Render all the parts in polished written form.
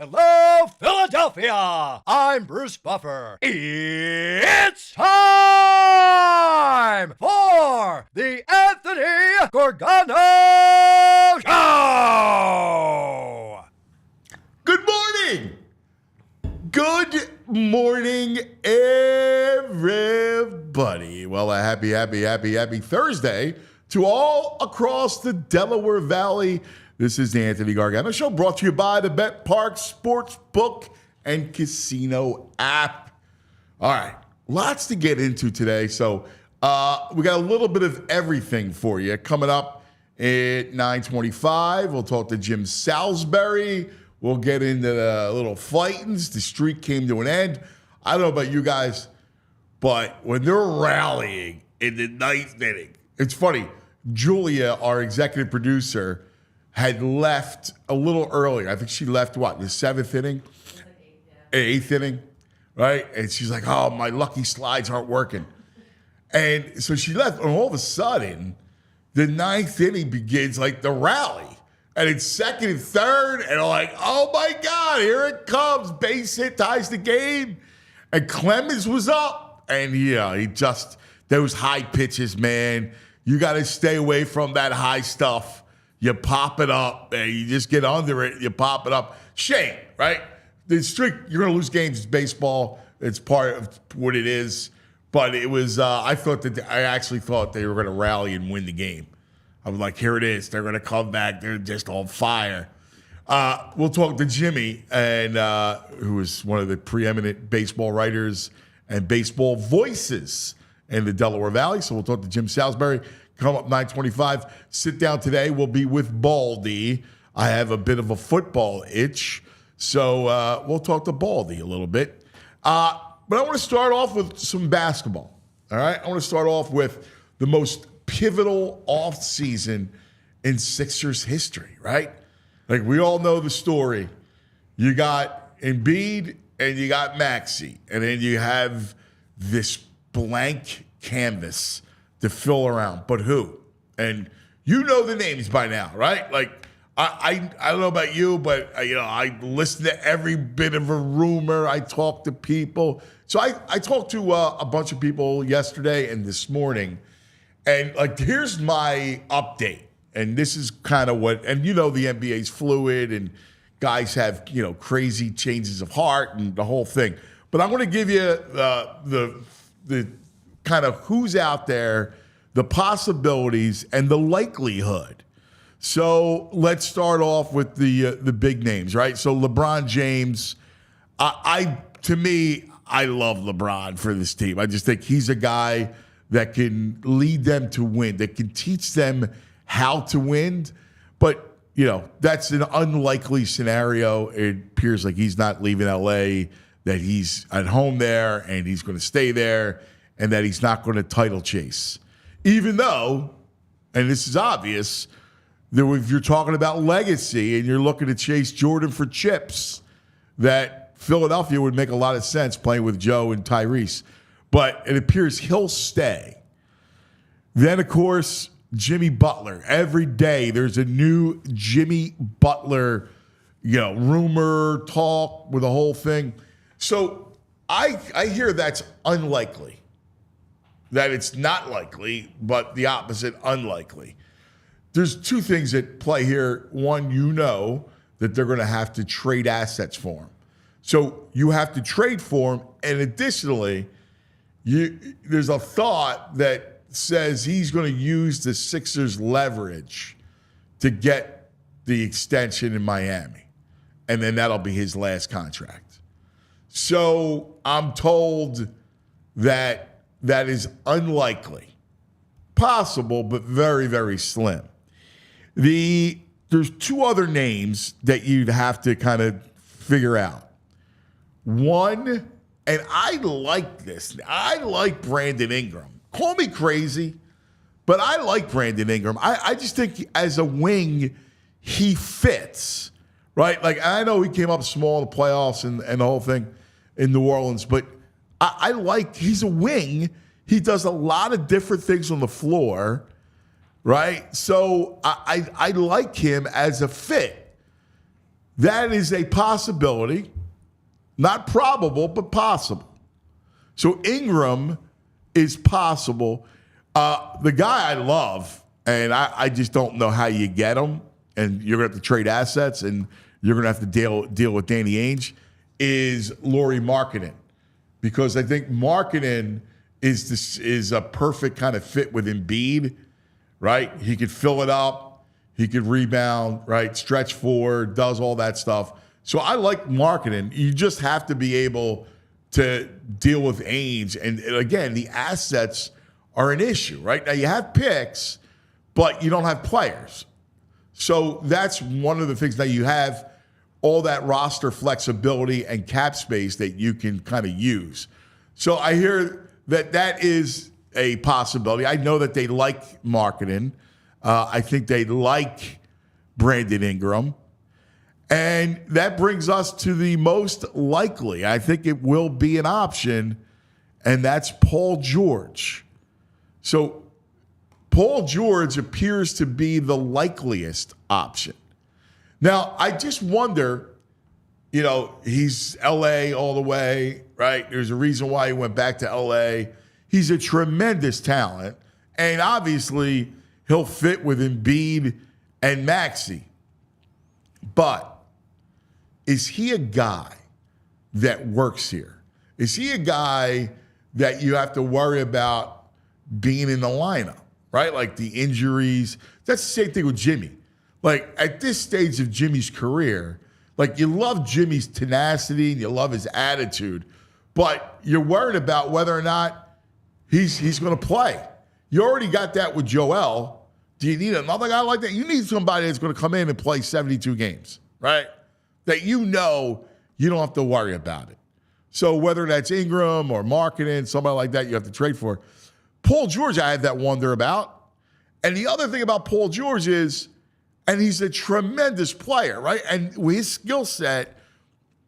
Hello, Philadelphia! I'm Bruce Buffer. It's time for the Anthony Gorgano Show! Good morning! Good morning, everybody. Well, a happy Thursday to all across the Delaware Valley. This is the Anthony Gargano Show, brought to you by the Bet Park Sportsbook and Casino app. All right, lots to get into today. So we got a little bit of everything for you. Coming up at 9:25, we'll talk to Jim Salisbury. We'll get into the little fightings. The streak came to an end. I don't know about you guys, but when they're rallying in the ninth inning, it's funny. Julia, our executive producer, had left a little earlier. I think she left, the seventh inning? Eighth inning, right? And she's like, oh, my lucky slides aren't working. And so she left, and all of a sudden, the ninth inning begins like the rally. And it's second and third, and I'm like, oh, my God, here it comes. Base hit ties the game. And Clemens was up. And, he just, those high pitches, man, you got to stay away from that high stuff. You pop it up, and you just get under it, you pop it up. Shame, right? The streak, you're going to lose games. It's baseball. It's part of what it is. But it was, I actually thought they were going to rally and win the game. I was like, here it is. They're going to come back. They're just on fire. We'll talk to Jimmy, and who is one of the preeminent baseball writers and baseball voices in the Delaware Valley. So we'll talk to Jim Salisbury. Come up 9:25. Sit down today. We'll be with Baldy. I have a bit of a football itch, so we'll talk to Baldy a little bit. But I want to start off with some basketball. All right? I want to start off with the most pivotal offseason in Sixers history, right? Like, we all know the story. You got Embiid and you got Maxey, and then you have this blank canvas to fill around. But who? And you know the names by now, right? Like, I don't know about you, but I listen to every bit of a rumor. I talk to people. So I talked to a bunch of people yesterday and this morning. And, like, here's my update. And this is kind of what, and the NBA's fluid and guys have, crazy changes of heart and the whole thing. But I'm going to give you the kind of who's out there, the possibilities, and the likelihood. So let's start off with the big names, right? So LeBron James, to me, I love LeBron for this team. I just think he's a guy that can lead them to win, that can teach them how to win. But, that's an unlikely scenario. It appears like he's not leaving LA, that he's at home there and he's going to stay there, and that he's not going to title chase. Even though, and this is obvious, that if you're talking about legacy and you're looking to chase Jordan for chips, that Philadelphia would make a lot of sense playing with Joe and Tyrese. But it appears he'll stay. Then, of course, Jimmy Butler. Every day there's a new Jimmy Butler, rumor, talk with the whole thing. So I hear that's unlikely. That it's not likely, but the opposite, unlikely. There's two things at play here. One, that they're going to have to trade assets for him. So you have to trade for him, and additionally, there's a thought that says he's going to use the Sixers' leverage to get the extension in Miami. And then that'll be his last contract. So I'm told that that is unlikely. Possible, but very, very slim. There's two other names that you'd have to kind of figure out. One, and I like this. I like Brandon Ingram. Call me crazy, but I like Brandon Ingram. I just think as a wing, he fits, right? Like, I know he came up small in the playoffs and the whole thing in New Orleans, but I like, he's a wing. He does a lot of different things on the floor, right? So I like him as a fit. That is a possibility. Not probable, but possible. So Ingram is possible. The guy I love, and I just don't know how you get him, and you're going to have to trade assets, and you're going to have to deal with Danny Ainge, is Lauri Markkanen. Because I think Markkanen is a perfect kind of fit with Embiid, right? He could fill it up. He could rebound, right? Stretch forward, does all that stuff. So I like Markkanen. You just have to be able to deal with Ainge. And again, the assets are an issue, right? Now you have picks, but you don't have players. So that's one of the things that you have all that roster flexibility and cap space that you can kind of use. So I hear that is a possibility. I know that they like Markkanen. I think they like Brandon Ingram. And that brings us to the most likely. I think it will be an option, and that's Paul George. So Paul George appears to be the likeliest option. Now, I just wonder, he's L.A. all the way, right? There's a reason why he went back to L.A. He's a tremendous talent, and obviously he'll fit with Embiid and Maxey. But is he a guy that works here? Is he a guy that you have to worry about being in the lineup, right? Like the injuries. That's the same thing with Jimmy. Like at this stage of Jimmy's career, like you love Jimmy's tenacity and you love his attitude, but you're worried about whether or not he's going to play. You already got that with Joel. Do you need another guy like that? You need somebody that's going to come in and play 72 games, right? That you don't have to worry about it. So whether that's Ingram or Markkanen, somebody like that you have to trade for. Paul George, I have that wonder about. And the other thing about Paul George is, and he's a tremendous player, right? And his skill set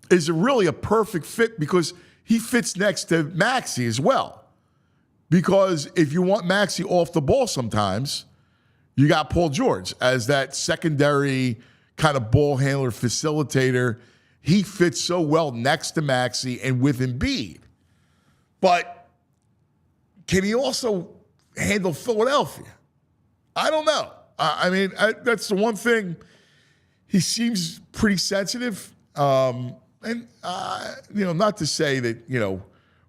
is really a perfect fit because he fits next to Maxey as well. Because if you want Maxey off the ball sometimes, you got Paul George as that secondary kind of ball handler, facilitator. He fits so well next to Maxey and with Embiid. But can he also handle Philadelphia? I don't know. That's the one thing. He seems pretty sensitive. Not to say that,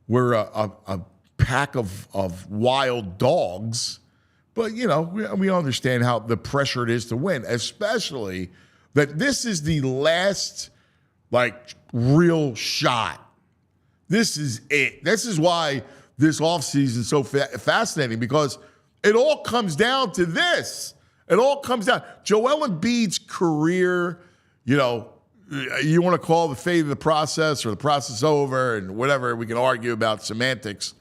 we're a pack of wild dogs, but, we understand how the pressure it is to win, especially that this is the last, real shot. This is it. This is why this offseason is so fascinating, because it all comes down to this. It all comes down. Joel Embiid's career, you want to call the fate of the process or the process over and whatever, we can argue about semantics.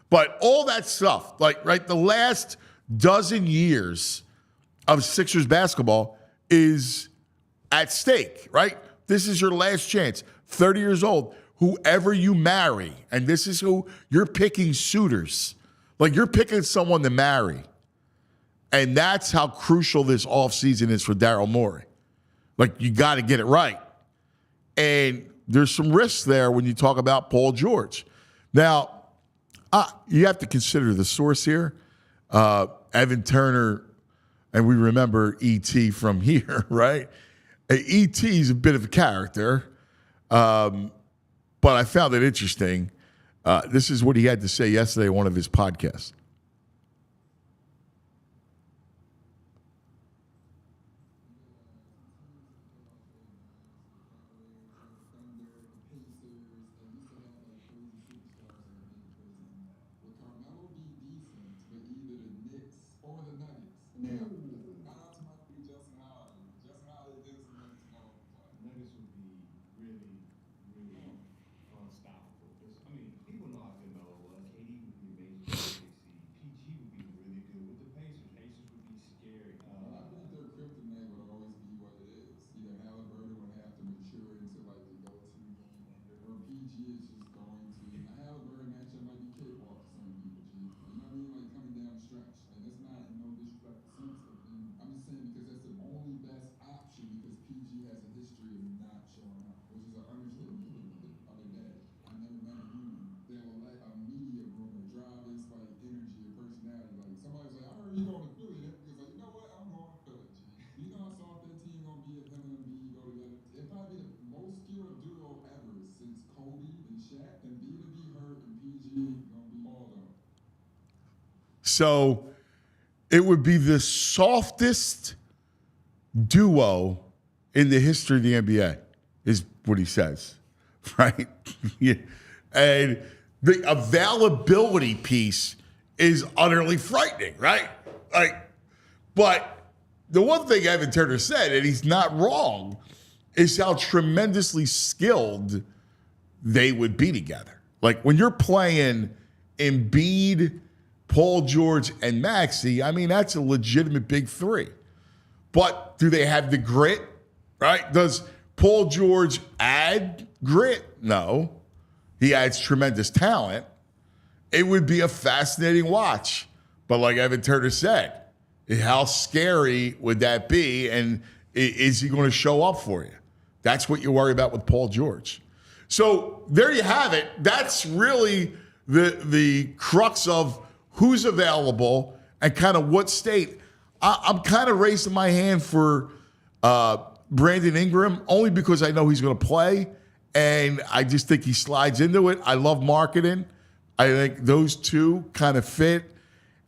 But all that stuff, the last dozen years of Sixers basketball is at stake, right? This is your last chance. 30 years old, whoever you marry, and this is who you're picking suitors. You're picking someone to marry. And that's how crucial this offseason is for Daryl Morey. You got to get it right. And there's some risks there when you talk about Paul George. Now, you have to consider the source here. Evan Turner, and we remember E.T. from here, right? E.T. is a bit of a character, but I found it interesting. This is what he had to say yesterday on one of his podcasts. So it would be the softest duo in the history of the NBA, is what he says, right? Yeah. And the availability piece is utterly frightening, right? But the one thing Evan Turner said, and he's not wrong, is how tremendously skilled they would be together. Like when you're playing Embiid, Paul George, and Maxey, I mean, that's a legitimate big three. But do they have the grit, right? Does Paul George add grit? No. He adds tremendous talent. It would be a fascinating watch. But like Evan Turner said, how scary would that be? And is he going to show up for you? That's what you worry about with Paul George. So there you have it. That's really the crux of who's available and kind of what state. I'm kind of raising my hand for Brandon Ingram only because I know he's going to play, and I just think he slides into it. I love marketing. I think those two kind of fit.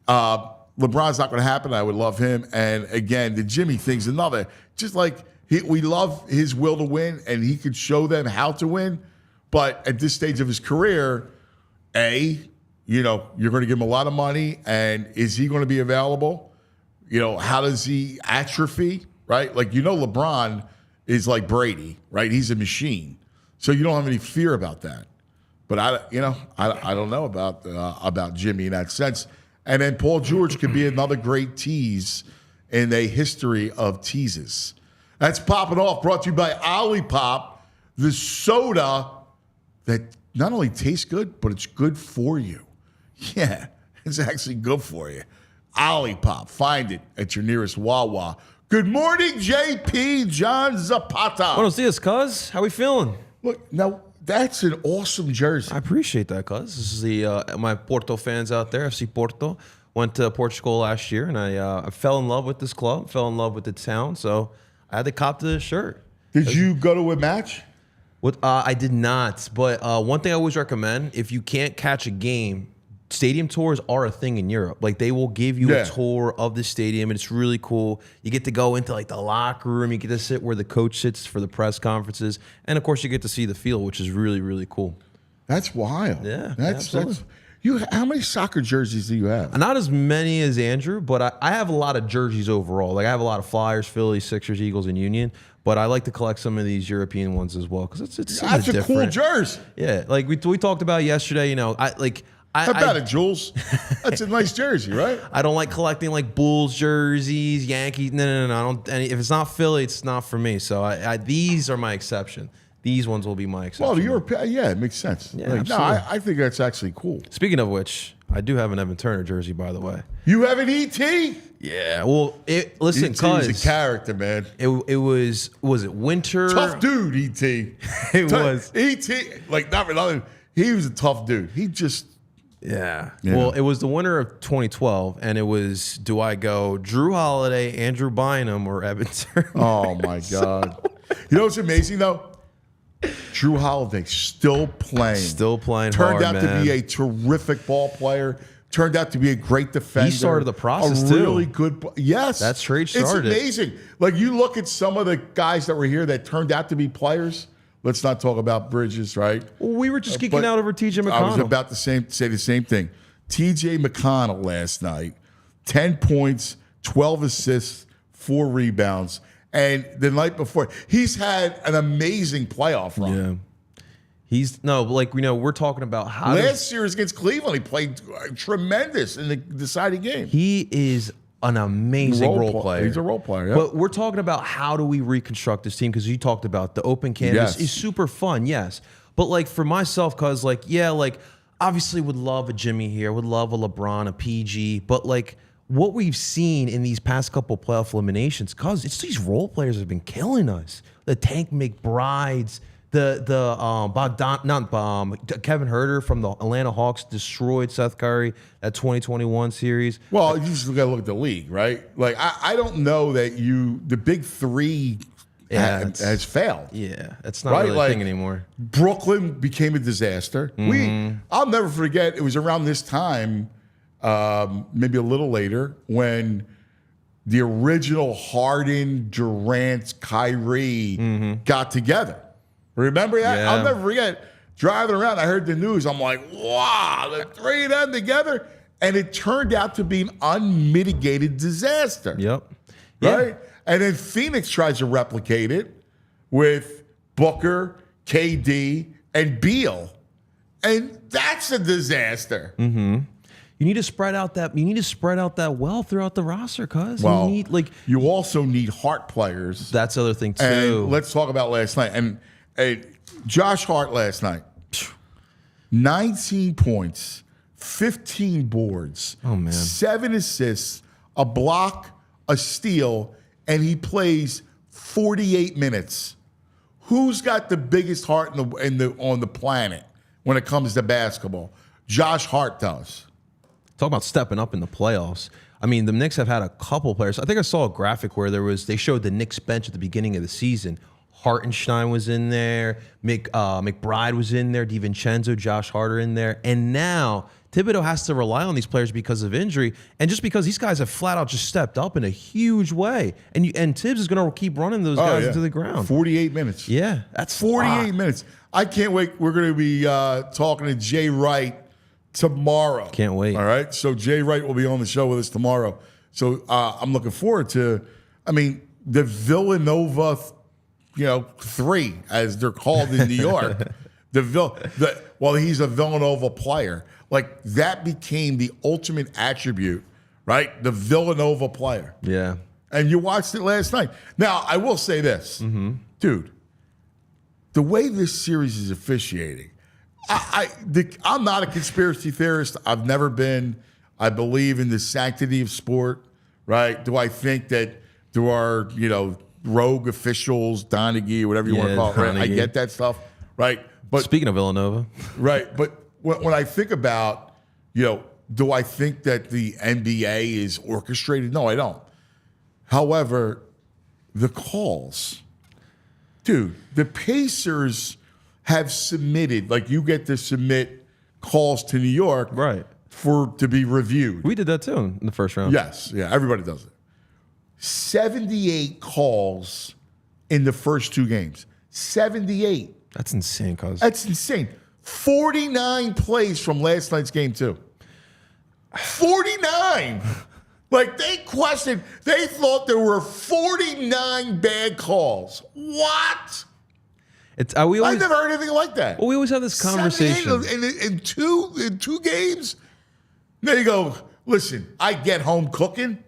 LeBron's not going to happen. I would love him. And again, the Jimmy thing's another. Just like we love his will to win, and he could show them how to win. But at this stage of his career, you're going to give him a lot of money, and is he going to be available? How does he atrophy, right? Like, LeBron is like Brady, right? He's a machine. So you don't have any fear about that. But I don't know about Jimmy in that sense. And then Paul George could be another great tease in a history of teases. That's Popping Off, brought to you by Olipop, the soda that not only tastes good, but it's good for you. Yeah, it's actually good for you. Olipop. Find it at your nearest Wawa. Good morning, JP John Zapata. Buenos dias, cuz. How we feeling? Look, now that's an awesome jersey. I appreciate that, cuz. This is the my Porto fans out there. FC Porto. Went to Portugal last year, and I fell in love with this club, fell in love with the town, so I had to cop to this shirt. Did you go to a match? I did not, but one thing I always recommend, if you can't catch a game, stadium tours are a thing in Europe. Like, they will give you a tour of the stadium, and it's really cool. You get to go into like the locker room. You get to sit where the coach sits for the press conferences, and of course, you get to see the field, which is really, really cool. That's wild. Yeah, that's how many soccer jerseys do you have? Not as many as Andrew, but I have a lot of jerseys overall. Like, I have a lot of Flyers, Phillies, Sixers, Eagles, and Union. But I like to collect some of these European ones as well because it's that's a different. Cool jersey. Yeah, like we talked about yesterday. How about it, Jules? That's a nice jersey, right? I don't like collecting like Bulls jerseys, Yankees. No. I don't. And if it's not Philly, it's not for me. So these are my exception. These ones will be my exception. Well, it makes sense. Yeah, I think that's actually cool. Speaking of which, I do have an Evan Turner jersey, by the way. You have an ET? Yeah. Well, listen, ET was a character, man. It was it winter? Tough dude, ET. It was ET. Like, not for nothing. He was a tough dude. He just. Yeah. Well, it was the winter of 2012, and it was, do I go Drew Holiday, Andrew Bynum, or Evan Turner? Oh, my God. You know what's amazing, though? Drew Holiday still playing. Turned out to be a terrific ball player. Turned out to be a great defender. He started the process, too. A really good. Yes. That's trade started. It's amazing. Like, you look at some of the guys that were here that turned out to be players. Let's not talk about Bridges, right? Well, we were just geeking out over TJ McConnell. I was about to say the same thing. TJ McConnell last night, 10 points, 12 assists, 4 rebounds. And the night before, he's had an amazing playoff run. Yeah. We're talking about how last series against Cleveland, he played tremendous in the deciding game. He is an amazing role player. He's a role player, yeah. But we're talking about how do we reconstruct this team, because you talked about the open canvas is super fun, yes. But like for myself, cause obviously would love a Jimmy here, would love a LeBron, a PG, but like what we've seen in these past couple playoff eliminations, cause it's these role players that have been killing us. The Tank McBrides, Kevin Huerter from the Atlanta Hawks destroyed Seth Curry that 2021 series. Well, you just got to look at the league, right? Like, I don't know that the big three has failed. Yeah, it's not really a thing anymore. Brooklyn became a disaster. I'll never forget, it was around this time, maybe a little later, when the original Harden, Durant, Kyrie got together. Remember that? Yeah. I'll never forget. Driving around, I heard the news. I'm like, wow, the three of them together. And it turned out to be an unmitigated disaster. Yep. Right? Yeah. And then Phoenix tries to replicate it with Booker, KD, and Beal. And that's a disaster. Mm-hmm. You need to spread out that. You need to spread out that well throughout the roster, cuz Well, you need you also need heart players. That's the other thing too. And let's talk about last night. And Josh Hart last night, 19 points, 15 boards, 7 assists, a block, a steal, and he plays 48 minutes. Who's got the biggest heart on the planet when it comes to basketball? Josh Hart does. Talk about stepping up in the playoffs. I mean, the Knicks have had a couple players. I think I saw a graphic where they showed the Knicks bench at the beginning of the season. Hartenstein was in there, McBride was in there, DiVincenzo, Josh Hart are in there, and now Thibodeau has to rely on these players because of injury, and just because these guys have flat out just stepped up in a huge way, and Tibbs is going to keep running those guys into the ground. 48 minutes. Yeah, that's 48 minutes. I can't wait. We're going to be talking to Jay Wright tomorrow. Can't wait. All right. So Jay Wright will be on the show with us tomorrow. So I'm looking forward to. I mean, the Villanova, 3 as they're called in New York. Well, he's a Villanova player. Like that became the ultimate attribute, right? The Villanova player. Yeah. And you watched it last night. Now I will say this, dude. The way this series is officiating. I'm not a conspiracy theorist. I've never been. I believe in the sanctity of sport, right? Do I think that there are, rogue officials, Donaghy, whatever you want to call it, right? I get that stuff, right? But speaking of Villanova. Right. But when I think about, do I think that the NBA is orchestrated? No, I don't. However, the calls, dude, the Pacers have submitted, like you get to submit calls to New York, right, to be reviewed. We did that too in the first round. Yes, yeah, everybody does it. 78 calls in the first 2 games. 78. That's insane, cuz. That's insane. 49 plays from last night's game too. 49. Like they thought there were 49 bad calls. What? I've never heard anything like that. Well, we always have this conversation. In two games, there you go. Listen, I get home cooking,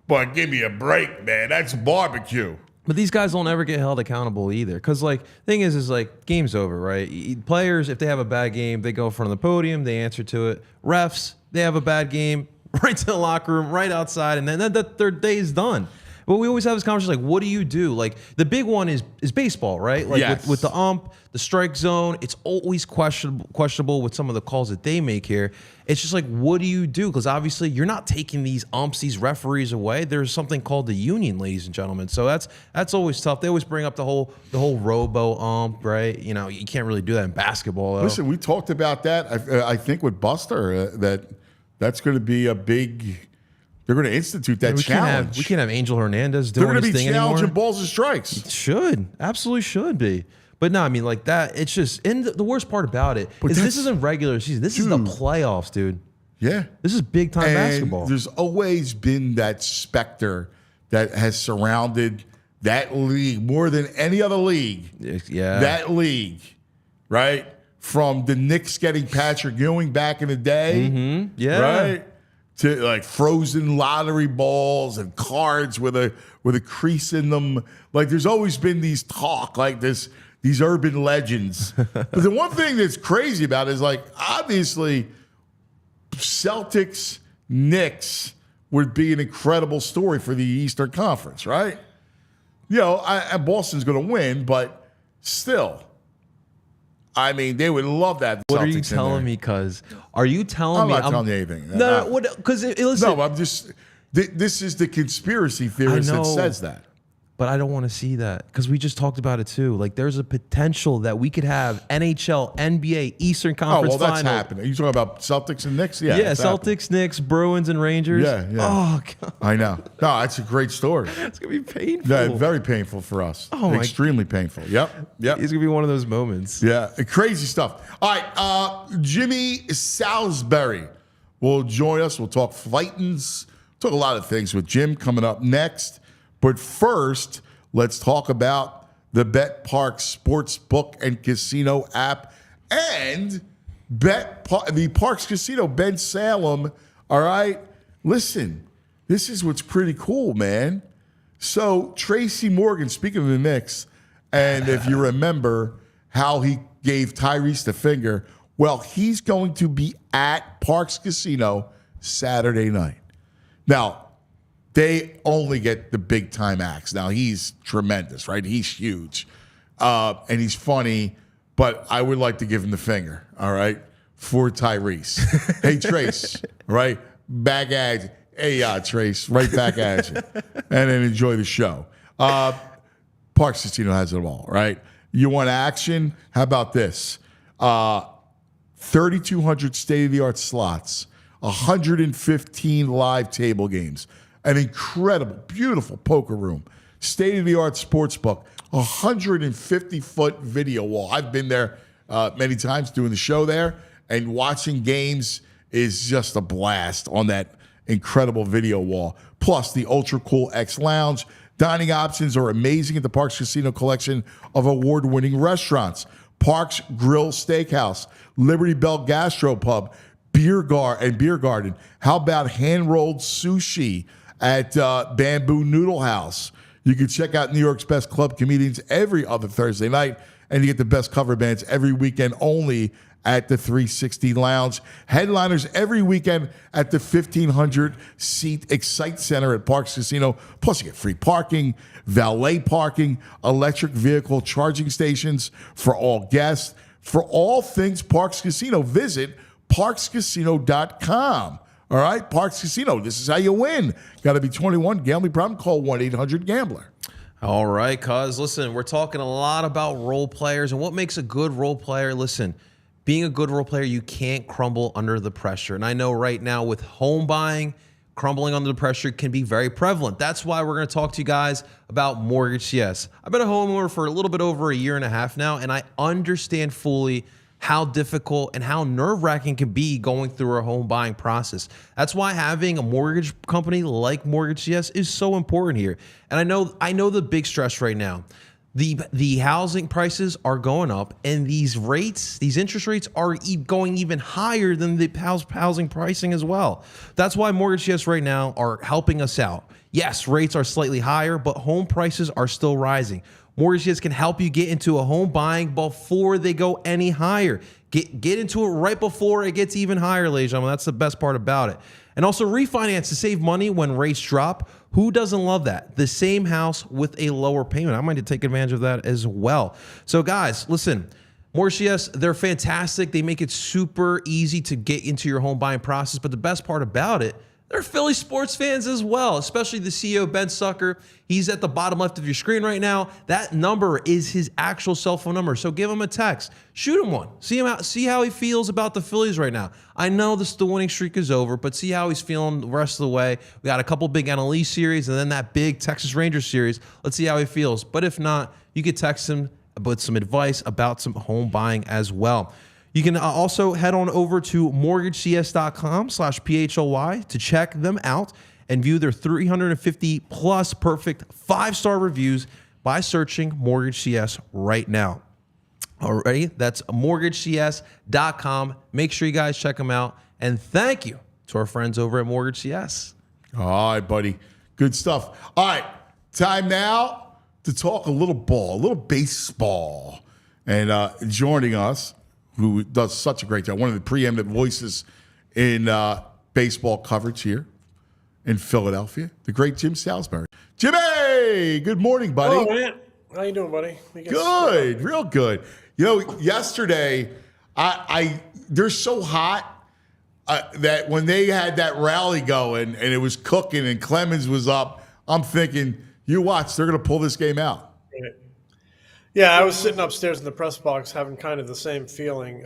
but give me a break, man. That's barbecue. But these guys don't ever get held accountable either. Because, thing is game's over, right? Players, if they have a bad game, they go in front of the podium, they answer to it. Refs, they have a bad game, right to the locker room, right outside, and then their day is done. But we always have this conversation, what do you do? The big one is baseball, right? Yes. With the ump, the strike zone, it's always questionable with some of the calls that they make here. It's just what do you do? Because obviously you're not taking these umps, these referees away. There's something called the union, ladies and gentlemen. So that's always tough. They always bring up the whole robo ump, right? You can't really do that in basketball, though. Listen, we talked about that, I think, with Buster, that's going to be a big... They're going to institute that challenge. We can't have Angel Hernandez doing his thing anymore. They're going to be challenging balls and strikes. It should. Absolutely should be. But no, I mean, that, it's just, and the worst part about it is this isn't regular season. This is the playoffs, dude. Yeah. This is big-time basketball. There's always been that specter that has surrounded that league more than any other league. Yeah. That league, right? From the Knicks getting Patrick Ewing back in the day. Mm-hmm. Yeah. Right? To frozen lottery balls and cards with a crease in them. There's always been these talk these urban legends. But the one thing that's crazy about it is obviously Celtics, Knicks would be an incredible story for the Eastern Conference, right? And Boston's going to win, but still. I mean, they would love that. What are you telling me, cuz? Are you telling me? I'm not telling you anything. No, because listen. No, I'm just... This is the conspiracy theorist that says that. But I don't want to see that because we just talked about it too. Like there's a potential that we could have NHL, NBA, Eastern Conference that's Final. happening. You talking about Celtics and Knicks? Yeah, Celtics, happening. Knicks, Bruins, and Rangers. Yeah. Oh, God. I know. No, that's a great story. It's going to be painful. Yeah, very painful for us. Oh, extremely painful. Yep. It's going to be one of those moments. Yeah, crazy stuff. All right, Jimmy Salisbury will join us. We'll talk fightins. Talk a lot of things with Jim coming up next. But first, let's talk about the Bet Park Sportsbook and Casino app and the Parks Casino, Ben Salem. All right, listen, this is what's pretty cool, man. So Tracy Morgan, speaking of the Knicks, and if you remember how he gave Tyrese the finger, well, he's going to be at Parks Casino Saturday night. Now, they only get the big time acts. Now, he's tremendous, right? He's huge. And he's funny, but I would like to give him the finger, all right, for Tyrese. Hey, Trace, right? Back at you. Hey, Trace, right back at you. And then enjoy the show. Parks Casino has it all, right? You want action? How about this? 3,200 state-of-the-art slots, 115 live table games, an incredible, beautiful poker room, state-of-the-art sports book, 150-foot video wall. I've been there many times doing the show there, and watching games is just a blast on that incredible video wall. Plus, the ultra-cool X Lounge. Dining options are amazing at the Parks Casino collection of award-winning restaurants. Parks Grill Steakhouse, Liberty Bell Gastropub, Beer Garden. How about hand-rolled sushi at Bamboo Noodle House? You can check out New York's best club comedians every other Thursday night, and you get the best cover bands every weekend only at the 360 Lounge. Headliners every weekend at the 1,500-seat Excite Center at Parks Casino. Plus, you get free parking, valet parking, electric vehicle charging stations for all guests. For all things Parks Casino, visit parkscasino.com. All right, Parks Casino, this is how you win. Got to be 21. Gambling problem? Call 1-800-GAMBLER. All right, cuz, listen, we're talking a lot about role players and what makes a good role player. Listen, being a good role player, you can't crumble under the pressure. And I know right now with home buying, crumbling under the pressure can be very prevalent. That's why we're going to talk to you guys about Mortgage CS. I've been a homeowner for a little bit over a year and a half now, and I understand fully how difficult and how nerve-wracking it can be going through a home buying process. That's why having a mortgage company like Mortgage CS is so important here. And I know the big stress right now. The housing prices are going up, and these interest rates are going even higher than the housing pricing as well. That's why Mortgage CS right now are helping us out. Yes, rates are slightly higher, but home prices are still rising. Mortgage CS can help you get into a home buying before they go any higher. Get into it right before it gets even higher, ladies and gentlemen. That's the best part about it. And also refinance to save money when rates drop. Who doesn't love that? The same house with a lower payment. I might take advantage of that as well. So guys, listen, Mortgage CS, they're fantastic. They make it super easy to get into your home buying process. But the best part about it, they're Philly sports fans as well, especially the CEO, Ben Sucker. He's at the bottom left of your screen right now. That number is his actual cell phone number. So give him a text. Shoot him one. See how he feels about the Phillies right now. I know the winning streak is over, but see how he's feeling the rest of the way. We got a couple big NL series and then that big Texas Rangers series. Let's see how he feels. But if not, you could text him with some advice about some home buying as well. You can also head on over to mortgagecs.com/PHLY to check them out and view their 350 plus perfect 5-star reviews by searching Mortgage CS right now. Alrighty, that's mortgagecs.com. Make sure you guys check them out. And thank you to our friends over at Mortgage CS. All right, buddy. Good stuff. All right, time now to talk a little ball, a little baseball. And joining us, who does such a great job, one of the preeminent voices in baseball coverage here in Philadelphia, the great Jim Salisbury. Jimmy, good morning, buddy. Oh, man. How you doing, buddy? Good, real good. You know, yesterday, they're so hot that when they had that rally going and it was cooking and Clemens was up, I'm thinking You watch. They're going to pull this game out. Right. Yeah, I was sitting upstairs in the press box having kind of the same feeling,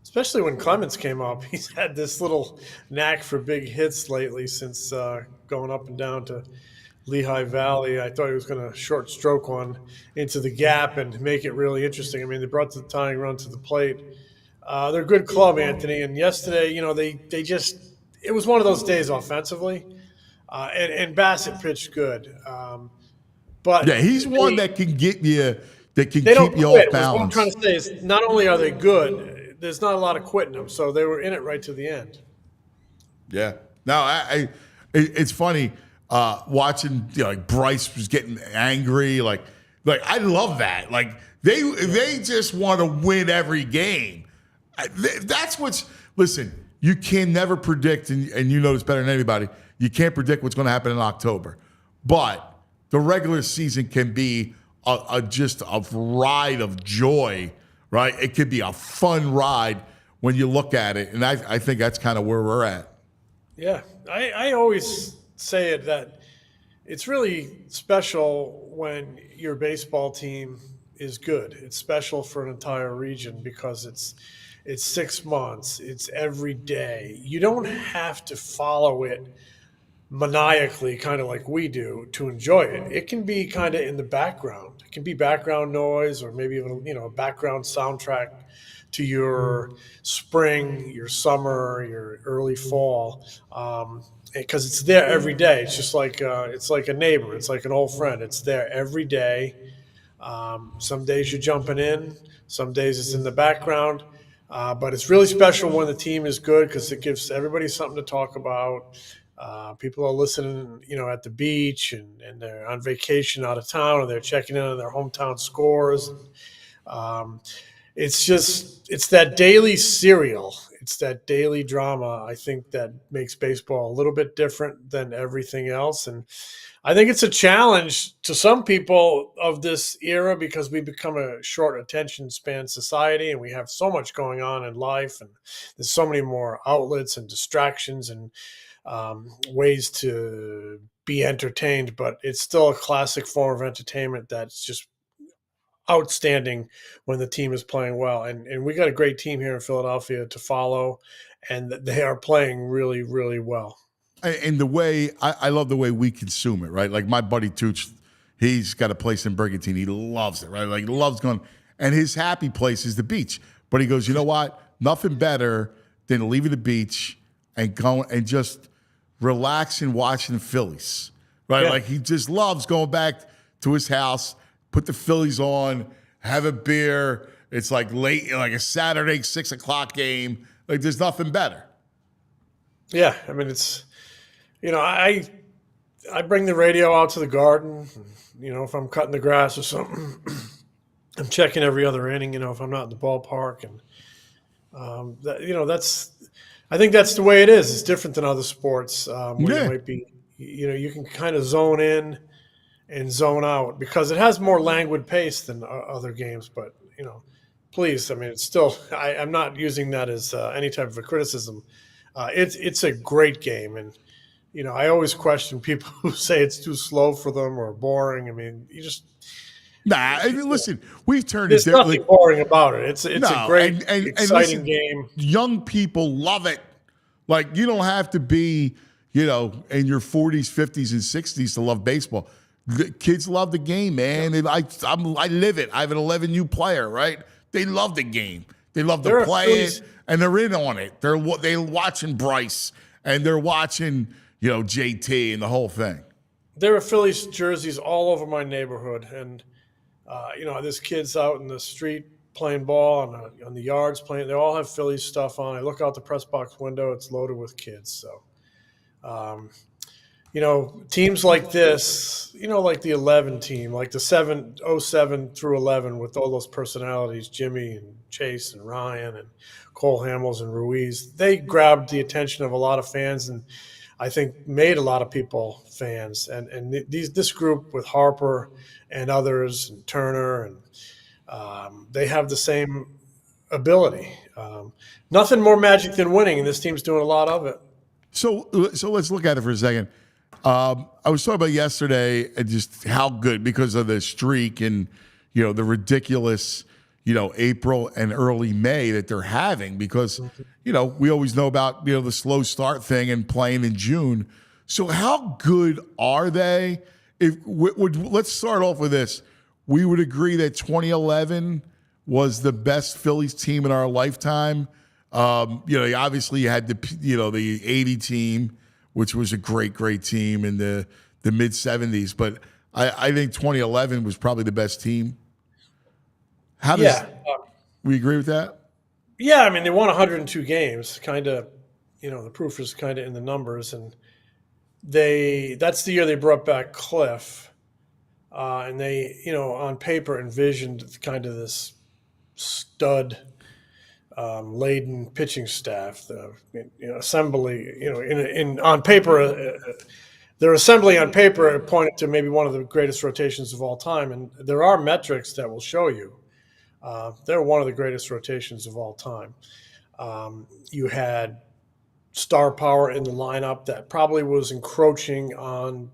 especially when Clemens came up. He's had this little knack for big hits lately since going up and down to Lehigh Valley. I thought he was going to short stroke one into the gap and make it really interesting. I mean, they brought the tying run to the plate. They're a good club, Anthony. And yesterday, they just – it was one of those days offensively. And Bassett pitched good. But yeah, he's one that can get you – that can they keep don't you quit. off balance. What I'm trying to say is not only are they good, there's not a lot of quitting them. So they were in it right to the end. Yeah. No, it's funny watching like Bryce was getting angry. Like I love that. Like they just want to win every game. That's what's – listen, you can never predict, and you know this better than anybody, you can't predict what's going to happen in October. But the regular season can be just a ride of joy, right? It could be a fun ride when you look at it, and I think that's kind of where we're at. Yeah, I always say it that it's really special when your baseball team is good. It's special for an entire region because it's 6 months, it's every day. You don't have to follow it maniacally, kind of like we do, to enjoy it. It can be kind of in the background. It can be background noise, or maybe even a background soundtrack to your spring, your summer, your early fall, because it's there every day. It's just like a neighbor. It's like an old friend. It's there every day. Some days you're jumping in, some days it's in the background. But it's really special when the team is good because it gives everybody something to talk about. People are listening, at the beach and they're on vacation out of town, and they're checking in on their hometown scores. It's that daily serial. It's that daily drama, I think, that makes baseball a little bit different than everything else. And I think it's a challenge to some people of this era because we become a short attention span society, and we have so much going on in life, and there's so many more outlets and distractions and ways to be entertained, but it's still a classic form of entertainment that's just outstanding when the team is playing well. And we got a great team here in Philadelphia to follow, and they are playing really, really well. And the way I love the way we consume it, right? Like my buddy Tooch, he's got a place in Brigantine. He loves it, right? Like loves going, and his happy place is the beach. But he goes, you know what? Nothing better than leaving the beach and going and just relaxing, watching the Phillies, right? Yeah. Like he just loves going back to his house, put the Phillies on, have a beer. It's like late, like a Saturday 6 o'clock game. Like there's nothing better. Yeah, I mean it's, I bring the radio out to the garden. If I'm cutting the grass or something, I'm checking every other inning. If I'm not in the ballpark, and that's. I think that's the way it is. It's different than other sports where you might be, you can kind of zone in and zone out because it has more languid pace than other games. But, please, I mean, it's still – I'm not using that as any type of a criticism. It's a great game. And, I always question people who say it's too slow for them or boring. I mean, you just – Nah, I mean, listen, we've turned There's it nothing boring about it. It's a great, exciting listen, game. Young people love it. Like, you don't have to be, in your 40s, 50s, and 60s to love baseball. The kids love the game, man. And I live it. I have an 11U player, right? They love the game. They love to play it, and they're in on it. They're watching Bryce, and they're watching, JT and the whole thing. There are Phillies jerseys all over my neighborhood, and there's kids out in the street playing ball on the yards playing. They all have Phillies stuff on. I look out the press box window; it's loaded with kids. So, teams like this, like the 11 team, like the 07 through 11, with all those personalities, Jimmy and Chase and Ryan and Cole Hamels and Ruiz, they grabbed the attention of a lot of fans, and I think made a lot of people fans. And this group with Harper and others and Turner, and they have the same ability. Nothing more magic than winning, and this team's doing a lot of it. So let's look at it for a second. I was talking about yesterday and just how good because of the streak and the ridiculous April and early May that they're having because we always know about the slow start thing and playing in June. So how good are they? If let's start off with this. We would agree that 2011 was the best Phillies team in our lifetime. Obviously you had the 80 team, which was a great team in the mid 70s. But I think 2011 was probably the best team. How does we agree with that? Yeah, I mean they won 102 games. Kind of, the proof is kind of in the numbers, and that's the year they brought back Cliff, and they on paper envisioned kind of this stud laden pitching staff. The assembly, on paper, their assembly on paper pointed to maybe one of the greatest rotations of all time, and there are metrics that will show you. They're one of the greatest rotations of all time. You had star power in the lineup that probably was encroaching on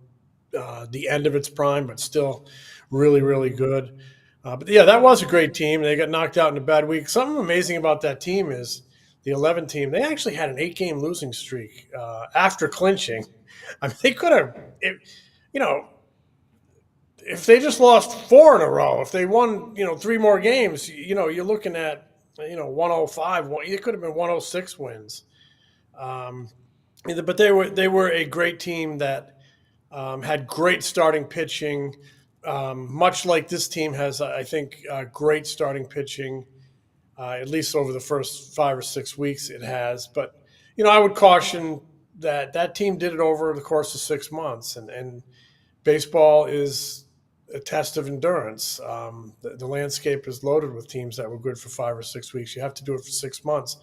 the end of its prime, but still really, really good. But yeah, that was a great team. They got knocked out in a bad week. Something amazing about that team is the 11 team. They actually had an 8-game losing streak after clinching. I mean, they could have, if they just lost 4 in a row, if they won, 3 more games, you're looking at, 105. It could have been 106 wins. But they were a great team that had great starting pitching. Much like this team has, I think, great starting pitching, at least over the first 5 or 6 weeks it has. But, I would caution that team did it over the course of 6 months. And baseball is a test of endurance. The landscape is loaded with teams that were good for 5 or 6 weeks. You have to do it for 6 months.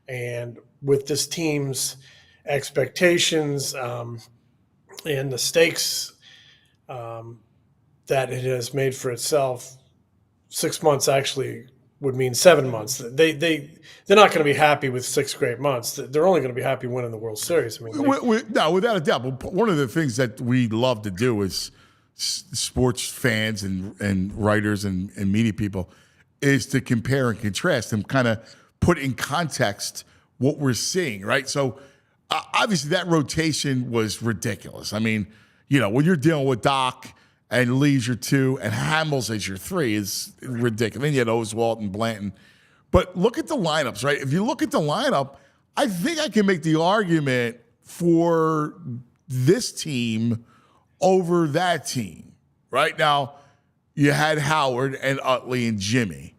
And with this team's expectations and the stakes that it has made for itself, 6 months actually would mean 7 months. They're not going to be happy with 6 great months. They're only going to be happy winning the World Series. I mean, no, without a doubt. One of the things that we love to do as sports fans and writers and media people is to compare and contrast and kind of put in context what we're seeing, right? So obviously that rotation was ridiculous. I mean, when you're dealing with Doc and Lee's your 2 and Hamels as your 3 is ridiculous. Then you had Oswalt and Blanton. But look at the lineups, right? If you look at the lineup, I think I can make the argument for this team over that team. Right now, you had Howard and Utley and Jimmy.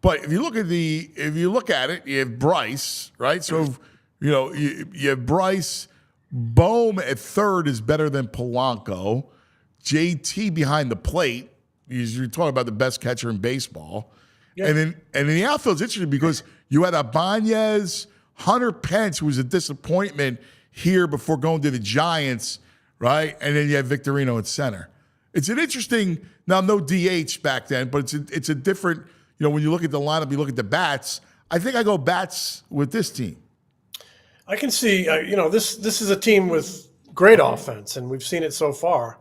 But if you look at it, you have Bryce, right? So, you have Bryce. Bohm at third is better than Polanco. JT behind the plate. You're talking about the best catcher in baseball. Yeah. And then the outfield's interesting because you had Ibanez, Hunter Pence, who was a disappointment here before going to the Giants, right? And then you have Victorino at center. It's an interesting, now no DH back then, but it's a different, when you look at the lineup, you look at the bats. I think I go bats with this team. I can see, this is a team with great offense, and we've seen it so far.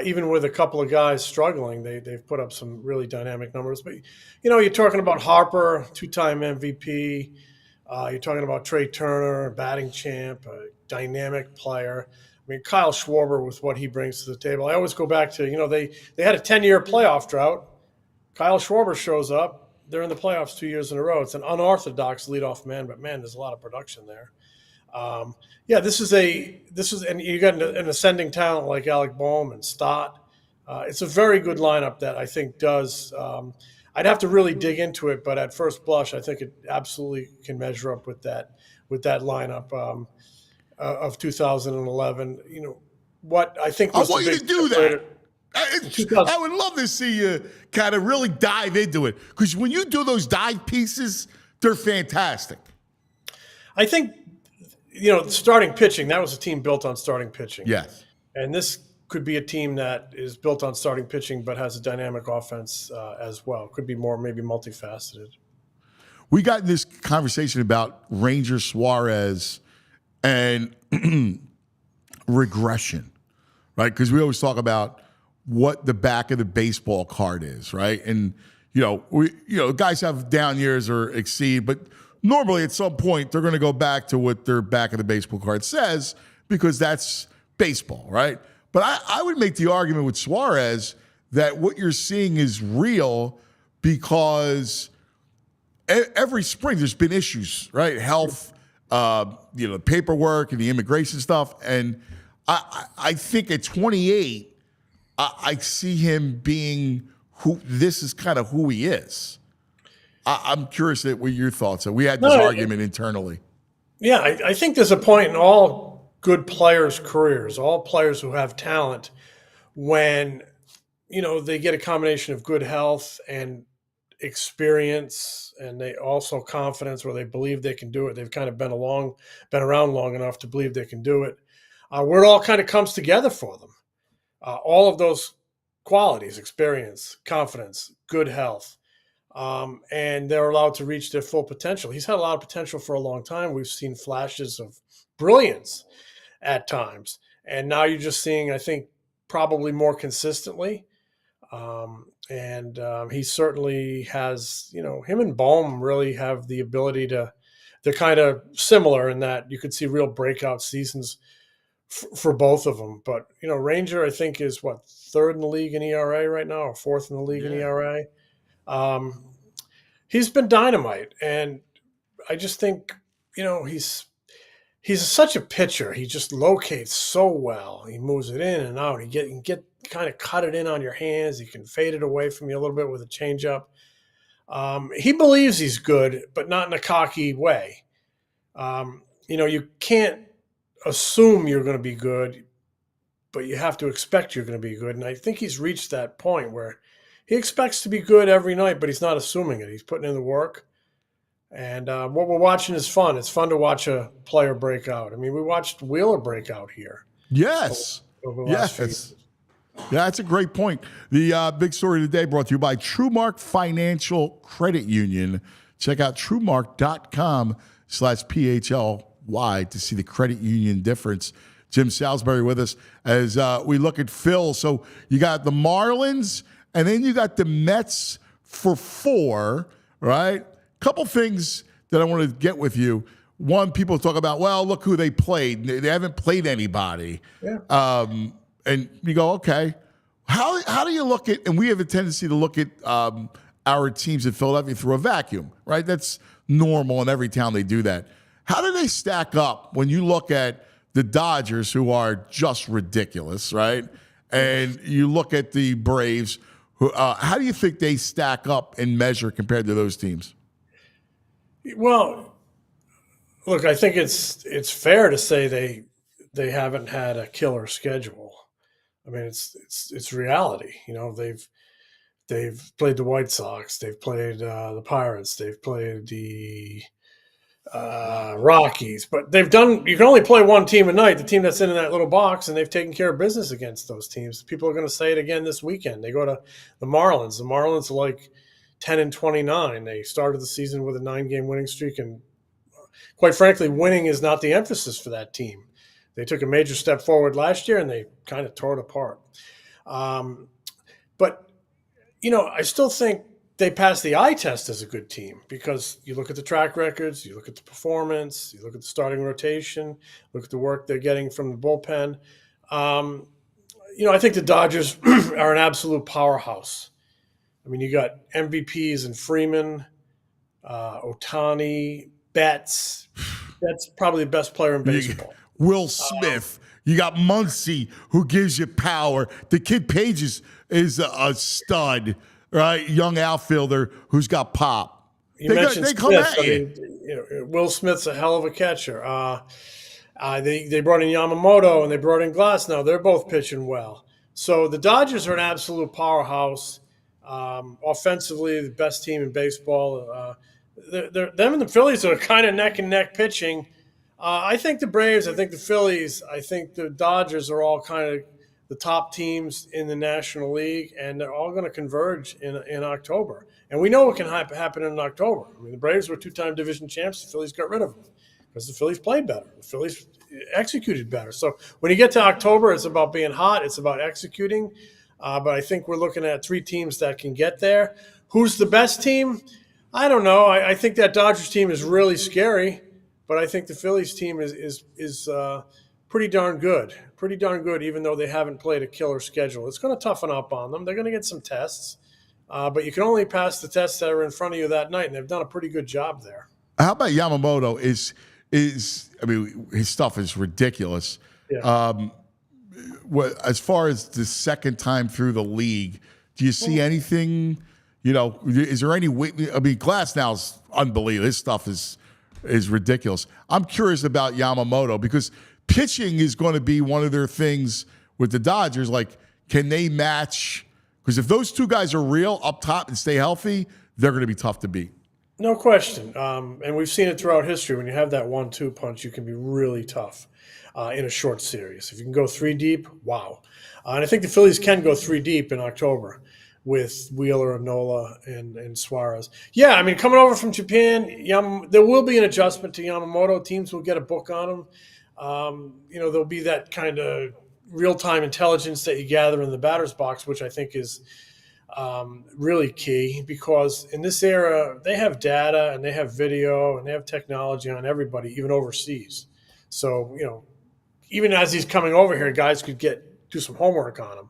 Even with a couple of guys struggling, they've put up some really dynamic numbers. But, you're talking about Harper, 2-time MVP. You're talking about Trey Turner, batting champ, a dynamic player. I mean, Kyle Schwarber with what he brings to the table. I always go back to, they had a 10-year playoff drought. Kyle Schwarber shows up. They're in the playoffs 2 years in a row. It's an unorthodox leadoff man, but man, there's a lot of production there. This is and you got an ascending talent like Alec Boehm and Stott. It's a very good lineup that I think does. I'd have to really dig into it, but at first blush, I think it absolutely can measure up with that lineup of 2011. What I think was I want you to do that. I would love to see you kind of really dive into it because when you do those dive pieces, they're fantastic. I think. Starting pitching, that was a team built on starting pitching. Yes. And this could be a team that is built on starting pitching but has a dynamic offense as well. Could be more maybe multifaceted. We got this conversation about Ranger Suarez, and regression, right? Because we always talk about what the back of the baseball card is, right? And guys have down years or exceed, but normally at some point they're going to go back to what their back of the baseball card says because that's baseball, right? But I would make the argument with Suarez that what you're seeing is real because every spring there's been issues, right? Health, the paperwork and the immigration stuff. And I think at 28, I see him being this is kind of who he is. I'm curious what your thoughts are. We had this argument internally. Yeah, I think there's a point in all good players' careers, all players who have talent, when they get a combination of good health and experience, and they also confidence where they believe they can do it. They've kind of been around long enough to believe they can do it. Where it all kind of comes together for them. All of those qualities, experience, confidence, good health, and they're allowed to reach their full potential. He's had a lot of potential for a long time. We've seen flashes of brilliance at times. And now you're just seeing, I think, probably more consistently. He certainly has, him and Bohm really have the ability they're kind of similar in that you could see real breakout seasons for both of them. But, Ranger, I think, is third in the league in ERA right now, or fourth in the league in ERA. He's been dynamite. And I just think, he's such a pitcher. He just locates so well. He moves it in and out. He can get kind of cut it in on your hands. He can fade it away from you a little bit with a changeup. He believes he's good, but not in a cocky way. You can't assume you're going to be good, but you have to expect you're going to be good. And I think he's reached that point where he expects to be good every night, but he's not assuming it. He's putting in the work. And what we're watching is fun. It's fun to watch a player break out. I mean, we watched Wheeler break out here. Yes. Over the last few years. Yeah, that's a great point. The big story today brought to you by TrueMark Financial Credit Union. Check out TrueMark.com/PHLY to see the credit union difference. Jim Salisbury with us as we look at Phil. So you got the Marlins, and then you got the Mets for 4, right? Couple things that I want to get with you. One, people talk about, well, look who they played. They haven't played anybody. Yeah. And you go, okay, how do you look at, and we have a tendency to look at our teams in Philadelphia through a vacuum, right? That's normal in every town they do that. How do they stack up when you look at the Dodgers, who are just ridiculous, right? And you look at the Braves, who, how do you think they stack up and measure compared to those teams? Well, look, I think it's fair to say they haven't had a killer schedule. I mean, it's reality. They've played the White Sox, they've played the Pirates, they've played the Rockies, but you can only play one team a night, the team that's in that little box, and they've taken care of business against those teams. People are going to say it again this weekend. They go to the Marlins. The Marlins are like 10-29. They started the season with a 9-game winning streak, and quite frankly, winning is not the emphasis for that team. They took a major step forward last year, and they kind of tore it apart. But I still think they passed the eye test as a good team, because you look at the track records, you look at the performance, you look at the starting rotation, look at the work they're getting from the bullpen. I think the Dodgers are an absolute powerhouse. I mean, you got MVPs in Freeman, Ohtani, Betts. That's probably the best player in baseball. Will Smith. You got Muncy, who gives you power. The kid Page is a stud, right? Young outfielder who's got pop. You mentioned Smith. Will Smith's a hell of a catcher. They brought in Yamamoto and they brought in Glass. Now they're both pitching well. So the Dodgers are an absolute powerhouse. Offensively, the best team in baseball. Them and the Phillies are kind of neck and neck pitching. I think the Braves, I think the Phillies, I think the Dodgers are all kind of the top teams in the National League, and they're all going to converge in October. And we know what can happen in October. I mean, the Braves were 2-time division champs. The Phillies got rid of them. because the Phillies played better. The Phillies executed better. So when you get to October, it's about being hot. It's about executing. But I think we're looking at 3 teams that can get there. Who's the best team? I don't know. I think that Dodgers team is really scary, but I think the Phillies team is pretty darn good. Pretty darn good, even though they haven't played a killer schedule. It's going to toughen up on them. They're going to get some tests, but you can only pass the tests that are in front of you that night, and they've done a pretty good job there. How about Yamamoto? I mean, his stuff is ridiculous. Yeah. As far as the second time through the league, do you see anything? Is there any way? I mean, Glasnow's unbelievable. His stuff is ridiculous. I'm curious about Yamamoto because pitching is going to be one of their things with the Dodgers. Like, can they match? Because if those 2 guys are real up top and stay healthy, they're going to be tough to beat. No question. And we've seen it throughout history. When you have that 1-2 punch, you can be really tough in a short series. If you can go 3 deep, wow. And I think the Phillies can go 3 deep in October with Wheeler, Nola, and Suarez. Yeah, I mean, coming over from Japan, there will be an adjustment to Yamamoto. Teams will get a book on him. There'll be that kind of real-time intelligence that you gather in the batter's box, which I think is really key, because in this era, they have data and they have video and they have technology on everybody, even overseas. So, even as he's coming over here, guys could do some homework on him.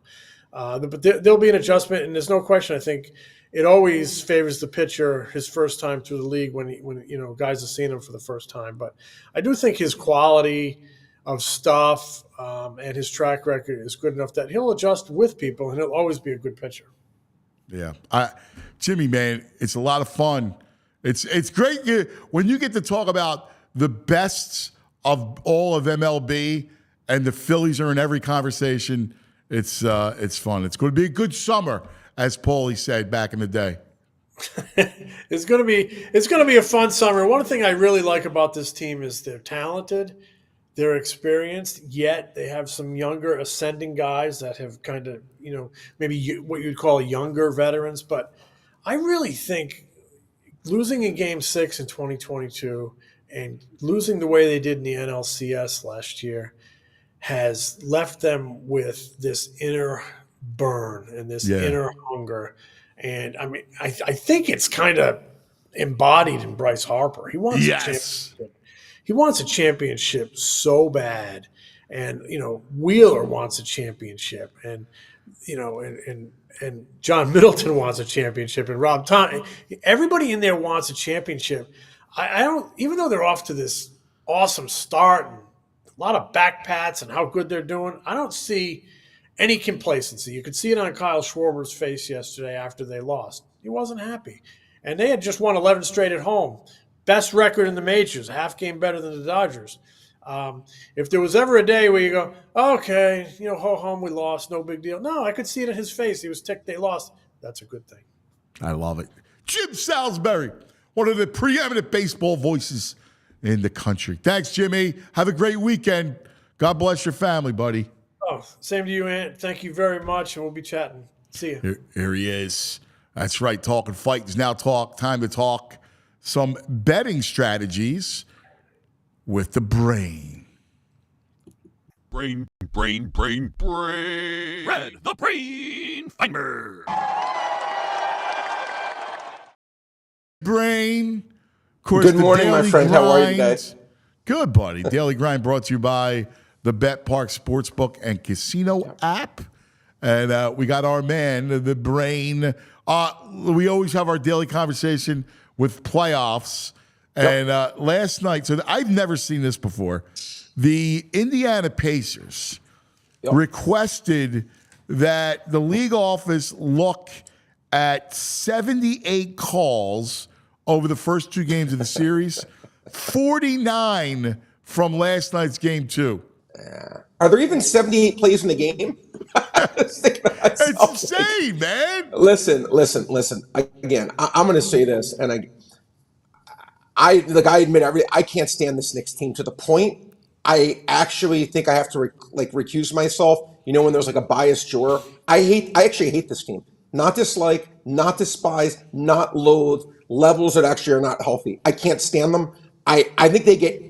But there'll be an adjustment, and there's no question. I think it always favors the pitcher his first time through the league when guys have seen him for the first time. But I do think his quality of stuff and his track record is good enough that he'll adjust with people, and he'll always be a good pitcher. Yeah, Jimmy, man, it's a lot of fun. It's great when you get to talk about the best of all of MLB, and the Phillies are in every conversation. It's fun. It's going to be a good summer, as Paulie said back in the day. It's going to be a fun summer. One thing I really like about this team is they're talented, they're experienced, yet they have some younger ascending guys that have kind of, maybe what you'd call younger veterans. But I really think losing in Game 6 in 2022 and losing the way they did in the NLCS last year has left them with this inner burn and this inner hunger. And I mean, I think it's kind of embodied in Bryce Harper. He wants a championship. He wants a championship so bad. And, Wheeler wants a championship. And, and John Middleton wants a championship. And Rob Thompson, everybody in there wants a championship. I don't, even though they're off to this awesome start and a lot of back pats and how good they're doing, I don't see any complacency. You could see it on Kyle Schwarber's face yesterday after they lost. He wasn't happy. And they had just won 11 straight at home. Best record in the majors, a half game better than the Dodgers. If there was ever a day where you go, okay, ho hum, we lost, no big deal. No, I could see it in his face. He was ticked they lost. That's a good thing. I love it. Jim Salisbury, one of the preeminent baseball voices in the country. Thanks, Jimmy. Have a great weekend. God bless your family, buddy. Oh, same to you, Ant. Thank you very much, and we'll be chatting. See you. Here he is. That's right. Talking fight is now time to talk some betting strategies with the brain. Brain. Red, the brain finder. Brain. Of course, good morning, my friend. How are you guys? Good, buddy. Daily Grind brought to you by the Bet Park Sportsbook and Casino app. And we got our man, the brain. We always have our daily conversation with playoffs. And last night, so I've never seen this before, the Indiana Pacers requested that the league office look at 78 calls over the first 2 games of the series, 49 from last night's game 2. Are there even 78 plays in the game? It's insane, man. Listen. Again, I'm going to say this, and I admit I can't stand this Knicks team to the point I actually think I have to recuse myself. When there's a biased juror, I actually hate this team. Not dislike, not despise, not loathe, levels that actually are not healthy. I can't stand them. I think they get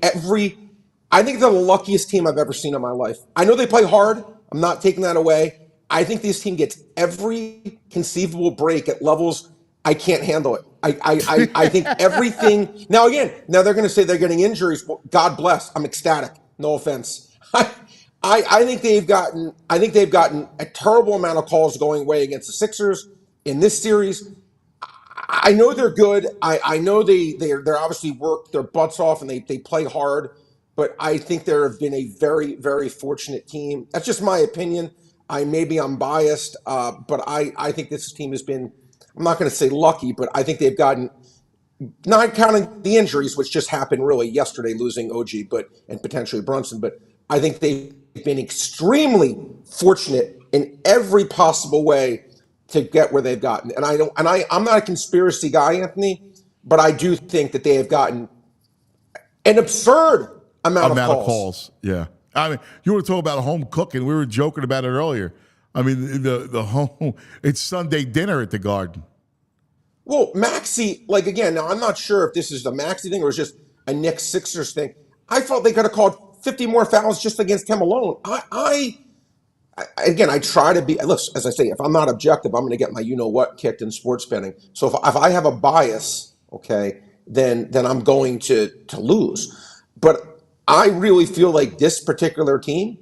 I think they're the luckiest team I've ever seen in my life. I know they play hard. I'm not taking that away. I think this team gets every conceivable break at levels I can't handle it. I think everything. Now they're going to say they're getting injuries. Well, God bless. I'm ecstatic. No offense. I think they've gotten a terrible amount of calls going away against the Sixers in this series. I know they're good. I know they're obviously work their butts off and they play hard. But I think there have been a very, very fortunate team. That's just my opinion. Maybe I'm biased, but I think this team has been, I'm not going to say lucky, but I think they've gotten, not counting the injuries, which just happened really yesterday, losing OG and potentially Brunson, but I think they've been extremely fortunate in every possible way to get where they've gotten. And I'm not a conspiracy guy, Anthony, but I do think that they have gotten an absurd amount of calls. Yeah. I mean, you want to talk about home cooking. We were joking about it earlier. I mean, the home, it's Sunday dinner at the Garden. Well, Maxey, again, now I'm not sure if this is a Maxey thing or it's just a Knicks Sixers thing. I felt they could have called 50 more fouls just against him alone. Again, I try to be, look, as I say, if I'm not objective, I'm going to get my you-know-what kicked in sports betting. So if I have a bias, okay, then I'm going to lose. But I really feel like this particular team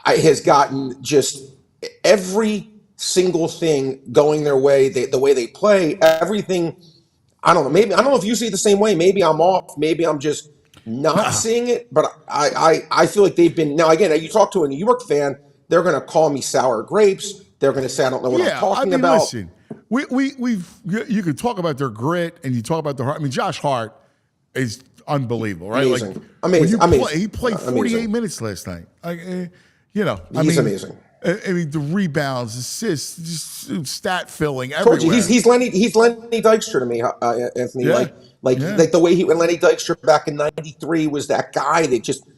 has gotten just every single thing going their way, the way they play, everything. I don't know. Maybe I don't know if you see it the same way. Maybe I'm off. Maybe I'm just not seeing it. But I feel like they've been. Now again, you talk to a New York fan, they're going to call me sour grapes. They're going to say I don't know what I'm talking about. Listen, you could talk about their grit and you talk about their heart. I mean, Josh Hart is unbelievable, right? Amazing. Amazing. He played 48 minutes last night. He's amazing. I mean, the rebounds, assists, just stat filling Told everywhere. you, he's Lenny Dykstra to me, Anthony. Yeah. Like the way when Lenny Dykstra back in '93 was that guy that just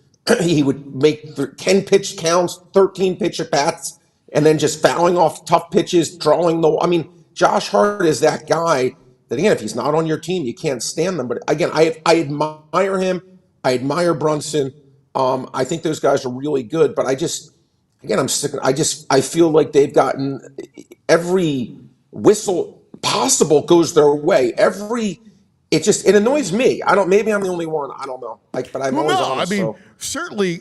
he would make 10 pitch counts, 13 pitch at bats, and then just fouling off tough pitches, drawing the. I mean, Josh Hart is that guy that again, if he's not on your team, you can't stand them. But again, I admire him. I admire Brunson. I think those guys are really good. But I'm sick. I feel like they've gotten every whistle possible goes their way. It annoys me. Maybe I'm the only one. I don't know. But I'm always honest. I mean, certainly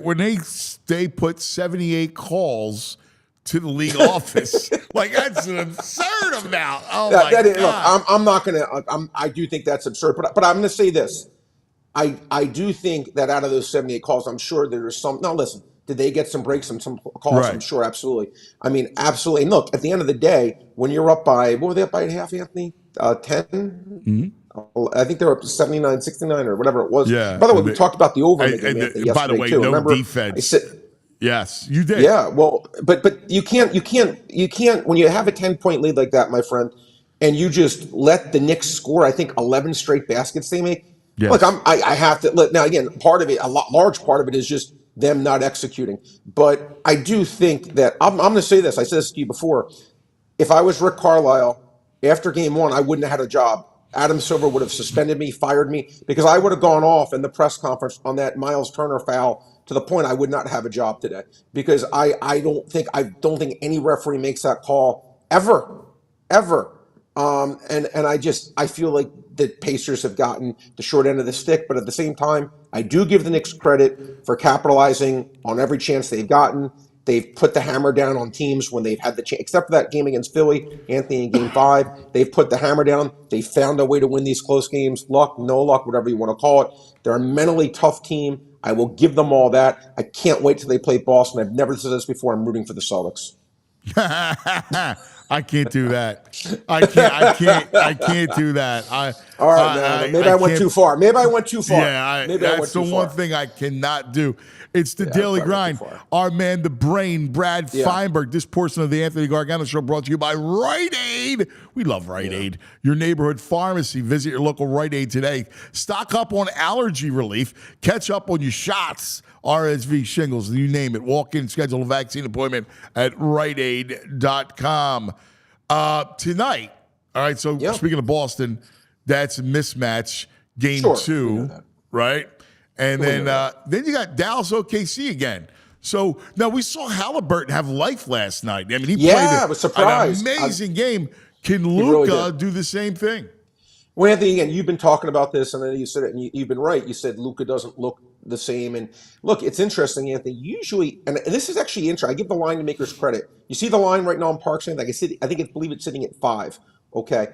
when they put 78 calls to the league office, that's an absurd amount. Oh my God! Look, I'm not gonna. I do think that's absurd. But I'm gonna say this. I do think that out of those 78 calls, I'm sure there's some. Now listen. Did they get some breaks and some calls? Right. I'm sure, absolutely. I mean, absolutely. And look, at the end of the day, when you're up by, what were they up by at half, Anthony? 10? Mm-hmm. I think they were up to 79, 69 or whatever it was. Yeah. By the way, we talked about the over yesterday, by the way, too. no Remember, defense. Yes, you did. Yeah, well, but you can't, when you have a 10-point lead like that, my friend, and you just let the Knicks score, I think, 11 straight baskets they make. Yes. Look, I have to, now again, large part of it is just them not executing. But I do think that I'm going to say this. I said this to you before. If I was Rick Carlisle, after game one, I wouldn't have had a job. Adam Silver would have suspended me, fired me, because I would have gone off in the press conference on that Miles Turner foul to the point I would not have a job today. Because I don't think any referee makes that call ever. And I feel like the Pacers have gotten the short end of the stick, but at the same time, I do give the Knicks credit for capitalizing on every chance they've gotten. They've put the hammer down on teams when they've had the chance, except for that game against Philly, Anthony, in Game 5. They've put the hammer down. They found a way to win these close games. Luck, no luck, whatever you want to call it. They're a mentally tough team. I will give them all that. I can't wait till they play Boston. I've never said this before. I'm rooting for the Celtics. I can't do that. I can't do that. All right, man. Maybe I went too far. Yeah, that's the one thing I cannot do. It's the Daily Grind. Our man, the brain, Brad Feinberg. This portion of the Anthony Gargano Show brought to you by Rite Aid. We love Rite Aid. Your neighborhood pharmacy. Visit your local Rite Aid today. Stock up on allergy relief. Catch up on your shots. RSV, shingles, you name it. Walk in, schedule a vaccine appointment at riteaid.com. Tonight, all right, so speaking of Boston, that's a mismatch. game Sure, we know 2, that. right? And We then know then you got Dallas OKC again. So now we saw Halliburton have life last night. I mean, he played I was surprised. an amazing game. Can really Luka did. do the same thing? Well, Anthony, again, you've been talking about this, and then you said it, and you've been right. You said Luka doesn't look the same. And look, it's interesting, Anthony. Usually, and this is actually interesting. I give the line makers credit. You see the line right now on Parks, like I believe it's sitting at 5. Okay.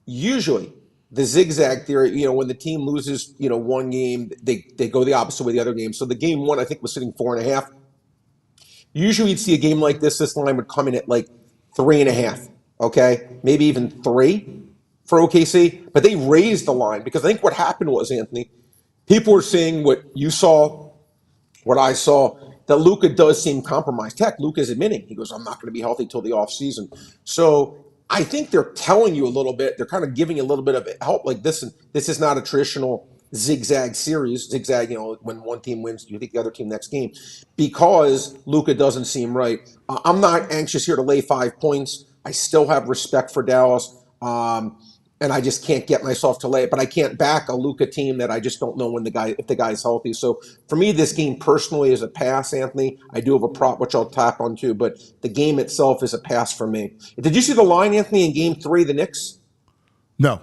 Usually, the zigzag theory, when the team loses, one game, they go the opposite way the other game. So the game 1, I think, was sitting 4.5. Usually, you'd see a game like this line would come in at like 3.5. Okay, maybe even 3 for OKC, but they raised the line because I think what happened was, Anthony, people were seeing what you saw, what I saw, that Luka does seem compromised. Heck, Luka's admitting, he goes, I'm not going to be healthy till the offseason. So I think they're telling you a little bit, they're kind of giving you a little bit of help like this. And this is not a traditional zigzag series. Zigzag, when one team wins, you think the other team next game, because Luka doesn't seem right. I'm not anxious here to lay 5 points. I still have respect for Dallas. And I just can't get myself to lay it. But I can't back a Luka team that I just don't know if the guy's healthy. So for me, this game personally is a pass, Anthony. I do have a prop, which I'll tap on too, but the game itself is a pass for me. Did you see the line, Anthony, in game 3, the Knicks? No.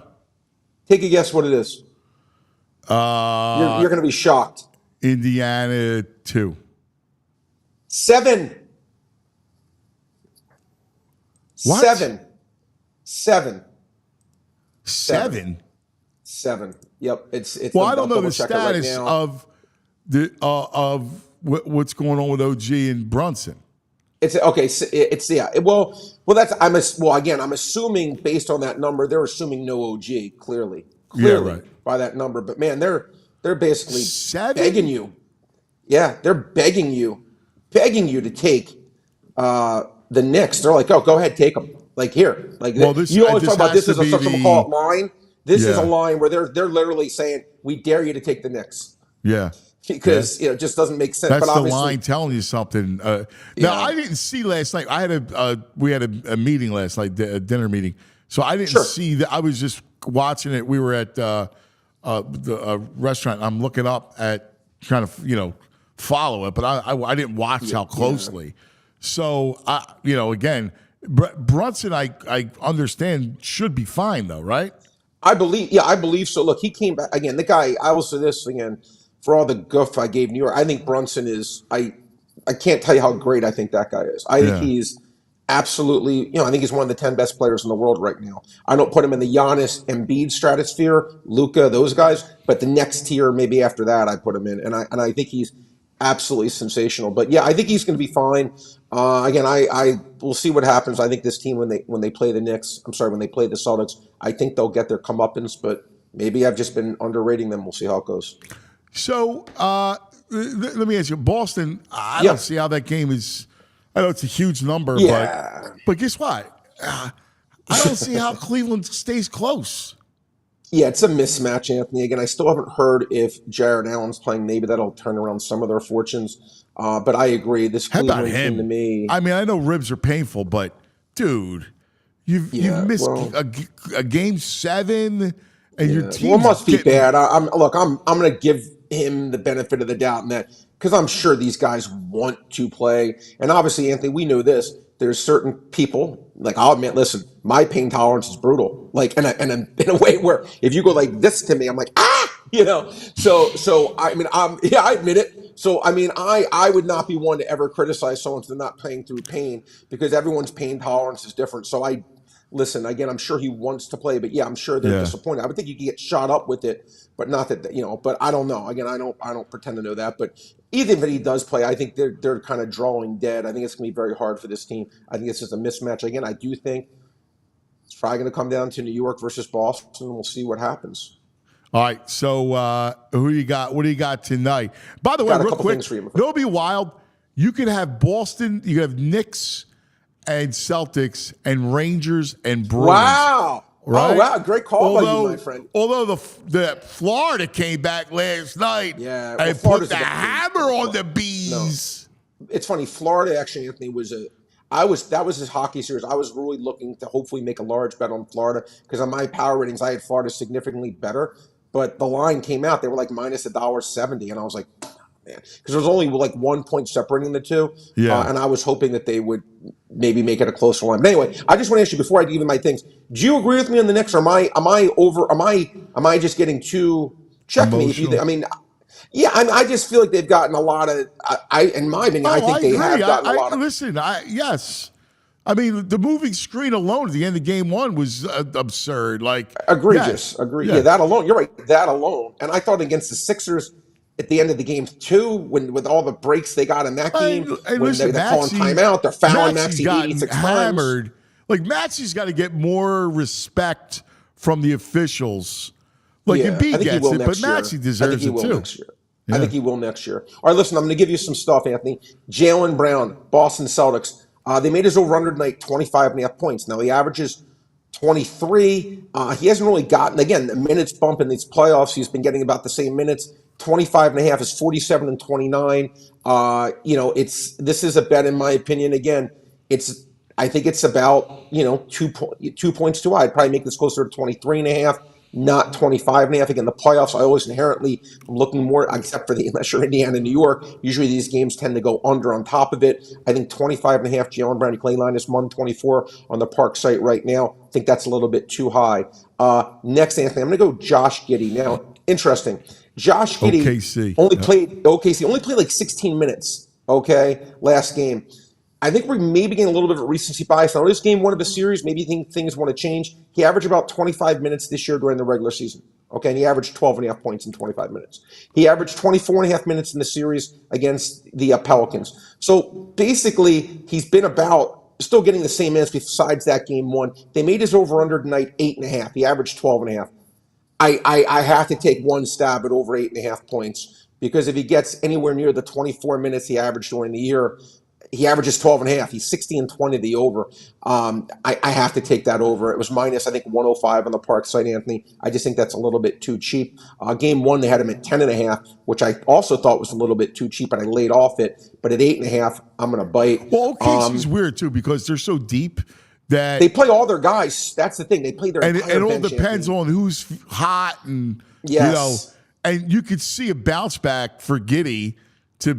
Take a guess what it is. You're going to be shocked. Indiana 2. 7. What? 7. 7. Yep. It's. Well, I don't know the double-check it right status now. of what's going on with OG and Brunson. It's okay. It's yeah. Well, I'm assuming based on that number, they're assuming no OG clearly, Yeah, right. by that number. But man, they're basically 7? begging you. Yeah, they're begging you to take the Knicks. They're like, oh, go ahead, take them. Like here, like Well, you always talk about this as has to some be call it line. This is a Yeah. line where they're literally saying, we dare you to take the Knicks. Yeah. Because it just doesn't make sense. That's but the obviously, line telling you something. Now, Yeah. I didn't see last night. We had a meeting last night, a dinner meeting. So I didn't Sure. see that. I was just watching it. We were at the restaurant. I'm looking up at trying to follow it, but I didn't watch how closely. So again, Brunson, I understand should be fine though, right? I believe so. Look, he came back again. The guy, I will say this again, for all the guff I gave New York, I think Brunson is. I can't tell you how great I think that guy is. I think he's absolutely. I think he's one of the 10 best players in the world right now. I don't put him in the Giannis, Embiid stratosphere, Luka, those guys, but the next tier, maybe after that, I put him in, and I think he's absolutely sensational. But yeah, I think he's going to be fine. Again, I will see what happens. I think this team when they play the Knicks, when they play the Celtics, I think they'll get their comeuppance. But maybe I've just been underrating them. We'll see how it goes. So let me ask you, Boston. I don't see how that game is. I know it's a huge number, but guess what? I don't see how Cleveland stays close. Yeah, it's a mismatch, Anthony. Again, I still haven't heard if Jared Allen's playing. Maybe that'll turn around some of their fortunes. But I agree. This Cleveland team to me. I mean, I know ribs are painful, but dude, you've missed a game 7, and your team. Well, it must be bad. I'm going to give him the benefit of the doubt in that because I'm sure these guys want to play. And obviously, Anthony, we know this. There's certain people, like I'll admit, listen, my pain tolerance is brutal. Like in a way where if you go like this to me, I'm like, So I mean, I admit it. So I mean, I would not be one to ever criticize someone for not playing through pain because everyone's pain tolerance is different. So listen, again, I'm sure he wants to play, but yeah, I'm sure they're disappointed. I would think you could get shot up with it, but not that, but I don't know. Again, I don't pretend to know that, but even if he does play, I think they're kind of drawing dead. I think it's going to be very hard for this team. I think it's just a mismatch. Again, I do think it's probably going to come down to New York versus Boston. We'll see what happens. All right, so who you got? What do you got tonight? By the way, real quick, it'll be wild. You could have Boston, you could have Knicks and Celtics and Rangers and Bruins. Wow. Right? Oh, wow. Great call by you, my friend. Although the Florida came back last night and put the hammer on the Bees. No. It's funny. Florida, actually, Anthony, that was his hockey series. I was really looking to hopefully make a large bet on Florida because on my power ratings, I had Florida significantly better. but the line came out. They were like minus $1.70, and I was like, man, because there was only like 1 point separating the two. Yeah. And I was hoping that they would maybe make it a closer one. But anyway, I just want to ask you before I give you my things. Do you agree with me on the Knicks? Or am I just getting too check me? If you, Emotional. I mean, yeah, I just feel like they've gotten a lot of. In my opinion, I think they have gotten a lot of. Listen, yes. I mean, the moving screen alone at the end of game one was absurd. Like Egregious. yes. Agree. Yeah, that alone. You're right. That alone. And I thought against the Sixers at the end of the game too, with all the breaks they got in that game, And when listen, they're calling timeout, they're fouling Maxey 86 hammered. times. Like Maxey's got to get more respect from the officials. Like Yeah, Embiid I think he gets will it, but next year. Maxey I think deserves he it will too. next year. I think he will next year. All right, listen, I'm going to give you some stuff, Anthony. Jaylen Brown, Boston Celtics. They made his over-under tonight 25.5 points. Now, he averages 23. He hasn't really gotten, again, the minutes bump in these playoffs. He's been getting about the same minutes. 25.5 is 47 and 29. This is a bet, in my opinion. Again, I think it's about, 2 points too high. I'd probably make this closer to 23.5. Not 25.5. Again, the playoffs, I always inherently am looking more, except for unless you're Indiana, New York. Usually these games tend to go under on top of it. I think 25.5, Jaylen Brown, Clay line is 124 on the Park site right now. I think that's a little bit too high. Next, Anthony, I'm going to go Josh Giddey. Now, interesting. Josh Giddey only played like 16 minutes, last game. I think we're maybe getting a little bit of a recency bias. Now, this game one of the series, maybe things want to change. He averaged about 25 minutes this year during the regular season. And he averaged 12.5 points in 25 minutes. He averaged 24.5 minutes in the series against the Pelicans. So basically, he's been still getting the same minutes besides that game one. They made his over-under tonight 8.5. He averaged 12.5. I have to take one stab at over 8.5 points, because if he gets anywhere near the 24 minutes he averaged during the year, he averages 12.5. He's 60 and 20 the over. I have to take that over. It was minus, I think, 105 on the Park site, Anthony. I just think that's a little bit too cheap. Game one, they had him at 10.5, which I also thought was a little bit too cheap, and I laid off it. But at 8.5, I'm going to bite. Well, OKC's weird too, because they're so deep that they play all their guys. That's the thing. They play their entire and it all bench, depends Anthony. on who's hot and Yes. and you could see a bounce back for Giddey to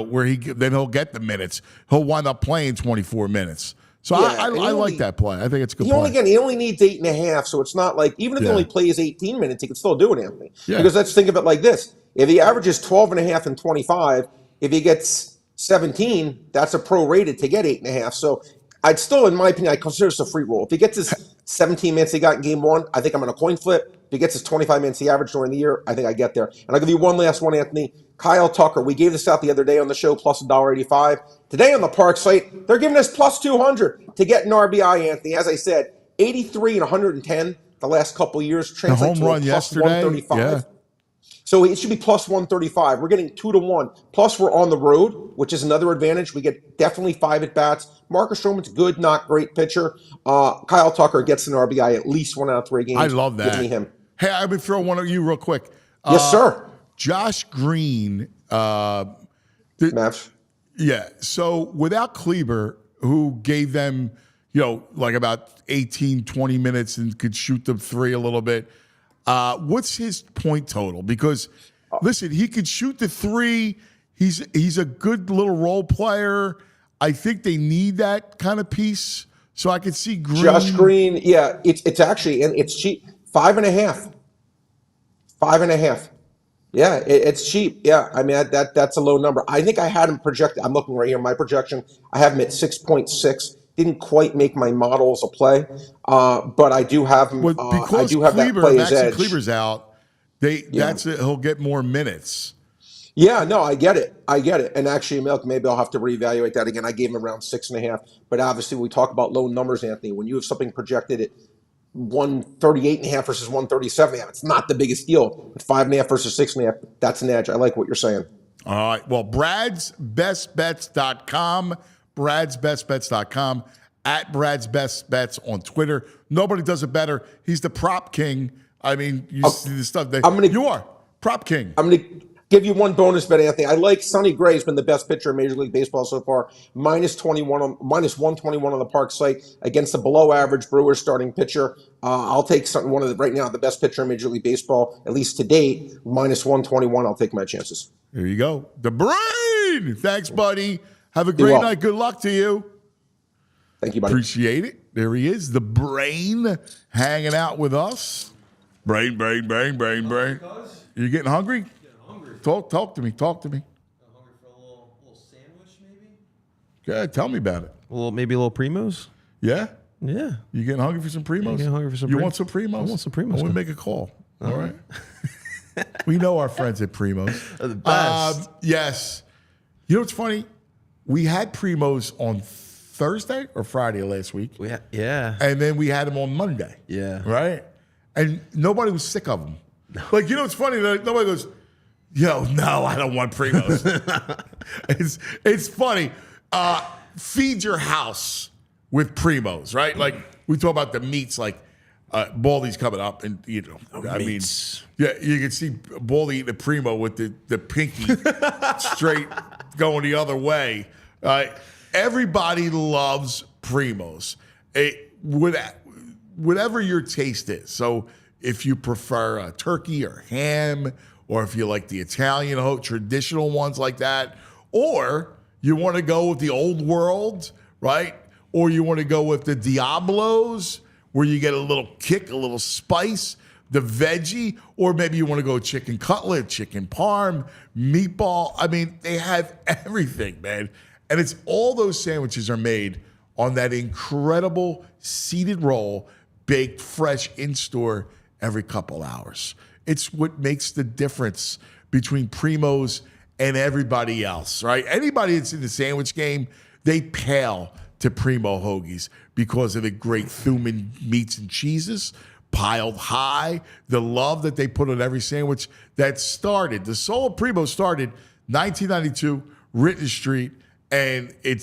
where then he'll get the minutes. He'll wind up playing 24 minutes. So I like that play. I think it's a good play. He only needs 8.5, so it's not like, even if he only plays 18 minutes, he can still do it, Anthony. Yeah. Because let's think of it like this. If he averages 12.5 and 25, if he gets 17, that's a prorated to get 8.5. So I'd still, in my opinion, I consider this a free roll. If he gets his 17 minutes he got in game one, I think I'm going to coin flip. If he gets his 25 minutes he averaged during the year, I think I get there. And I'll give you one last one, Anthony. Kyle Tucker, we gave this out the other day on the show, plus $1.85. Today on the Park site, they're giving us plus 200 to get an RBI, Anthony. As I said, 83 and 110 the last couple of years. The home run yesterday. 135. Yeah. So it should be plus 135. We're getting 2-1. Plus, we're on the road, which is another advantage. We get definitely 5 at-bats. Marcus Stroman's good, not great pitcher. Kyle Tucker gets an RBI at least 1 out of 3 games. I love that. Give me him. Hey, I'm going to throw one at you real quick. Yes, sir. Josh Green. Mavs. Yeah. So without Kleber, who gave them, like about 18, 20 minutes and could shoot them 3 a little bit, what's his point total? Because, listen, he could shoot the 3. He's a good little role player. I think they need that kind of piece. So I could see Green. Josh Green, yeah, it's actually, and it's cheap. 5.5. 5.5. Yeah, it's cheap. Yeah, I mean, that's a low number. I think I had him projected. I'm looking right here. My projection, I have him at 6.6. Didn't quite make my model as a play, but I do have him. Because I do have that play as edge. Kleber's out. That's it. He'll get more minutes. Yeah, no, I get it. And actually, Milk, maybe I'll have to reevaluate that again. I gave him around 6.5. But obviously, we talk about low numbers, Anthony. When you have something projected at 138.5 versus 137.5, it's not the biggest deal. But 5.5 versus 6.5, that's an edge. I like what you're saying. All right. Well, Brad'sBestBets.com. Brad'sBestBets.com. At Brad's Best Bets on Twitter. Nobody does it better. He's the prop king. I mean, you see the stuff. You are prop king. I'm give you one bonus bet, Anthony. I like Sonny Gray's been the best pitcher in Major League Baseball so far. Minus 121 on the Park site against the below average Brewers starting pitcher. I'll take something right now the best pitcher in Major League Baseball, at least to date. Minus 121. I'll take my chances. There you go. The Brain. Thanks, buddy. Have a great night. Good luck to you. Thank you, buddy. Appreciate it. There he is, the Brain, hanging out with us. Brain. You getting hungry? Talk to me. Hungry for a little sandwich, maybe? Good. Tell me about it. Maybe a little Primos? Yeah? Yeah. You getting hungry for some Primos? You want some Primos? I want some Primos. I want to make a call. All right. We know our friends at Primos. They're the best. Yes. You know what's funny? We had Primos on Thursday or Friday last week. Yeah. And then we had them on Monday. Yeah. Right? And nobody was sick of them. Like, you know what's funny? Like, nobody goes, yo, no, I don't want Primos. It's funny. Feed your house with Primos, right? Like, we talk about the meats, like Baldy's coming up, and, you know, meats. Yeah, you can see Baldy eating a Primo with the pinky straight going the other way. Everybody loves Primos. Whatever your taste is. So if you prefer a turkey or ham, or if you like the Italian traditional ones like that, or you want to go with the old world, right? Or you want to go with the Diablos, where you get a little kick, a little spice, the veggie, or maybe you want to go chicken cutlet, chicken parm, meatball. I mean, they have everything, man. And it's all those sandwiches are made on that incredible seeded roll, baked fresh in store every couple hours. It's what makes the difference between Primos and everybody else, right? Anybody that's in the sandwich game, they pale to Primo hoagies because of the great Thuman meats and cheeses piled high, the love that they put on every sandwich that started. The Soul of Primo started 1992, Ritten Street, and it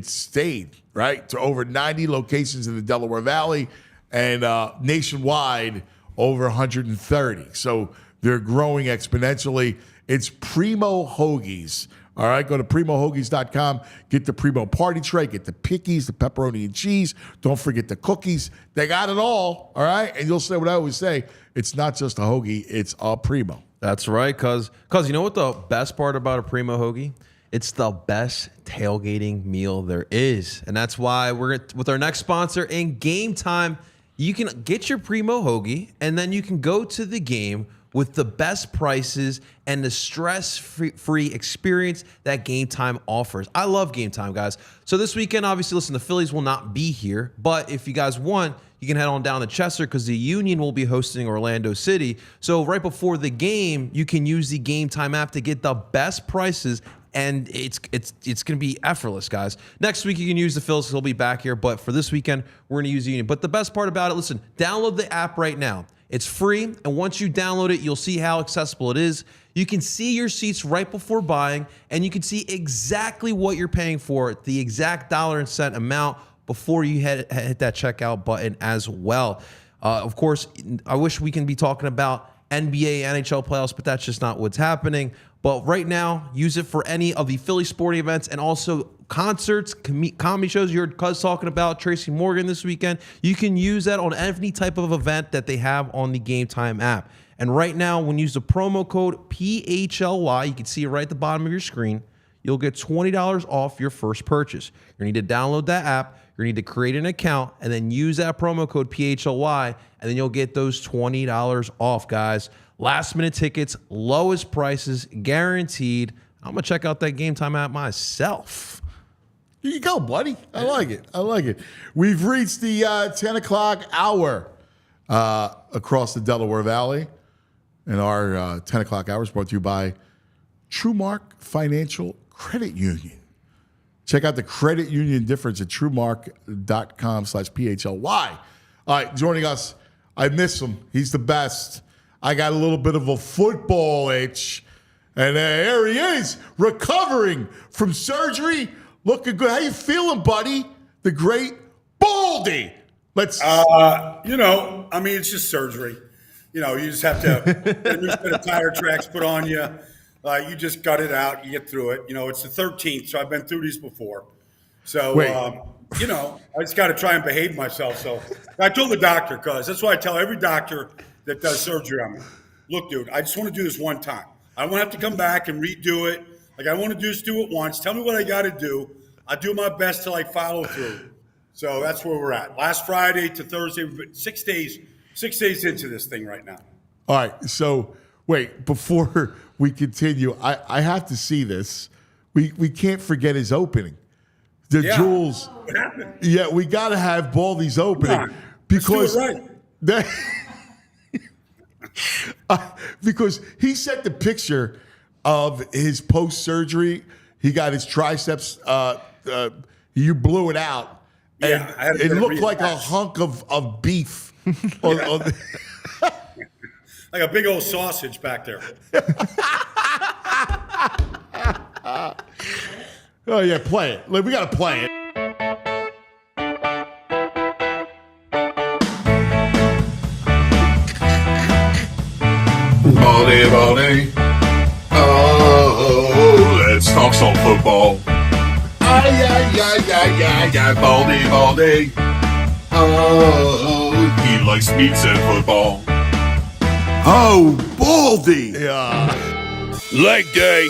stayed, right, to over 90 locations in the Delaware Valley and nationwide over 130. So they're growing exponentially. It's Primo Hoagies. All right, go to primohoagies.com. Get the Primo party tray. Get the pickies, the pepperoni and cheese. Don't forget the cookies. They got it all. All right, and you'll say what I always say. It's not just a hoagie. It's a Primo. That's right, cause you know what the best part about a Primo hoagie? It's the best tailgating meal there is, and that's why we're with our next sponsor in Game Time. You can get your Primo hoagie, and then you can go to the game with the best prices and the stress-free experience that Game Time offers. I love Game Time, guys. So this weekend, obviously, listen, the Phillies will not be here, but if you guys want, you can head on down to Chester because the Union will be hosting Orlando City. So right before the game, you can use the Game Time app to get the best prices, and it's going to be effortless, guys. Next week, you can use the Phillies because they'll be back here, but for this weekend, we're going to use the Union. But the best part about it, listen, download the app right now. It's free, and once you download it, you'll see how accessible it is. You can see your seats right before buying, and you can see exactly what you're paying for, the exact dollar and cent amount before you hit that checkout button as well. Of course, I wish we can be talking about NBA, NHL playoffs, but that's just not what's happening. But right now, use it for any of the Philly sporting events and also concerts, comedy shows. You heard Cuz talking about Tracy Morgan this weekend. You can use that on any type of event that they have on the Game Time app. And right now, when you use the promo code PHLY, you can see it right at the bottom of your screen, you'll get $20 off your first purchase. You need to download that app. You need to create an account and then use that promo code PHLY, and then you'll get those $20 off, guys. Last minute tickets, lowest prices, guaranteed. I'm going to check out that Game Time app myself. Here you go, buddy. I like it. We've reached the 10 o'clock hour across the Delaware Valley. And our 10 o'clock hour is brought to you by TrueMark Financial Credit Union. Check out the credit union difference at truemark.com/PHLY. All right, joining us, I miss him. He's the best. I got a little bit of a football itch. And there he is, recovering from surgery, looking good. How you feeling, buddy? The great Baldy. It's just surgery. You know, you just have to get a new set of tire tracks put on you. You just gut it out. You get through it. You know, it's the 13th, so I've been through these before. So, you know, I just got to try and behave myself. So I told the doctor, because that's why I tell every doctor that does surgery on me, look, dude, I just want to do this one time. I don't want to have to come back and redo it. Like, I want to just do it once. Tell me what I got to do. I do my best to follow through. So that's where we're at. Last Friday to Thursday, 6 days into this thing right now. All right. So wait, before we continue, I have to see this. We can't forget his opening. The Jules. What happened? Yeah, we got to have Baldy's opening because Let's do it right. because he sent the picture of his post-surgery. He got his triceps. You blew it out, and Yeah, I had to it get it looked like a reattached. hunk of beef. Like a big old sausage back there. Oh yeah, play it. We got to play it. Baldy. Oh, let's talk some football. Yeah, Baldy. Oh, he likes pizza and football. Oh, Baldy. Yeah. Leg day.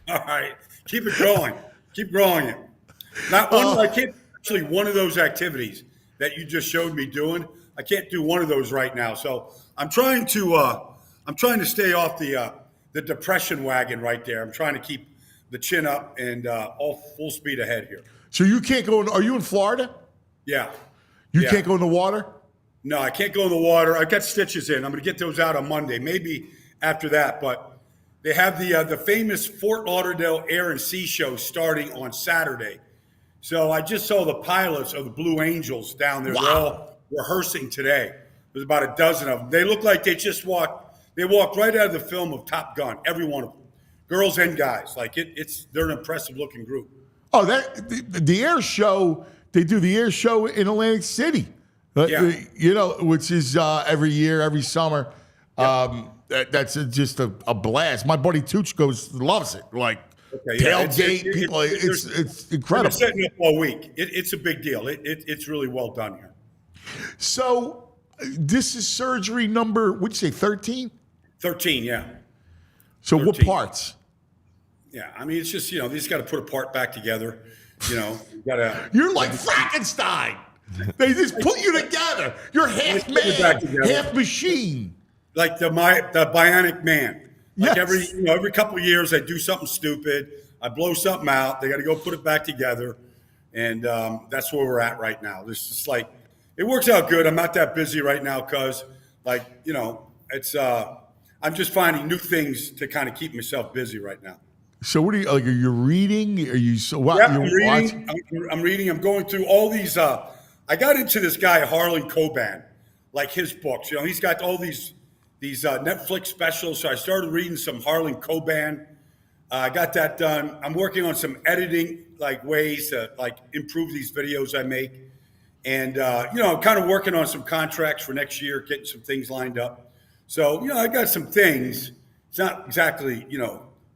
All right, keep it going. Keep growing it. Not one. I can't actually one of those activities that you just showed me doing. I can't do one of those right now. So I'm trying to stay off the depression wagon right there. I'm trying to keep the chin up and all full speed ahead here. So you can't go. Are you in Florida? Yeah. You Yeah. can't go in the water. No, I can't go in the water. I've got stitches in. I'm going to get those out on Monday, maybe after that. But they have the famous Fort Lauderdale Air and Sea Show starting on Saturday. So I just saw the pilots of the Blue Angels down there. Wow. They're all rehearsing today. There's about a dozen of them. They look like they just walked. They walked right out of the film of Top Gun. Every one of them, girls and guys. They're an impressive looking group. Oh, the air show. They do the air show in Atlantic City. Yeah. You know, which is every year, every summer. That's just a blast. My buddy Tooch loves it. Tailgate people. It's incredible. They're setting up all week. It's a big deal. It's really well done here. So this is surgery number, what'd you say, 13? 13, yeah. So what 13. parts? Yeah, I mean, it's just, they just got to put a part back together. You got to. You're like Frankenstein. They just put you together. You're half Put it back man, together. half machine. Like the bionic man. Like Yes. every couple of years, I do something stupid. I blow something out. They got to go put it back together. And that's where we're at right now. This is it works out good. I'm not that busy right now because, it's I'm just finding new things to kind of keep myself busy right now. So what are you like? Are you reading? Are you so what? Yeah, you're I'm reading. I'm reading. I'm going through all these. I got into this guy Harlan Coben, like his books. He's got all these Netflix specials. So I started reading some Harlan Coben. I got that done. I'm working on some editing ways to improve these videos I make, and I'm kind of working on some contracts for next year, getting some things lined up. So I got some things. It's not exactly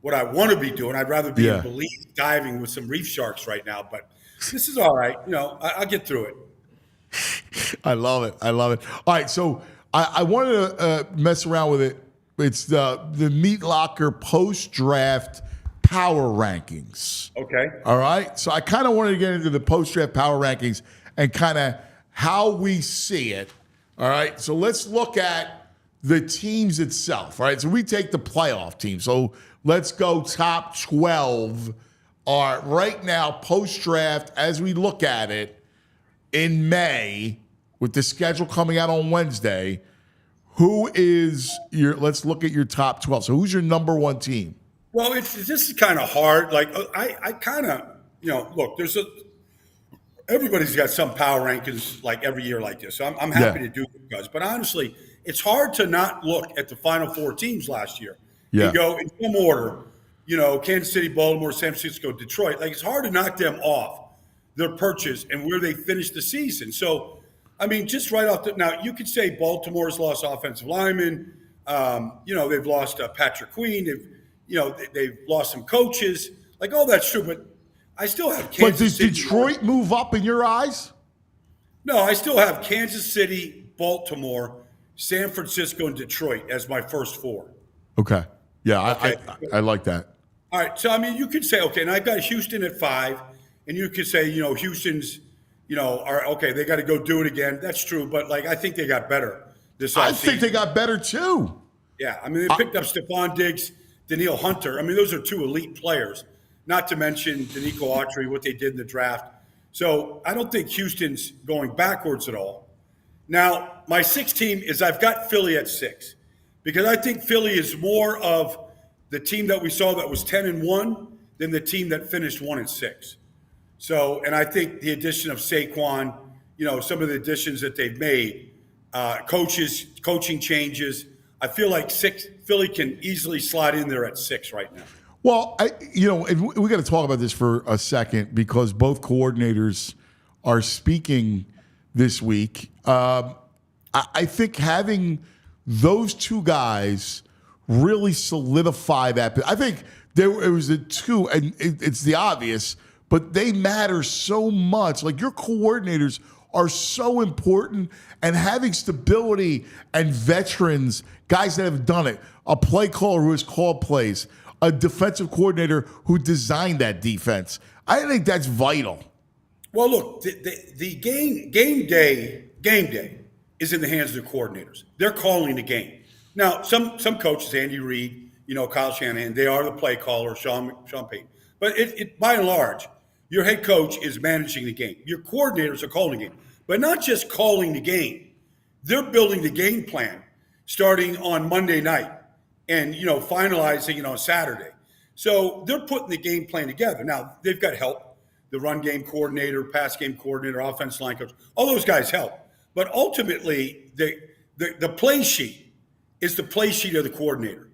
what I want to be doing. I'd rather be in Belize diving with some reef sharks right now, but this is all right. I'll get through it. I love it. All right, so I wanted to mess around with it. It's the Meat Locker post-draft power rankings. Okay. All right, so I kind of wanted to get into the post-draft power rankings and kind of how we see it. All right, so let's look at the teams itself. All right, so we take the playoff team. So let's go top 12 are right now post-draft as we look at it in May with the schedule coming out on Wednesday. Who is let's look at your top 12. So who's your number one team? Well, this is kind of hard. I kind of, look, everybody's got some power rankings every year like this. So I'm happy to do it, guys. But honestly, it's hard to not look at the Final Four teams last year. Yeah. You go in some order, Kansas City, Baltimore, San Francisco, Detroit. It's hard to knock them off their perches and where they finished the season. So I mean, just right off now, you could say Baltimore's lost offensive linemen. They've lost Patrick Queen. They've lost some coaches. Like, all that's true, but I still have Kansas City. Does Detroit move up in your eyes? No, I still have Kansas City, Baltimore, San Francisco, and Detroit as my first four. Okay. Yeah, okay. I like that. All right. So, I mean, you could say, okay, and I've got Houston at 5, and you could say, Houston's, are okay, they got to go do it again. That's true, but, I think they got better this offseason. I think they got better, too. Yeah, I mean, they picked up Stephon Diggs, Daniil Hunter. I mean, those are 2 elite players, not to mention Danico Autry, what they did in the draft. So I don't think Houston's going backwards at all. Now, my 6th team is I've got Philly at 6 because I think Philly is more of the team that we saw that was 10-1 than the team that finished 1-6. So, and I think the addition of Saquon, some of the additions that they've made, coaching changes, I feel like Philly can easily slide in there at 6 right now. Well, we got to talk about this for a second because both coordinators are speaking this week. I think having those 2 guys really solidify that. I think it was the 2, and it's the obvious, but they matter so much. Like, your coordinators are so important, and having stability and veterans, guys that have done it, a play caller who has called plays, a defensive coordinator who designed that defense. I think that's vital. Well, look, the game day is in the hands of the coordinators. They're calling the game. Now, some coaches, Andy Reid, Kyle Shanahan, they are the play caller, Sean Payton. But by and large, your head coach is managing the game. Your coordinators are calling the game, but not just calling the game. They're building the game plan starting on Monday night and, finalizing, on Saturday. So they're putting the game plan together. Now, they've got help. The run game coordinator, pass game coordinator, offense line coach, all those guys help. But ultimately, the play sheet is the play sheet of the coordinator.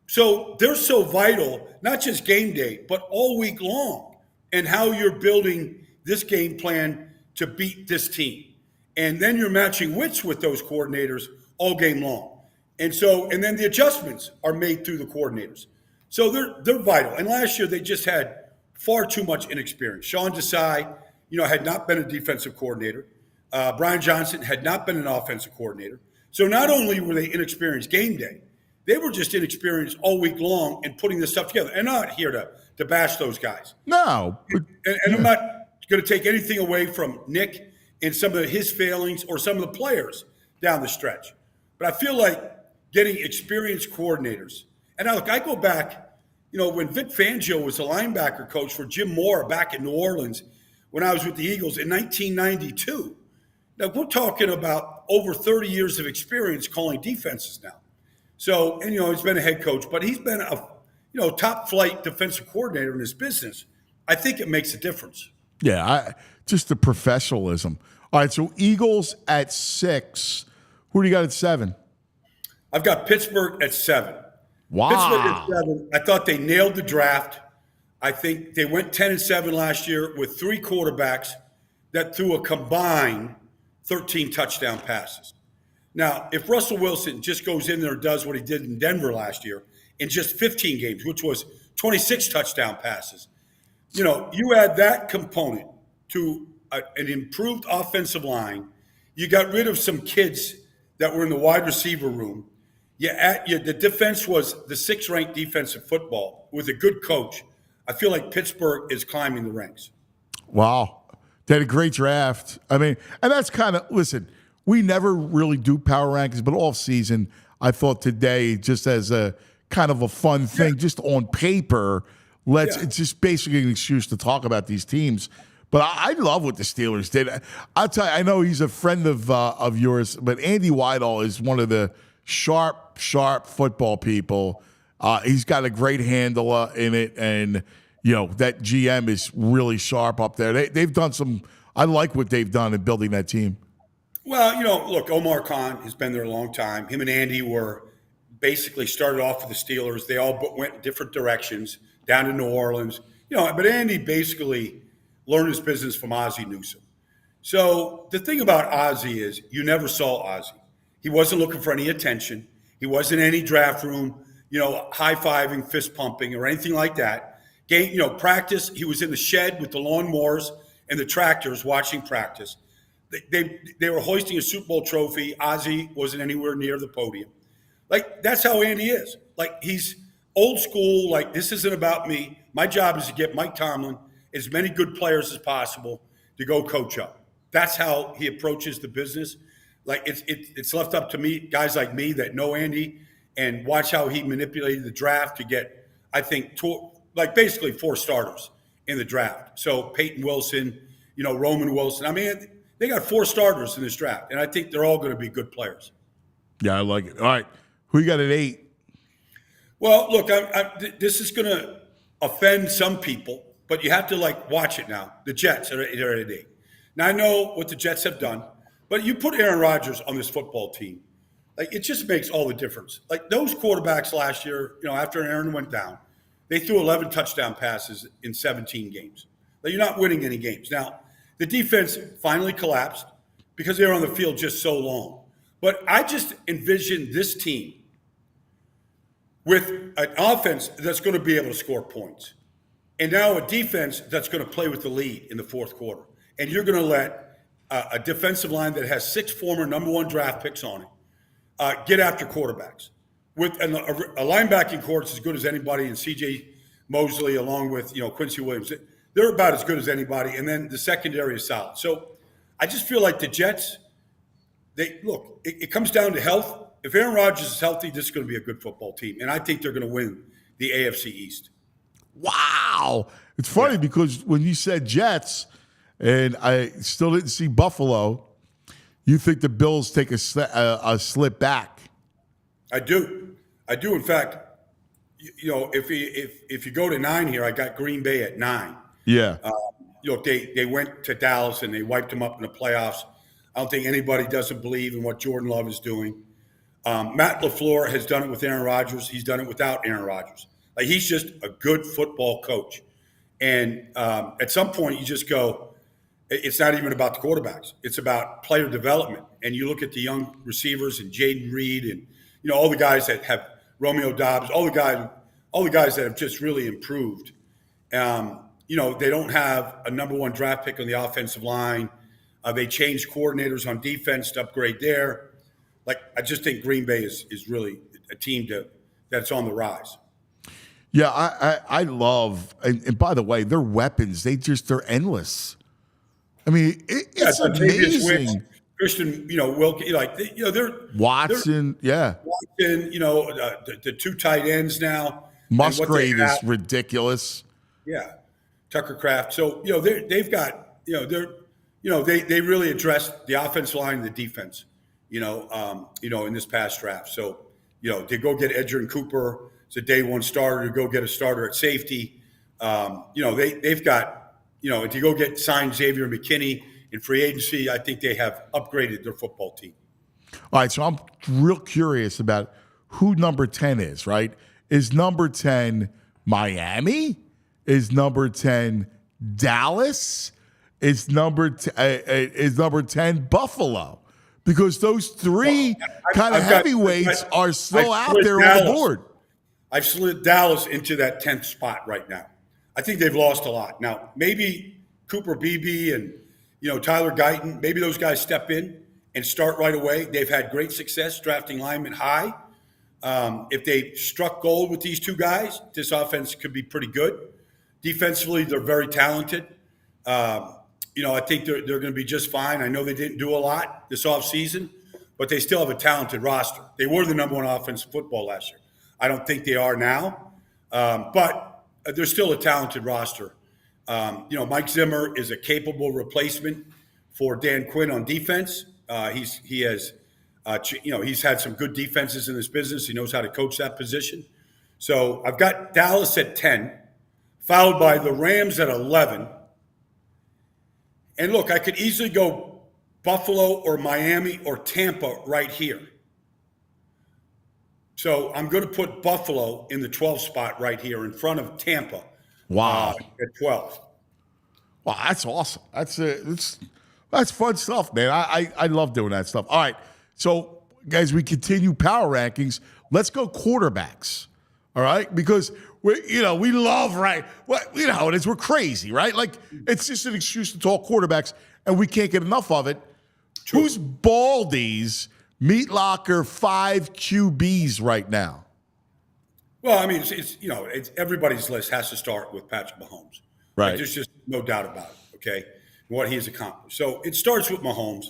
So they're so vital, not just game day, but all week long, and how you're building this game plan to beat this team. And then you're matching wits with those coordinators all game long. And then the adjustments are made through the coordinators. So they're vital. And last year they just had far too much inexperience. Sean Desai, had not been a defensive coordinator. Brian Johnson had not been an offensive coordinator. So not only were they inexperienced game day, they were just inexperienced all week long in putting this stuff together. And I'm not here to bash those guys. No. And I'm not going to take anything away from Nick and some of his failings or some of the players down the stretch. But I feel like getting experienced coordinators. And now, look, I go back, when Vic Fangio was a linebacker coach for Jim Mora back in New Orleans when I was with the Eagles in 1992. Now, we're talking about over 30 years of experience calling defenses now. So, and, he's been a head coach, but he's been a top flight defensive coordinator in his business. I think it makes a difference. Yeah, just the professionalism. All right, so Eagles at 6. Who do you got at 7? I've got Pittsburgh at 7. Wow. Pittsburgh at 7. I thought they nailed the draft. I think they went 10-7 last year with 3 quarterbacks that threw a combined 13 touchdown passes. Now, if Russell Wilson just goes in there and does what he did in Denver last year in just 15 games, which was 26 touchdown passes, you add that component to an improved offensive line. You got rid of some kids that were in the wide receiver room. The defense was the 6th ranked defense in football with a good coach. I feel like Pittsburgh is climbing the ranks. Wow. They had a great draft. I mean, and that's listen, we never really do power rankings, but all season, I thought today, just as a kind of a fun thing, just on paper, it's just basically an excuse to talk about these teams. But I love what the Steelers did. I'll tell you, I know he's a friend of yours, but Andy Weidel is one of the sharp football people. He's got a great handle in it, and that GM is really sharp up there. They've done some. I like what they've done in building that team. Well, look, Omar Khan has been there a long time. Him and Andy were basically started off with the Steelers. They all went different directions down to New Orleans. But Andy basically learned his business from Ozzie Newsome. So the thing about Ozzie is you never saw Ozzie. He wasn't looking for any attention. He wasn't in any draft room, high-fiving, fist-pumping, or anything like that. Practice, he was in the shed with the lawnmowers and the tractors watching practice. They were hoisting a Super Bowl trophy. Ozzie wasn't anywhere near the podium. Like, that's how Andy is. Like, he's old school. Like, this isn't about me. My job is to get Mike Tomlin as many good players as possible to go coach up. That's how he approaches the business. Like, it's left up to me, guys like me that know Andy, and watch how he manipulated the draft to get, I think, basically 4 starters in the draft. So Peyton Wilson, Roman Wilson. I mean, they got 4 starters in this draft, and I think they're all going to be good players. Yeah, I like it. All right. Who you got at 8? Well, look, this is going to offend some people, but you have to, watch it now. The Jets are at 8. Now, I know what the Jets have done, but you put Aaron Rodgers on this football team, it just makes all the difference. Like, those quarterbacks last year, after Aaron went down, they threw 11 touchdown passes in 17 games. Like, you're not winning any games. Now, the defense finally collapsed because they were on the field just so long. But I just envision this team with an offense that's going to be able to score points, and now a defense that's going to play with the lead in the fourth quarter. And you're going to let a defensive line that has 6 former number 1 draft picks on it get after quarterbacks. With a linebacking core as good as anybody, and C.J. Mosley along with Quincy Williams, they're about as good as anybody. And then the secondary is solid. So I just feel like the Jets, it comes down to health. If Aaron Rodgers is healthy, this is going to be a good football team. And I think they're going to win the AFC East. Wow. It's funny because when you said Jets, and I still didn't see Buffalo, you think the Bills take a slip back. I do. In fact, if you go to 9 here, I got Green Bay at 9. Yeah. They went to Dallas and they wiped them up in the playoffs. I don't think anybody doesn't believe in what Jordan Love is doing. Matt LaFleur has done it with Aaron Rodgers. He's done it without Aaron Rodgers. He's just a good football coach. And at some point, you just go, it's not even about the quarterbacks. It's about player development. And you look at the young receivers and Jaden Reed and all the guys that have Romeo Dobbs, all the guys that have just really improved. They don't have a number 1 draft pick on the offensive line. They changed coordinators on defense to upgrade there. I just think Green Bay is really a team that's on the rise. Yeah, I love, and by the way, their weapons, they're endless. I mean, it's amazing. Christian, Wilkie, they're Watson, Watson, the 2 tight ends now. Musgrave is ridiculous. Yeah, Tucker Kraft. So they've got they really addressed the offensive line and the defense. In this past draft. So they go get Edgerrin Cooper. It's a day 1 starter to go get a starter at safety. They've got to go get signed Xavier McKinney in free agency. I think they have upgraded their football team. All right, so I'm real curious about who number 10 is, right? Is number 10 Miami? Is number 10 Dallas? Is number 10 Buffalo? Because those 3 kind of heavyweights are still out there on the board. I've slid Dallas into that 10th spot right now. I think they've lost a lot. Now, maybe Cooper Beebe and Tyler Guyton, maybe those guys step in and start right away. They've had great success drafting linemen high. If they struck gold with these 2 guys, this offense could be pretty good. Defensively, they're very talented. I think they're going to be just fine. I know they didn't do a lot this offseason, but they still have a talented roster. They were the number 1 offense in football last year. I don't think they are now, but they're still a talented roster. Mike Zimmer is a capable replacement for Dan Quinn on defense. He's had some good defenses in this business. He knows how to coach that position. So I've got Dallas at 10, followed by the Rams at 11. And look, I could easily go Buffalo or Miami or Tampa right here. So I'm going to put Buffalo in the 12th spot right here in front of Tampa. Wow. At 12. Wow, that's awesome. It's That's fun stuff, man. I love doing that stuff. All right. So, guys, we continue power rankings. Let's go quarterbacks. All right? Because we love, right? You know how it is. We're crazy, right? Like, it's just an excuse to talk quarterbacks, and we can't get enough of it. True. Who's Baldy's meat locker 5 QBs right now? Well, I mean, it's everybody's list has to start with Patrick Mahomes. Right. Like, there's just no doubt about it, okay, what he has accomplished. So it starts with Mahomes.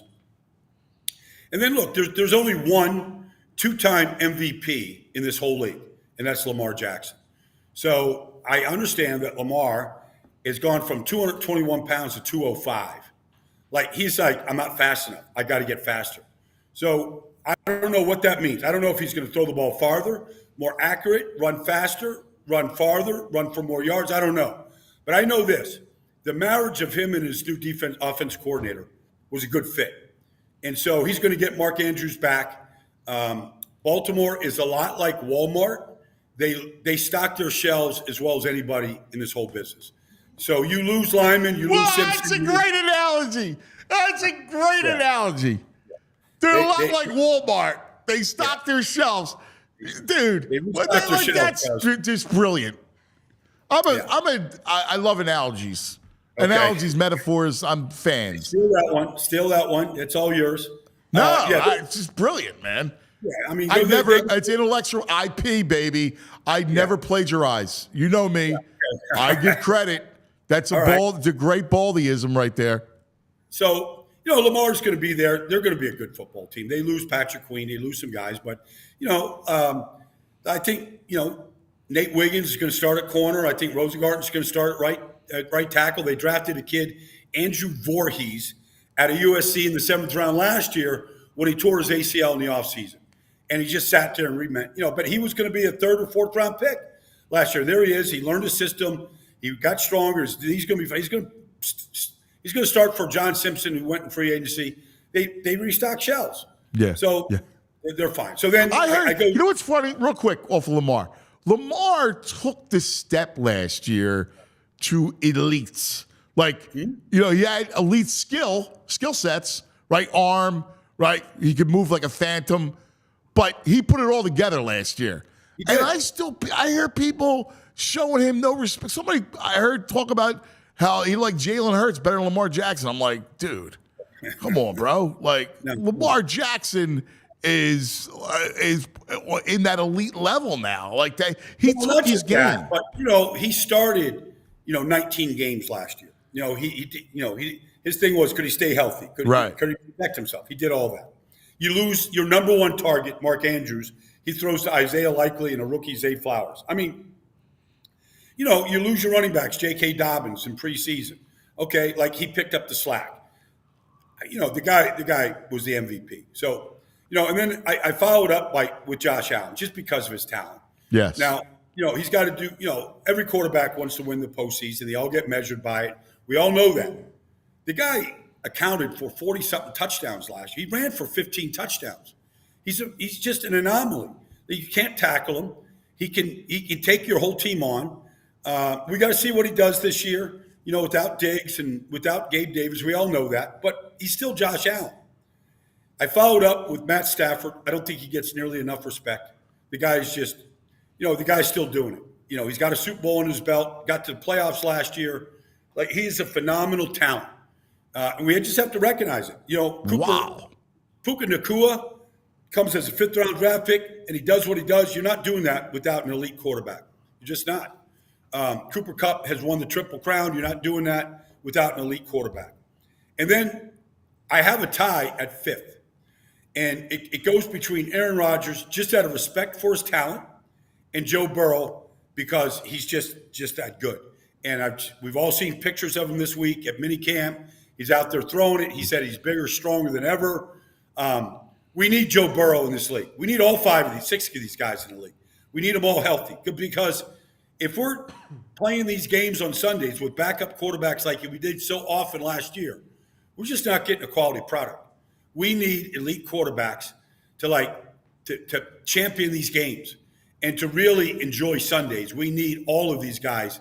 And then, look, there's only one 2-time MVP in this whole league, and that's Lamar Jackson. So I understand that Lamar has gone from 221 pounds to 205. Like, he's like, I'm not fast enough. I got to get faster. So I don't know what that means. I don't know if he's going to throw the ball farther, more accurate, run faster, run farther, run for more yards. I don't know. But I know this. The marriage of him and his new offense coordinator was a good fit. And so he's going to get Mark Andrews back. Baltimore is a lot like Walmart. They stock their shelves as well as anybody in this whole business. So you lose Lyman, you lose Simpson. That's a great analogy. That's a great analogy. They're a lot like Walmart. They stock their shelves. Dude, that's just brilliant. I love analogies. Okay. Analogies, metaphors, I'm fans. Steal that one. It's all yours. No, it's just brilliant, man. Yeah, I mean, it's intellectual IP, baby. I never plagiarize. You know me. I give credit. That's it's a great Baldyism right there. So, Lamar's going to be there. They're going to be a good football team. They lose Patrick Queen. They lose some guys. But, I think, Nate Wiggins is going to start at corner. I think Rosengarten's going to start at right tackle. They drafted a kid, Andrew Voorhees, out of USC in the 7th round last year when he tore his ACL in the offseason. And he just sat there and but he was going to be a 3rd or 4th round pick last year. There he is. He learned the system. He got stronger. He's going to start for John Simpson, who went in free agency. They restock shells. Yeah. So they're fine. So then I heard, you know what's funny? Real quick off of Lamar. Lamar took the step last year to elites. Like, he had elite skill sets, right? Arm, right? He could move like a phantom. But he put it all together last year. And I hear people showing him no respect. Somebody I heard talk about how he liked Jalen Hurts better than Lamar Jackson. I'm like, dude, come on, bro. Like, Lamar Jackson is in that elite level now. Like, he took his game. But he started 19 games last year. His thing was, could he stay healthy? Could he protect himself? He did all that. You lose your number one target, Mark Andrews. He throws to Isaiah Likely and a rookie, Zay Flowers. I mean, you lose your running backs, J.K. Dobbins in preseason. Okay, like, he picked up the slack. The guy was the MVP. So, and then I followed up with Josh Allen just because of his talent. Yes. Now, he's got to do, every quarterback wants to win the postseason. They all get measured by it. We all know that. The guy accounted for 40-something touchdowns last year. He ran for 15 touchdowns. He's just an anomaly. You can't tackle him. He can take your whole team on. We got to see what he does this year. Without Diggs and without Gabe Davis, we all know that. But he's still Josh Allen. I followed up with Matt Stafford. I don't think he gets nearly enough respect. The guy's just, the guy's still doing it. He's got a Super Bowl in his belt. Got to the playoffs last year. Like, he's a phenomenal talent. And we just have to recognize it. Puka Nacua comes as a 5th-round draft pick, and he does what he does. You're not doing that without an elite quarterback. You're just not. Cooper Kupp has won the Triple Crown. You're not doing that without an elite quarterback. And then I have a tie at 5th. And it goes between Aaron Rodgers, just out of respect for his talent, and Joe Burrow, because he's just that good. And we've all seen pictures of him this week at minicamp. He's out there throwing it. He said he's bigger, stronger than ever. We need Joe Burrow in this league. We need all 6 of these guys in the league. We need them all healthy, because if we're playing these games on Sundays with backup quarterbacks like we did so often last year, we're just not getting a quality product. We need elite quarterbacks to champion these games and to really enjoy Sundays. We need all of these guys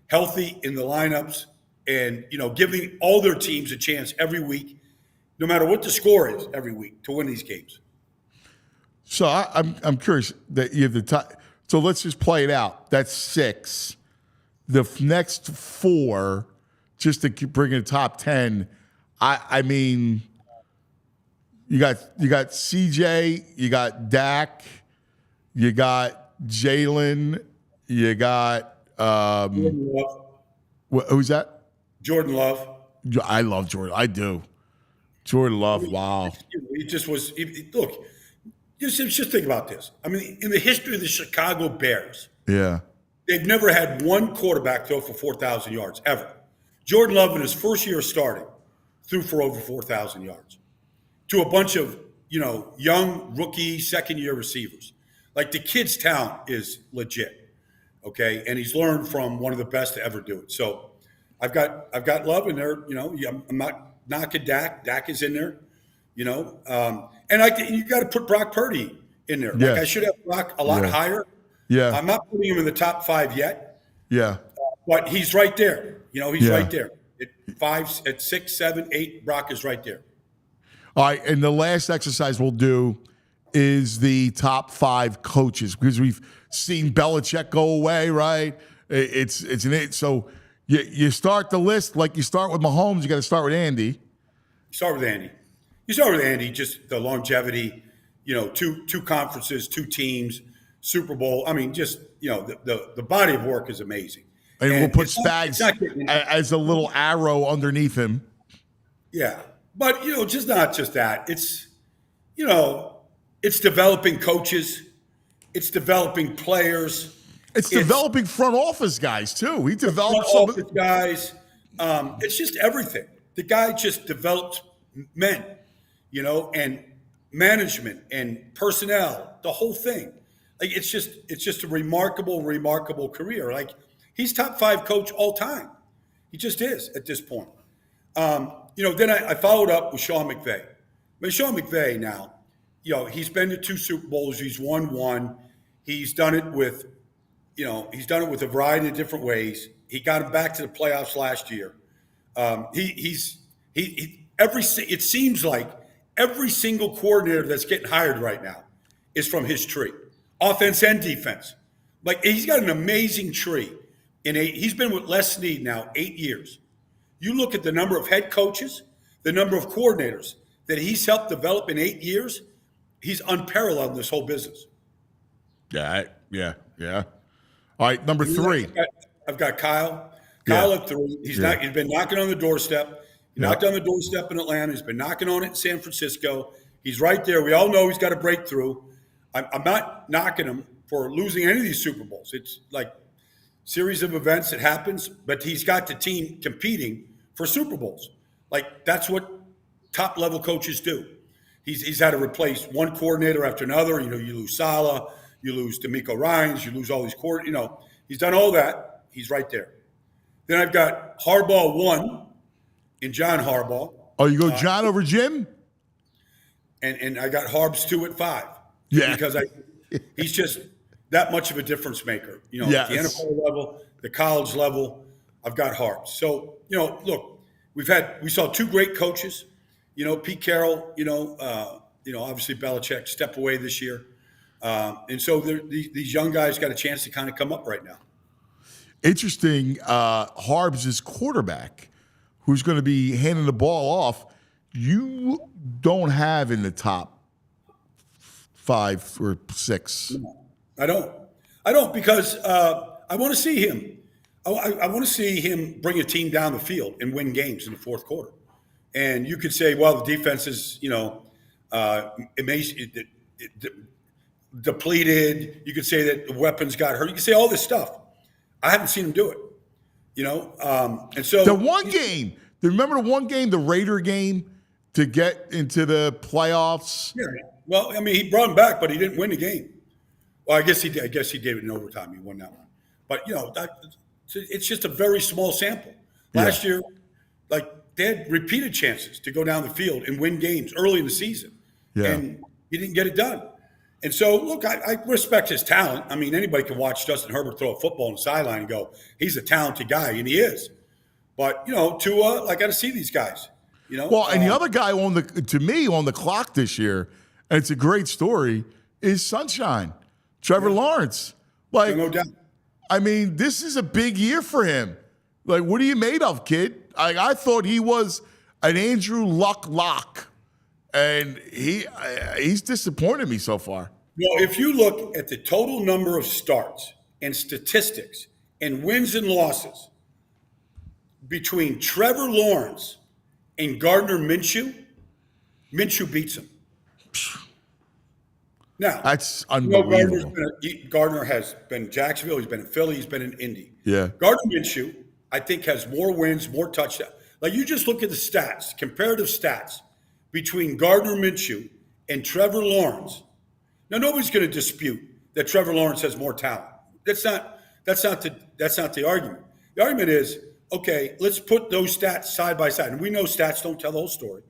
healthy in the lineups and, giving all their teams a chance every week, no matter what the score is every week, to win these games. So I'm curious that you have the top. So let's just play it out. That's 6. The next 4, just to bring in the top 10. I mean, you got CJ, you got Dak, you got Jalen, you got Jordan Love. Who's that? Jordan Love. I love Jordan. I do. Jordan Love. Wow. It just was. Look, just think about this. I mean, in the history of the Chicago Bears, Yeah. they've never had one quarterback throw for 4,000 yards ever. Jordan Love, in his first year starting, threw for over 4,000 yards to a bunch of young rookie second-year receivers. Like, the kid's talent is legit, okay, and he's learned from one of the best to ever do it. So I've got Love in there. I'm not knocking Dak. Dak is in there, and you got to put Brock Purdy in there. Yeah. Like, I should have Brock a lot higher. Yeah. I'm not putting him in the top 5 yet. Yeah. But he's right there. He's right there. At 6, 7, 8, Brock is right there. All right, and the last exercise we'll do is the top 5 coaches, because we've seen Belichick go away, right? So you start the list like you start with Mahomes. You got to start with Andy. You start with Andy. Just the longevity. 2 conferences, 2 teams, Super Bowl. I mean, just the body of work is amazing. And we'll put Spags as a little arrow underneath him. Yeah. But, just not just that. It's, it's developing coaches. It's developing players. It's developing front office guys, too. He developed front office guys. It's just everything. The guy just developed men, and management and personnel, the whole thing. Like, it's just a remarkable, remarkable career. Like, he's top 5 coach all time. He just is at this point. Then I followed up with Sean McVay. I mean, Sean McVay now, he's been to 2 Super Bowls. He's won 1. He's done it with, a variety of different ways. He got him back to the playoffs last year. It seems like every single coordinator that's getting hired right now is from his tree, offense and defense. Like, he's got an amazing tree. He's been with Les Snead now 8 years. You look at the number of head coaches, the number of coordinators that he's helped develop in 8 years, he's unparalleled in this whole business. Yeah. All right, number 3. I've got Kyle. Kyle at 3. He's been knocking on the doorstep. He knocked on the doorstep in Atlanta. He's been knocking on it in San Francisco. He's right there. We all know he's got a breakthrough. I'm not knocking him for losing any of these Super Bowls. It's like series of events that happens, but he's got the team competing for Super Bowls. Like, that's what top level coaches do. He's had to replace one coordinator after another. You lose Saleh, you lose DeMeco Ryans, you lose all these he's done all that. He's right there. Then I've got Harbaugh 1 and John Harbaugh. Oh, you go John over Jim? And I got Harbs 2 at 5. Yeah. Because he's just that much of a difference maker. Yes. At the NFL level, the college level, I've got Harbs. So, look, we saw 2 great coaches. Pete Carroll, obviously Belichick stepped away this year. And so these young guys got a chance to kind of come up right now. Interesting. Harbs is quarterback who's going to be handing the ball off. You don't have in the top 5 or 6. No, I don't because I want to see him. I want to see him bring a team down the field and win games in the fourth quarter. And you could say, well, the defense is, depleted. You could say that the weapons got hurt. You could say all this stuff. I haven't seen him do it, and so remember the one game, the Raider game, to get into the playoffs? Yeah. Well, I mean, he brought him back, but he didn't win the game. Well, I guess he did. I guess he did it in overtime. He won that one. But, it's just a very small sample. Last year, they had repeated chances to go down the field and win games early in the season. Yeah. And he didn't get it done. And so, look, I respect his talent. I mean, anybody can watch Justin Herbert throw a football on the sideline and go, he's a talented guy, and he is. But, Tua, I got to see these guys, Well, and the other guy on the clock this year, and it's a great story, is Sunshine, Trevor Lawrence. No doubt. I mean, this is a big year for him. Like, what are you made of, kid? I thought he was an Andrew Luck lock, and he's disappointed me so far. Well, if you look at the total number of starts and statistics and wins and losses between Trevor Lawrence and Gardner Minshew, Minshew beats him. Now, That's unbelievable. Gardner has been in Jacksonville. He's been in Philly. He's been in Indy. Yeah. Gardner Minshew, I think, has more wins, more touchdowns. Like, you just look at the stats, comparative stats between Gardner Minshew and Trevor Lawrence. Now, nobody's going to dispute that Trevor Lawrence has more talent. That's not the argument. The argument is, okay, let's put those stats side by side. And we know stats don't tell the whole story.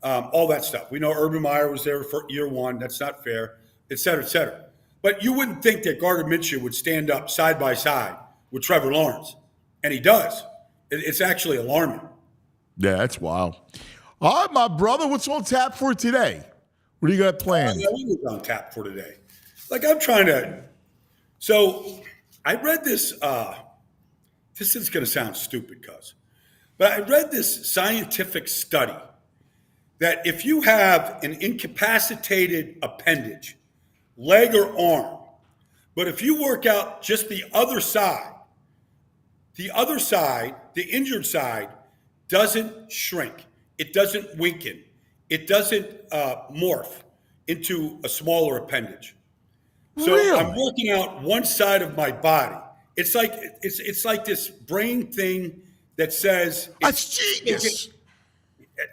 All that stuff. We know Urban Meyer was there for year one. That's not fair, et cetera, et cetera. But you wouldn't think that Gardner Minshew would stand up side by side with Trevor Lawrence. And he does. It's actually alarming. Yeah, that's wild. All right, my brother, what's on tap for today? What do you got planned? What was on tap for today? I'm trying to. So I read this. This is going to sound stupid, but I read this scientific study that if you have an incapacitated appendage, leg or arm, but if you work out just the other side, the injured side, doesn't shrink. It doesn't weaken. It doesn't morph into a smaller appendage. So Really? I'm working out one side of my body. It's like this brain thing that says That's genius.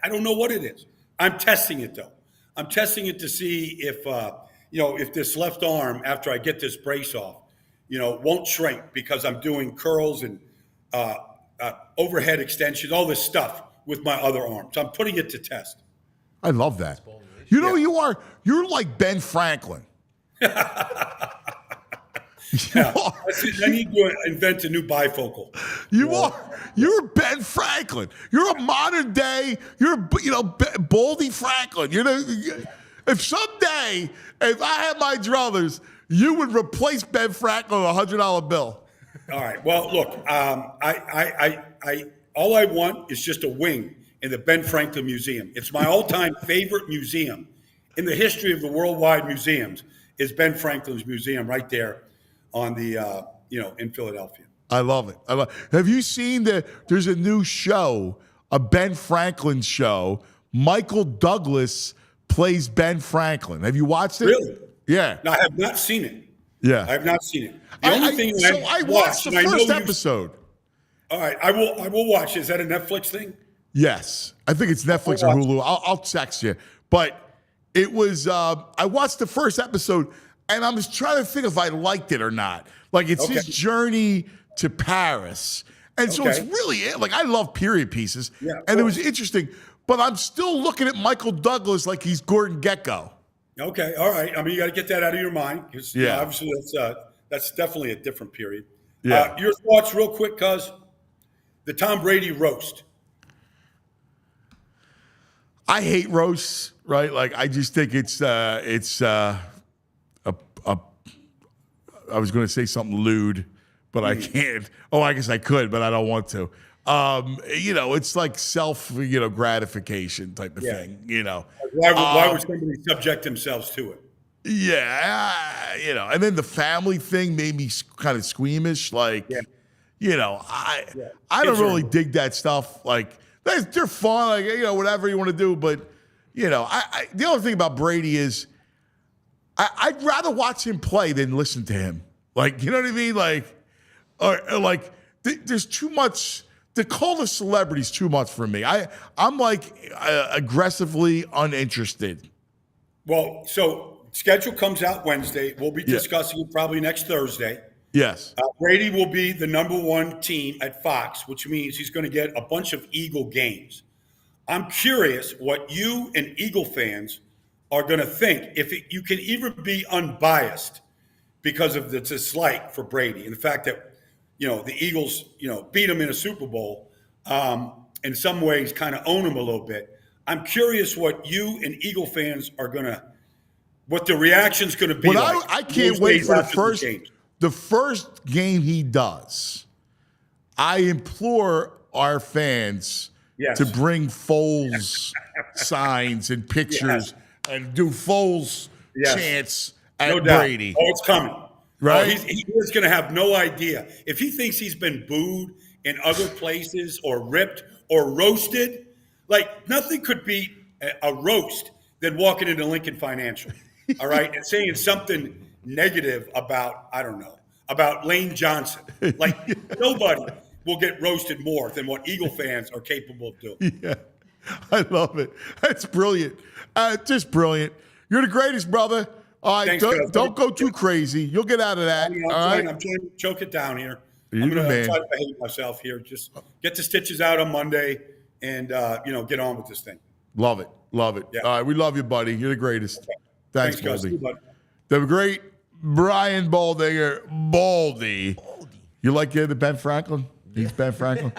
I don't know what it is. I'm testing it though. I'm testing it to see if this left arm, after I get this brace off, won't shrink because I'm doing curls and overhead extensions, all this stuff with my other arm. So I'm putting it to test. I love that. You know, you're like Ben Franklin. I need to invent a new bifocal. You're Ben Franklin. You're a modern day. Baldy Franklin. If someday, if I had my druthers, you would replace Ben Franklin with a $100 bill. All right. Well, look, all I want is just a wing in the Ben Franklin Museum. It's my all-time favorite museum in the history of the worldwide museums. Is Ben Franklin's museum right there on the in Philadelphia. I love it. Have you seen there's a new show, a Ben Franklin show. Michael Douglas plays Ben Franklin. Have you watched it? Really? Yeah. No, I have not seen it. Yeah. I have not seen it. The only thing I watched the first episode. All right, I will watch. Is that a Netflix thing? Yes. I think it's Netflix or Hulu. I'll text you. But it was I watched the first episode and I was trying to think if I liked it or not. Like, it's his journey to Paris. And so it's really, I love period pieces. Yeah, and it was interesting. But I'm still looking at Michael Douglas like he's Gordon Gekko. Okay, all right. I mean, you got to get that out of your mind. Because obviously that's definitely a different period. Yeah. Your thoughts real quick, cuz the Tom Brady roast. I hate roasts, right? Like, I just think I was going to say something lewd, but I can't. Oh, I guess I could, but I don't want to. It's like self, gratification type of thing, Why would somebody subject themselves to it? Yeah, and then the family thing made me kind of squeamish. Like, I don't really dig that stuff. Like, they're fun, like, whatever you want to do. But, the other thing about Brady is I'd rather watch him play than listen to him. Like, you know what I mean? Like, or there's too much. To call the celebrities too much for me. I'm aggressively uninterested. Well, so schedule comes out Wednesday. We'll be discussing it probably next Thursday. Yes. Brady will be the number one team at Fox, which means he's going to get a bunch of Eagle games. I'm curious what you and Eagle fans are going to think if you can even be unbiased because of the dislike for Brady and the fact that the Eagles, beat him in a Super Bowl. in some ways kind of own him a little bit. I'm curious what you and Eagle fans are what the reaction's going to be. Well, like I can't wait for the first game he does. I implore our fans to bring Foles signs and pictures and do Foles chants at Brady. Oh, it's coming. Right? He is going to have no idea. If he thinks he's been booed in other places or ripped or roasted, like nothing could beat a roast than walking into Lincoln Financial, all right, and saying something negative about, I don't know, about Lane Johnson. Like nobody will get roasted more than what Eagle fans are capable of doing. Yeah, I love it. That's brilliant. Just brilliant. You're the greatest, brother. All right, Thanks, don't go too crazy. You'll get out of that. I'm trying to choke it down here. I'm going to try to behave myself here. Just get the stitches out on Monday and, get on with this thing. Love it. Love it. Yeah. All right, we love you, buddy. You're the greatest. Okay. Thanks, guys. Baldy. See you, bud. The great Brian Baldinger. Baldy. You like the Ben Franklin? He's Ben Franklin?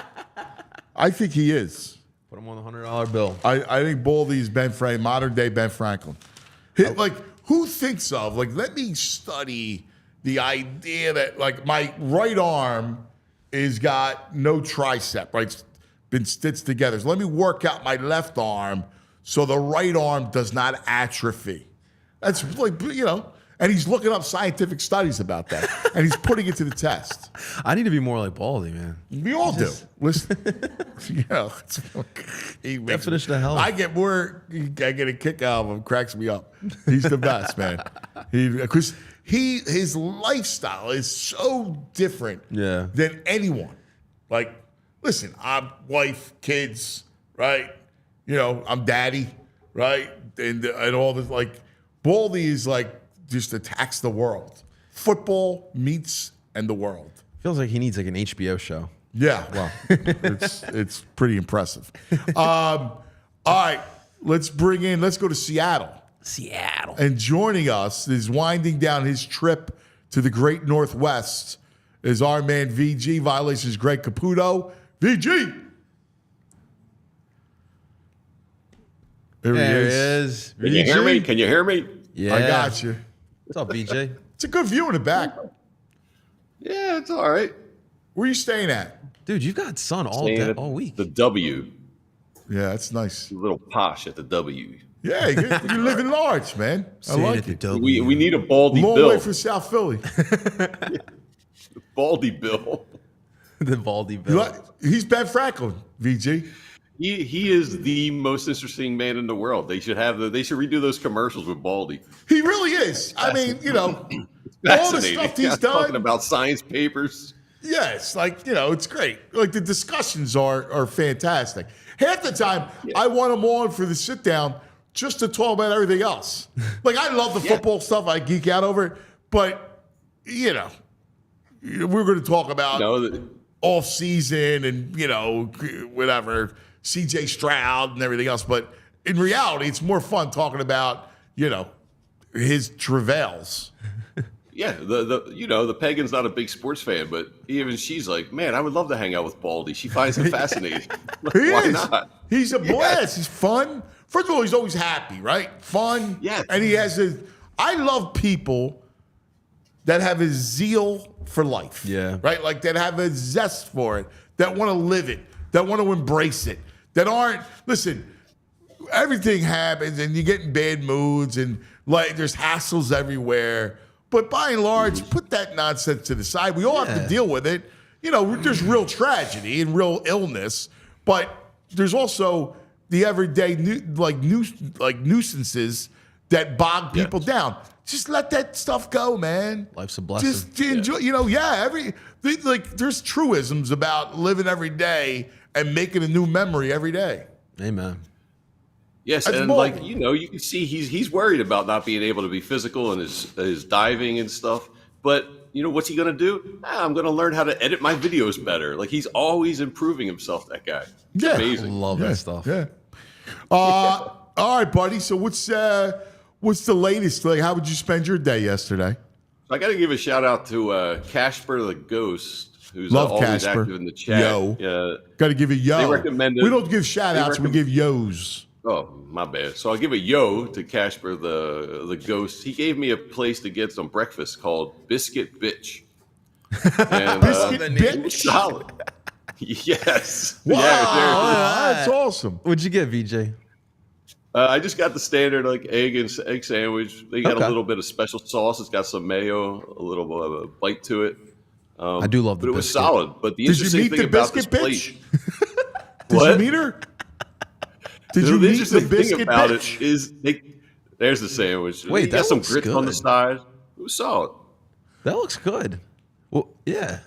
I think he is. Put him on the $100 bill. I think Baldy's Ben Franklin, modern day Ben Franklin. Who thinks of, let me study the idea that, my right arm is got no tricep, right? It's been stitched together. So let me work out my left arm so the right arm does not atrophy. That's and he's looking up scientific studies about that, and he's putting it to the test. I need to be more like Baldy, man. We all do. Listen, Definition of hell. I get a kick out of him. Cracks me up. He's the best, man. Because his lifestyle is so different than anyone. Listen, I'm wife, kids, right? I'm daddy, right? And all this, Baldy is just attacks the world. Football, meats, and the world. Feels like he needs an HBO show. Yeah, well, it's pretty impressive. All right, let's go to Seattle. And joining us is winding down his trip to the Great Northwest is our man VG, Violations Greg Caputo. VG! There he is. Can you hear me? Can you hear me? Yeah. I got you. What's up, BJ? It's a good view in the back. Yeah, it's all right. Where are you staying at? Dude, you've got sun all week. The W. Yeah, that's nice. A little posh at the W. Yeah, you're living large, man. I like it. We need a Baldy Long Bill. way from South Philly. Baldy Bill. The Baldy Bill. He's Ben Franklin, VG. He is the most interesting man in the world. They should redo those commercials with Baldy. He really is. I mean, all the stuff he's done. Talking about science papers. Yes, it's great. The discussions are fantastic. Half the time, I want him on for the sit down just to talk about everything else. I love the football stuff. I geek out over it. But, we're going to talk about off-season and, whatever, C.J. Stroud and everything else. But in reality, it's more fun talking about, his travails. Yeah, the Pagan's not a big sports fan, but even she's like, man, I would love to hang out with Baldy. She finds him fascinating. Why not? He's a blast. He's fun. First of all, he's always happy, right? Fun. Yeah. And I love people that have a zeal for life. Yeah. Right? That have a zest for it, that want to live it, that want to embrace it, that aren't, listen, everything happens and you get in bad moods and there's hassles everywhere. But by and large, put that nonsense to the side. We all have to deal with it. There's real tragedy and real illness, but there's also the everyday nuisances that bog people down. Just let that stuff go, man. Life's a blessing. Just enjoy. There's truisms about living every day and making a new memory every day. Amen. Yes, That's and bold. you can see he's worried about not being able to be physical and his diving and stuff. But what's he gonna do? I'm gonna learn how to edit my videos better. He's always improving himself. That guy. It's amazing. Love that stuff. Yeah. All right, buddy. So what's the latest? How would you spend your day yesterday? I got to give a shout out to Casper the Ghost. who's Love always Casper. active in the chat. Yo. Yeah. Got to give a yo. They recommended- we don't give shout outs, we give yos. Oh, my bad. So I'll give a yo to Casper the ghost. He gave me a place to get some breakfast called Biscuit Bitch. And, Biscuit it was Bitch? solid. Yes. Wow, Yeah, that's awesome. What'd you get, VJ? I just got the standard like egg sandwich. They got Okay. a little bit of special sauce. It's got some mayo, a little bit of a bite to it. I do love the But it was biscuit. solid. But the Did you interesting meet thing the about this biscuit plate, bitch? Did What? you meet her? Did you the meet the interesting thing biscuit about bitch? it is there's the sandwich. Wait, They got that some looks grits on the good. side. It was solid. That looks good. Well, yeah.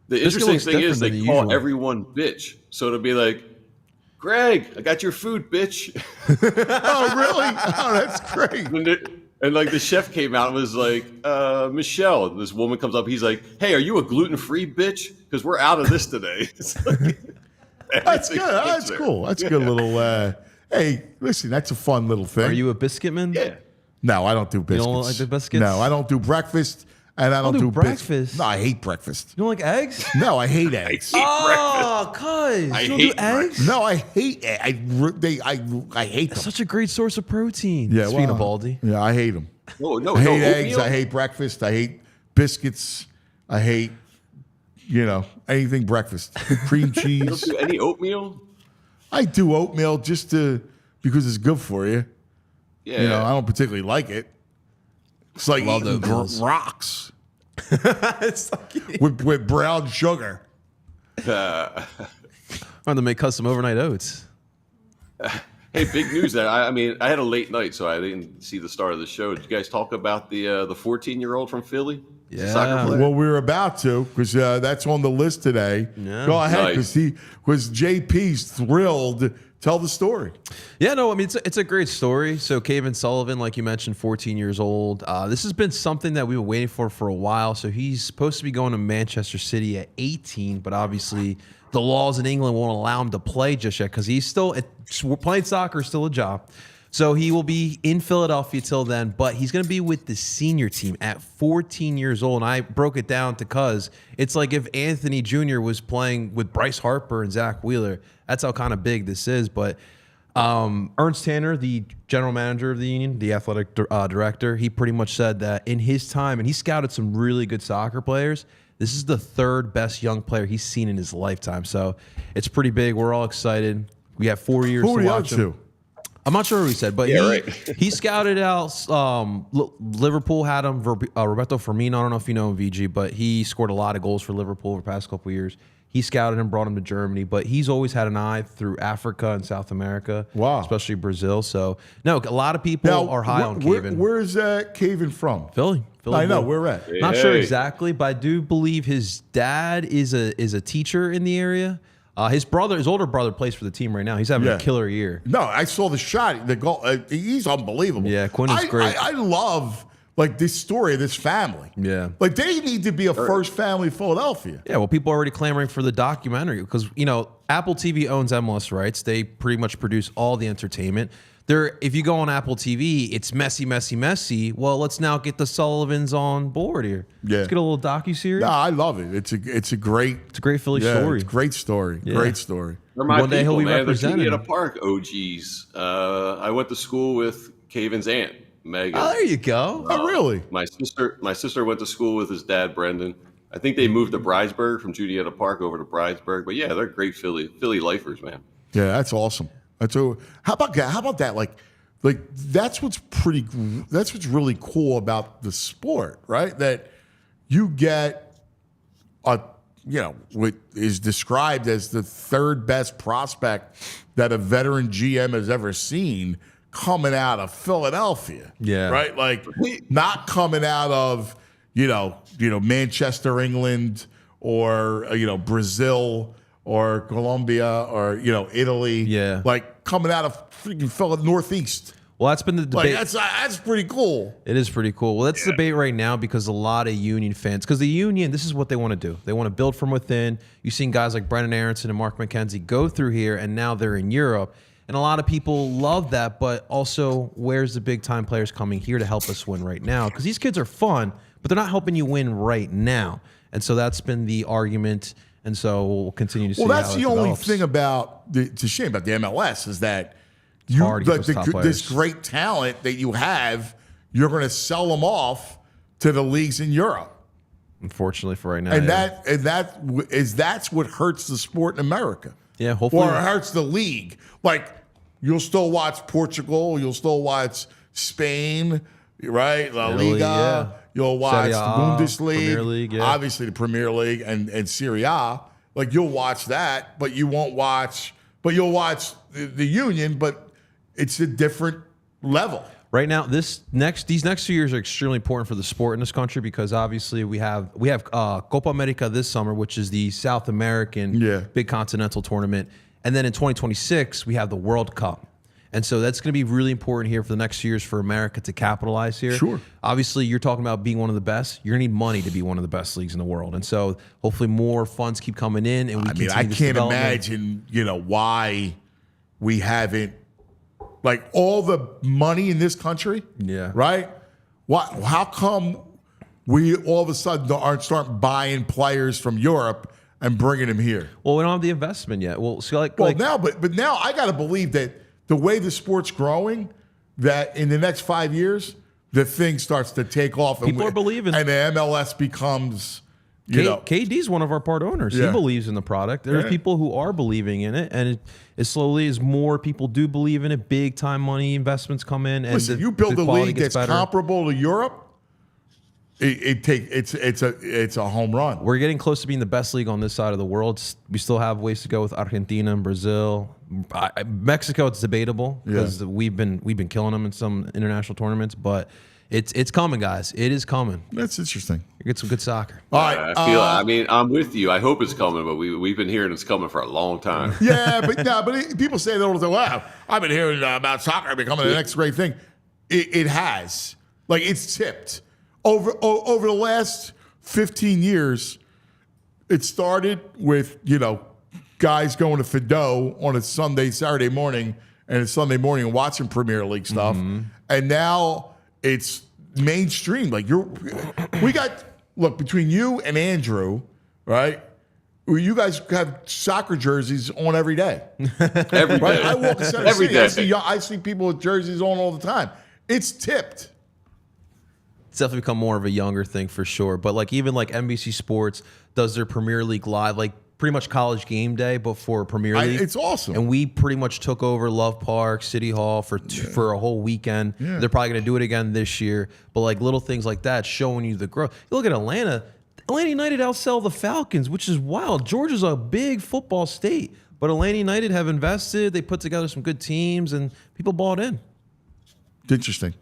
The Biscuit interesting looks thing is different they than call usual. everyone bitch. So it'll be like, Greg, I got your food, bitch. Oh, really? Oh, that's great. And like the chef came out and was like, Michelle, this woman comes up. He's like, hey, are you a gluten-free bitch? Because we're out of this today. It's like, That's good. everything That's there. cool. That's a good little. Hey, listen, that's a fun little thing. Are you a biscuit man? Yeah. No, I don't do biscuits. don't like the biscuits? No, I don't do breakfast, and I don't do breakfast? biscuits. No, I hate breakfast. You don't like eggs? No, I hate eggs. Oh, cuz. I You don't hate do eggs? No, I hate. I hate them. Such a great source of protein. Yeah, Speaking well, of Baldy. Yeah, I hate them. No, I hate eggs. oatmeal? I hate breakfast. I hate biscuits. I hate, anything breakfast. Cream You don't cheese. do any oatmeal? I do oatmeal just because it's good for you. Yeah. I don't particularly like it. It's like Love eating oatmeals. rocks It's like, with brown sugar. I'm going to make custom overnight oats. Hey, big news! I mean, I had a late night, so I didn't see the start of the show. Did you guys talk about the 14-year-old from Philly? The Yeah. soccer player? Well, we're about to because that's on the list today. Yeah. Go ahead, Nice. because JP's thrilled. Tell the story. Yeah, no, I mean, it's a great story. So, Kevin Sullivan, like you mentioned, 14 years old. This has been something that we've been waiting for a while. So, he's supposed to be going to Manchester City at 18, but obviously the laws in England won't allow him to play just yet because he's still playing soccer is still a job. So, he will be in Philadelphia till then, but he's going to be with the senior team at 14 years old. And I broke it down to cuz it's like if Anthony Jr. was playing with Bryce Harper and Zach Wheeler. That's how kind of big this is. But Ernst Tanner, the general manager of the union, the athletic director, he pretty much said that in his time, and he scouted some really good soccer players, this is the third best young player he's seen in his lifetime. So it's pretty big. We're all excited. We have 4 years Who are to the watch other him. two? I'm not sure who he said, but right. he scouted out. Liverpool had him. Roberto Firmino. I don't know if you know him, VG, but he scored a lot of goals for Liverpool over the past couple of years. He scouted him, brought him to Germany, but he's always had an eye through Africa and South America. Wow. Especially Brazil. So, no, a lot of people are high on Caven. Where's Caven from? Philly. I know. boy. Where at? Not sure Hey. exactly, but I do believe his dad is a teacher in the area. His older brother plays for the team right now. He's having Yeah. a killer year. No, I saw the shot. The goal. He's unbelievable. Yeah, Quinn is great. I love this story of this family. Yeah. Like they need to be a first family Philadelphia. Yeah, well, people are already clamoring for the documentary because, Apple TV owns MLS rights. They pretty much produce all the entertainment. If you go on Apple TV, it's messy, messy, messy. Well, let's now get the Sullivans on board here. Yeah. Let's get a little docu-series. No, I love it. It's a great. It's a great Philly Yeah, story. it's a great story. Yeah. Great story. They're my One day people, he'll be man. They're represented. Julietta Park OGs. I went to school with Caven's aunt, Megan. Oh, there you go. Oh, really? My sister went to school with his dad, Brendan. I think they moved to Bridesburg from Julietta Park over to Bridesburg. But yeah, they're great Philly lifers, man. Yeah, that's awesome. How about that? Like that's what's really cool about the sport, right? That you get what is described as the third best prospect that a veteran GM has ever seen coming out of Philadelphia. Yeah. Right? Like not coming out of, Manchester, England, or Brazil or Colombia or Italy. Yeah. Like coming out of freaking Philadelphia Northeast. Well, that's been the debate. Like that's pretty cool. It is pretty cool. Well, that's the debate right now because a lot of Union fans, because the Union, this is what they want to do. They want to build from within. You've seen guys like Brendan Aronson and Mark McKenzie go through here, and now they're in Europe. And a lot of people love that, but also where's the big time players coming here to help us win right now? Because these kids are fun, but they're not helping you win right now. And so that's been the argument. And so we'll continue to see. Well, that's how it the only develops. thing about it's a shame about the MLS is that hard to get those top this players. great talent that you have, you're going to sell them off to the leagues in Europe. Unfortunately for right now. And yeah. that's what hurts the sport in America. Yeah, hopefully. Or it hurts the league. Like, you'll still watch Portugal, you'll still watch Spain, right? La Italy, Liga. yeah. You'll watch Serie A, the Bundesliga, Premier League, yeah. obviously the Premier League and Serie A. Like, you'll watch that, but you won't watch. But you'll watch the Union, but it's a different level. Right now, these next 2 years are extremely important for the sport in this country because obviously we have Copa America this summer, which is the South American big continental tournament, and then in 2026 we have the World Cup, and so that's going to be really important here for the next years for America to capitalize here. Sure. Obviously, you're talking about being one of the best. You're going to need money to be one of the best leagues in the world, and so hopefully more funds keep coming in, and I can't imagine, why we haven't. Like, all the money in this country, right? How come we all of a sudden aren't starting buying players from Europe and bringing them here? Well, we don't have the investment yet. Well, so now I got to believe that the way the sport's growing, that in the next 5 years, the thing starts to take off. People are believing, and the MLS becomes. KD's one of our part owners. Yeah. He believes in the product. There's people who are believing in it, and it slowly, as more people do believe in it, big time money investments come in. And listen, you build a league that's comparable to Europe, it's a home run. We're getting close to being the best league on this side of the world. We still have ways to go with Argentina and Brazil. Mexico, it's debatable because we've been killing them in some international tournaments, but. It's coming, guys. It is coming. That's interesting. You get some good soccer. All right. I mean, I'm with you. I hope it's coming, but we've been hearing it's coming for a long time. Yeah, but people say that all the time. Wow, I've been hearing about soccer becoming the next great thing. It has. Like, it's tipped. Over the last 15 years, it started with, guys going to Fido on a Saturday morning, and a Sunday morning watching Premier League stuff. Mm-hmm. And now it's mainstream. Like, look, between you and Andrew, right? You guys have soccer jerseys on every day. Every right? day. I walk in Center Every City. day. I see people with jerseys on all the time. It's tipped. It's definitely become more of a younger thing for sure. But even NBC Sports does their Premier League live, pretty much college game day, but for Premier League. It's awesome. And we pretty much took over Love Park, City Hall for a whole weekend. Yeah. They're probably going to do it again this year. But little things like that showing you the growth. You look at Atlanta. Atlanta United outsell the Falcons, which is wild. Georgia's a big football state, but Atlanta United have invested. They put together some good teams, and people bought in. Interesting.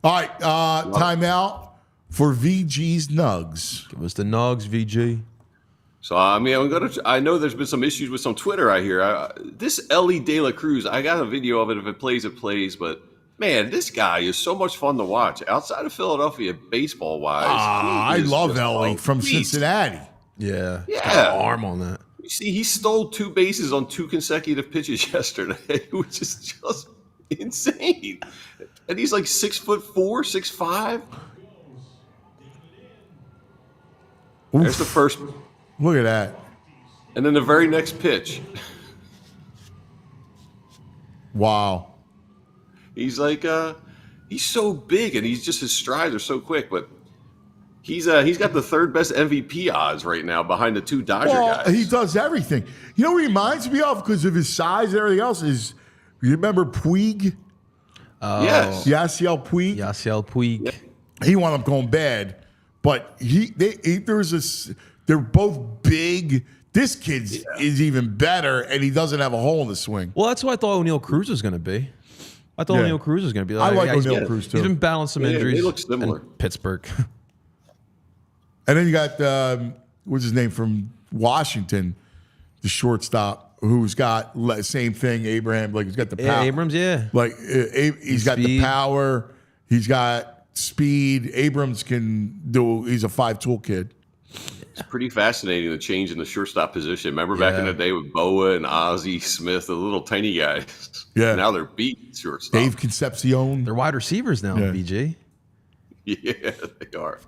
All right, timeout for VG's Nugs. Give us the Nugs, VG. So, I mean, I know there's been some issues with some Twitter I hear. This Ellie De La Cruz, I got a video of it. If it plays. But, man, this guy is so much fun to watch. Outside of Philadelphia, baseball-wise. I love Ellie from Cincinnati. Yeah. Yeah. Got an arm on that. You see, he stole 2 bases on 2 consecutive pitches yesterday, which is just insane. And he's 6'4", 6'5". There's the first. Look at that. And then the very next pitch. Wow. He's he's so big, and his strides are so quick, but he's got the 3rd best MVP odds right now behind the 2 Dodger guys. He does everything. You know what he reminds me of because of his size and everything else is, you remember Puig? Yes. Yasiel Puig? Yasiel Puig. Yeah. He wound up going bad, but they're both big. This kid is even better, and he doesn't have a hole in the swing. Well, that's what I thought O'Neal Cruz was going to be. I thought O'Neal Cruz was going to be. I like O'Neal Cruz, too. He's been battling some injuries. They look similar. In Pittsburgh. And then you got, what's his name, from Washington, the shortstop, who's got same thing, Abraham. He's got the power. Yeah, Abrams, yeah. He's got the power. He's got speed. Abrams can do. He's a 5-tool kid. It's pretty fascinating, the change in the shortstop position. Remember back in the day with Boa and Ozzie Smith, the little tiny guys? Yeah. Now they're beat shortstop. Dave Concepcion. They're wide receivers now, BG. Yeah, they are.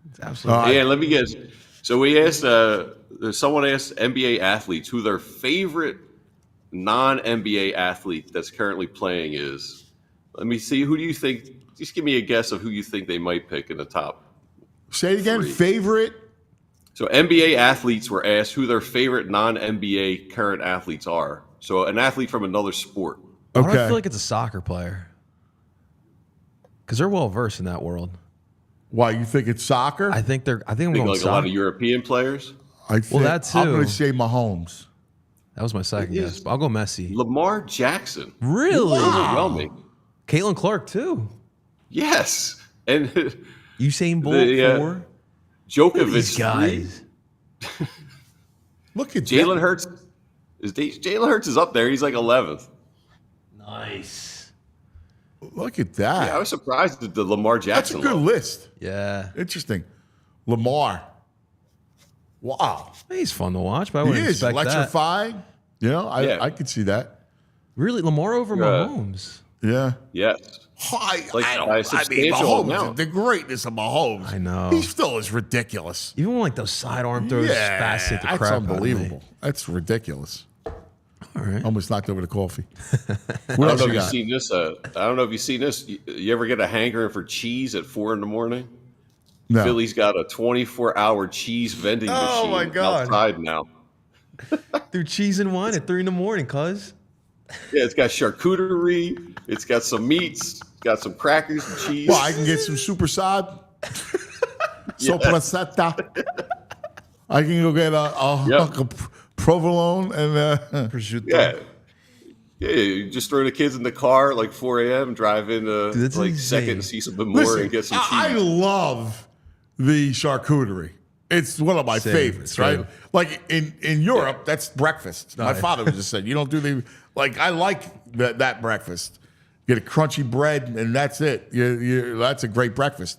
It's absolutely. And let me guess. So we asked, someone asked NBA athletes who their favorite non-NBA athlete that's currently playing is. Let me see. Who do you think? Just give me a guess of who you think they might pick in the top. Say it again. 3. Favorite? So NBA athletes were asked who their favorite non-NBA current athletes are. So an athlete from another sport. Why do I feel like it's a soccer player? Because they're well versed in that world. Why, you think it's soccer? I think I'm Think going like soccer. a lot of European players. That too. I'm going to say Mahomes. That was my second guess. But I'll go Messi. Lamar Jackson. Really? Overwhelming. Caitlin Clark too. Yes. And Usain Bolt 4. Djokovic These guys. 3. Look at Jalen Hurts. Jalen Hurts is up there. He's like 11th. Nice. Look at that. Yeah, I was surprised at the Lamar That's a Jackson. good list. Yeah. Interesting. Lamar. Wow. He's fun to watch, but I He wouldn't is expect that. electrifying. You know, I could see that. Really? Lamar over Mahomes? Yeah. Yes. I By a substantial Mahomes, amount. the greatness of Mahomes. I know. He still is ridiculous. Even when like those sidearm throws fascinate the that's crap out of me. unbelievable. That's ridiculous. All right. Almost knocked over the coffee. I What don't else know you if you've got? seen this. I don't know if you've seen this. You ever get a hankering for cheese at 4 a.m? No. Philly's got a 24-hour cheese vending machine my God. outside now. Do cheese and wine at 3 a.m, cuz. Yeah, it's got charcuterie. It's got some meats. It's got some crackers and cheese. Well, I can get some super sod. Soprasata. I can go get a hunk of provolone and Prosciutto. Yeah. Yeah, you just throw the kids in the car at like 4 a.m., drive in that's like insane. Second and see some more Listen, and get some cheese. I love the charcuterie. It's one of my Same, favorites, same. right? Like in Europe, that's breakfast. My father just said, you don't do the, like, I like that breakfast. Get a crunchy bread, and that's it. That's a great breakfast.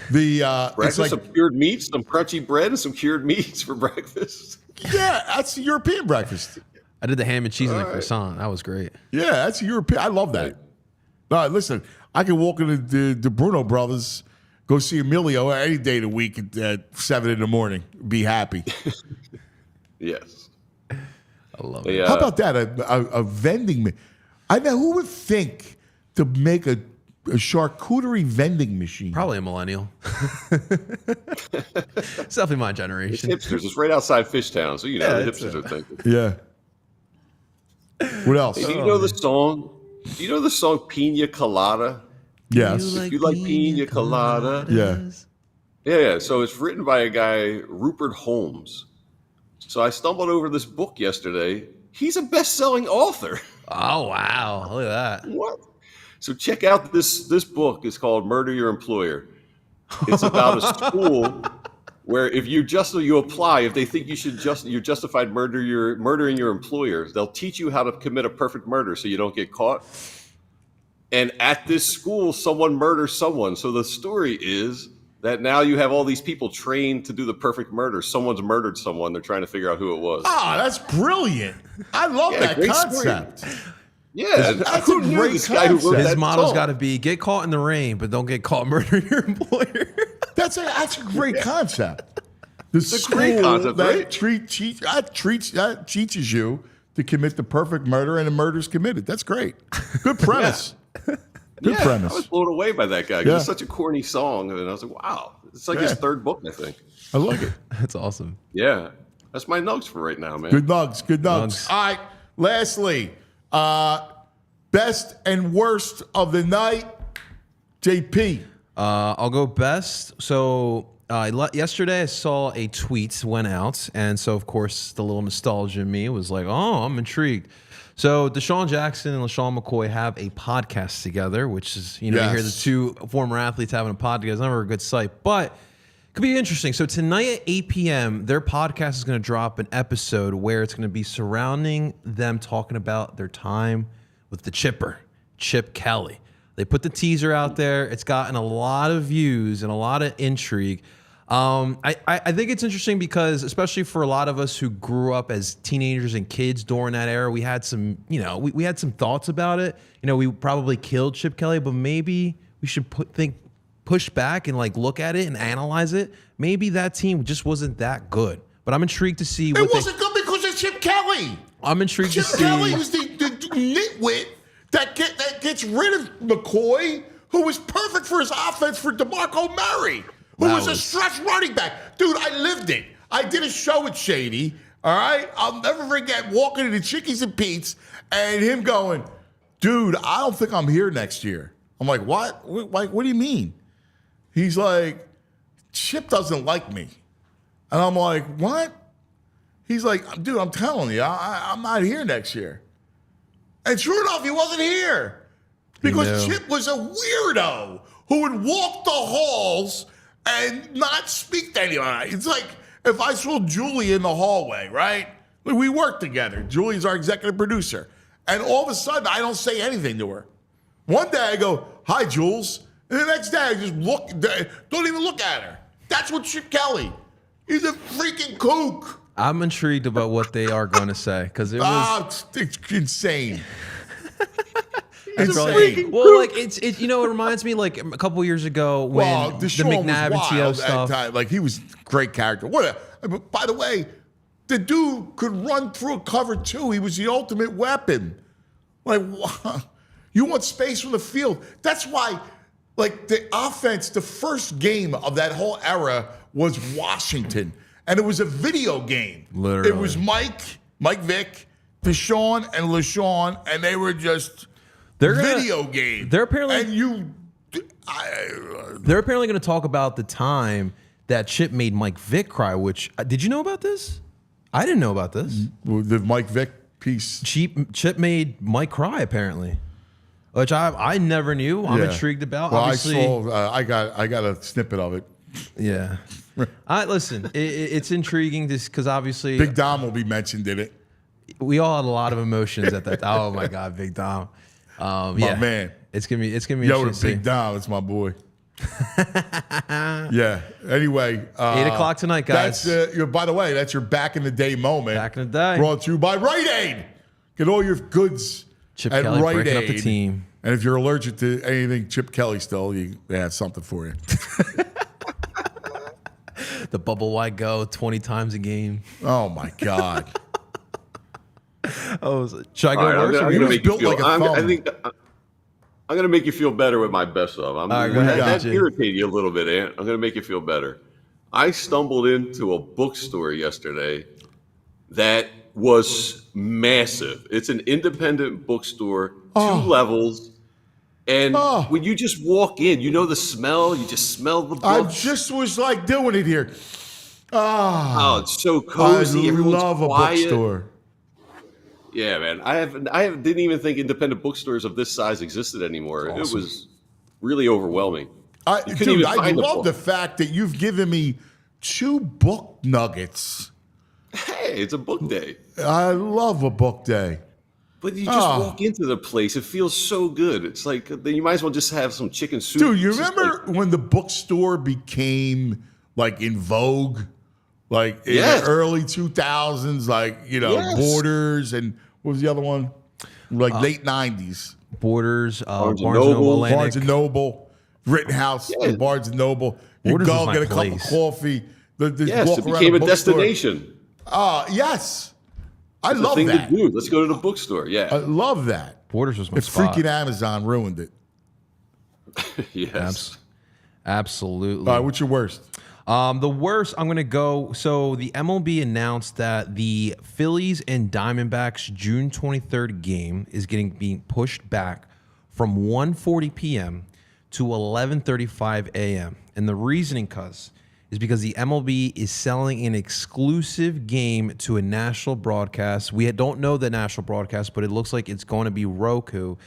The Breakfast, it's some like, cured meats, some crunchy bread, and some cured meats for breakfast. yeah, that's a European breakfast. I did the ham and cheese and the croissant. That was great. Yeah, that's a European. I love that. Listen, I can walk into the Bruno Brothers, go see Emilio any day of the week at 7 a.m. Be happy. Yes. I love it. How about that? A vending. I know who would think to make a charcuterie vending machine. Probably a millennial. It's definitely my It's generation. hipsters. It's right outside Fishtown, so you know the hipsters are thinking. Yeah. What else? Hey, do you know the song? Do you know the song Pina Colada? Yes. If you like pina colada. Yeah. Yeah. So it's written by a guy, Rupert Holmes. So I stumbled over this book yesterday. He's a best-selling author. Oh, wow. Look at that. What? So check out this book. It's called Murder Your Employer. It's about a school where if you apply, if they think you're justified murdering your employer, they'll teach you how to commit a perfect murder so you don't get caught. And at this school, someone murders someone. So the story is that now you have all these people trained to do the perfect murder. Someone's murdered someone. They're trying to figure out who it was. Ah, that's brilliant. I love that great concept. Yeah, That's who a knew great this guy who wrote concept. His that motto's song? got to be get caught in the rain, but don't get caught murdering your employer. That's a great concept. The a great concept, right? that teaches you to commit the perfect murder, and the murder's committed. That's great. Good premise. Good I premise. was blown away by that guy. 'Cause Yeah. It's such a corny song, and I was like, wow, it's like his third book, I think. I like it. That's awesome. Yeah, that's my nugs for right now, man. Good nugs. Good nugs. Nugs. All right. Lastly, best and worst of the night. JP. I'll go best. So yesterday I saw a tweet went out, and so of course the little nostalgia in me was like, "Oh, I'm intrigued." So Deshaun Jackson and LaShawn McCoy have a podcast together, which is you hear the two former athletes having a podcast. It's never a good sight, but it could be interesting. So tonight at 8 p.m., their podcast is going to drop an episode where it's going to be surrounding them talking about their time with the Chipper, Chip Kelly. They put the teaser out there. It's gotten a lot of views and a lot of intrigue. I think it's interesting because, especially for a lot of us who grew up as teenagers and kids during that era, we had some, we had some thoughts about it. We probably killed Chip Kelly, but maybe we should push back and like look at it and analyze it. Maybe that team just wasn't that good. But I'm intrigued to see what it wasn't good because of Chip Kelly. I'm intrigued to see. Chip Kelly was the nitwit that gets rid of McCoy, who was perfect for his offense for DeMarco Murray. Who was a stretch running back. Dude, I lived it. I did a show with Shady, all right? I'll never forget walking into Chickies and Pete's and him going, dude, I don't think I'm here next year. I'm like, what? Like, what do you mean? He's like, Chip doesn't like me. And I'm like, what? He's like, dude, I'm telling you, I'm not here next year. And sure enough, he wasn't here. Because Chip was a weirdo who would walk the halls and not speak to anyone. It's like if I saw Julie in the hallway, right? We work together. Julie's our executive producer. And all of a sudden, I don't say anything to her. One day I go, hi, Jules. And the next day I just don't even look at her. That's what Chip Kelly. He's a freaking kook. I'm intrigued about what they are going to say because it was it's insane. Well, like it reminds me like a couple years ago when the McNabb and T.O. stuff. Like he was a great character. By the way, the dude could run through a cover too. He was the ultimate weapon. Like, you want space from the field. That's why, like the offense, the first game of that whole era was Washington, and it was a video game. Literally, it was Mike Vick, Deshaun, and LaShawn, and they were just. Video game. They're apparently going to talk about the time that Chip made Mike Vick cry. Which did you know about this? I didn't know about this. The Mike Vick piece. Chip made Mike cry apparently, which I never knew. I'm intrigued about. Well, obviously, I got a snippet of it. Yeah. Listen, it's intriguing because obviously Big Dom will be mentioned in it. We all had a lotot of emotions at that. Oh my God, Big Dom. My man. It's gonna be Yo, Big Dom, it's my boy. Yeah. Anyway, 8:00 tonight, guys. By the way, that's your back in the day moment. Back in the day. Brought to you by Rite Aid. Get all your goods Chip at Kelly Rite breaking Aid. up the team. And if you're allergic to anything Chip Kelly still, they have something for you. The bubble white go 20 times a game. Oh my God. Should I go worse? I'm going to make you feel better with my best of. That irritated you a little bit, Ant. I'm going to make you feel better. I stumbled into a bookstore yesterday that was massive. It's an independent bookstore, 2 levels. And when you just walk in, you know the smell. You just smell the books. I just was like doing it here. Oh, it's so cozy. I love quiet. A bookstore. Yeah, man. I didn't even think independent bookstores of this size existed anymore. Awesome. It was really overwhelming. I love the fact that you've given me 2 book nuggets. Hey, it's a book day. I love a book day. But you just walk into the place. It feels so good. It's like then you might as well just have some chicken soup. Dude, you remember when the bookstore became like in vogue? Like in the early 2000s, like, Borders and what was the other one? Like late 90s. Borders, Barnes & Noble, Barnes & Noble, Rittenhouse, Barnes & Noble. You Borders go was get a my cup of place. coffee. It became a destination. Yes. I It's love a thing that. to do. Let's go to the bookstore. I Yeah. love that. Borders was my If spot. freaking Amazon ruined it. Yes. Absolutely. All right, what's your worst? The worst, I'm going to go. So the MLB announced that the Phillies and Diamondbacks June 23rd game is being pushed back from 1:40 p.m. to 11:35 a.m. And the reasoning is because the MLB is selling an exclusive game to a national broadcast. We don't know the national broadcast, but it looks like it's going to be Roku.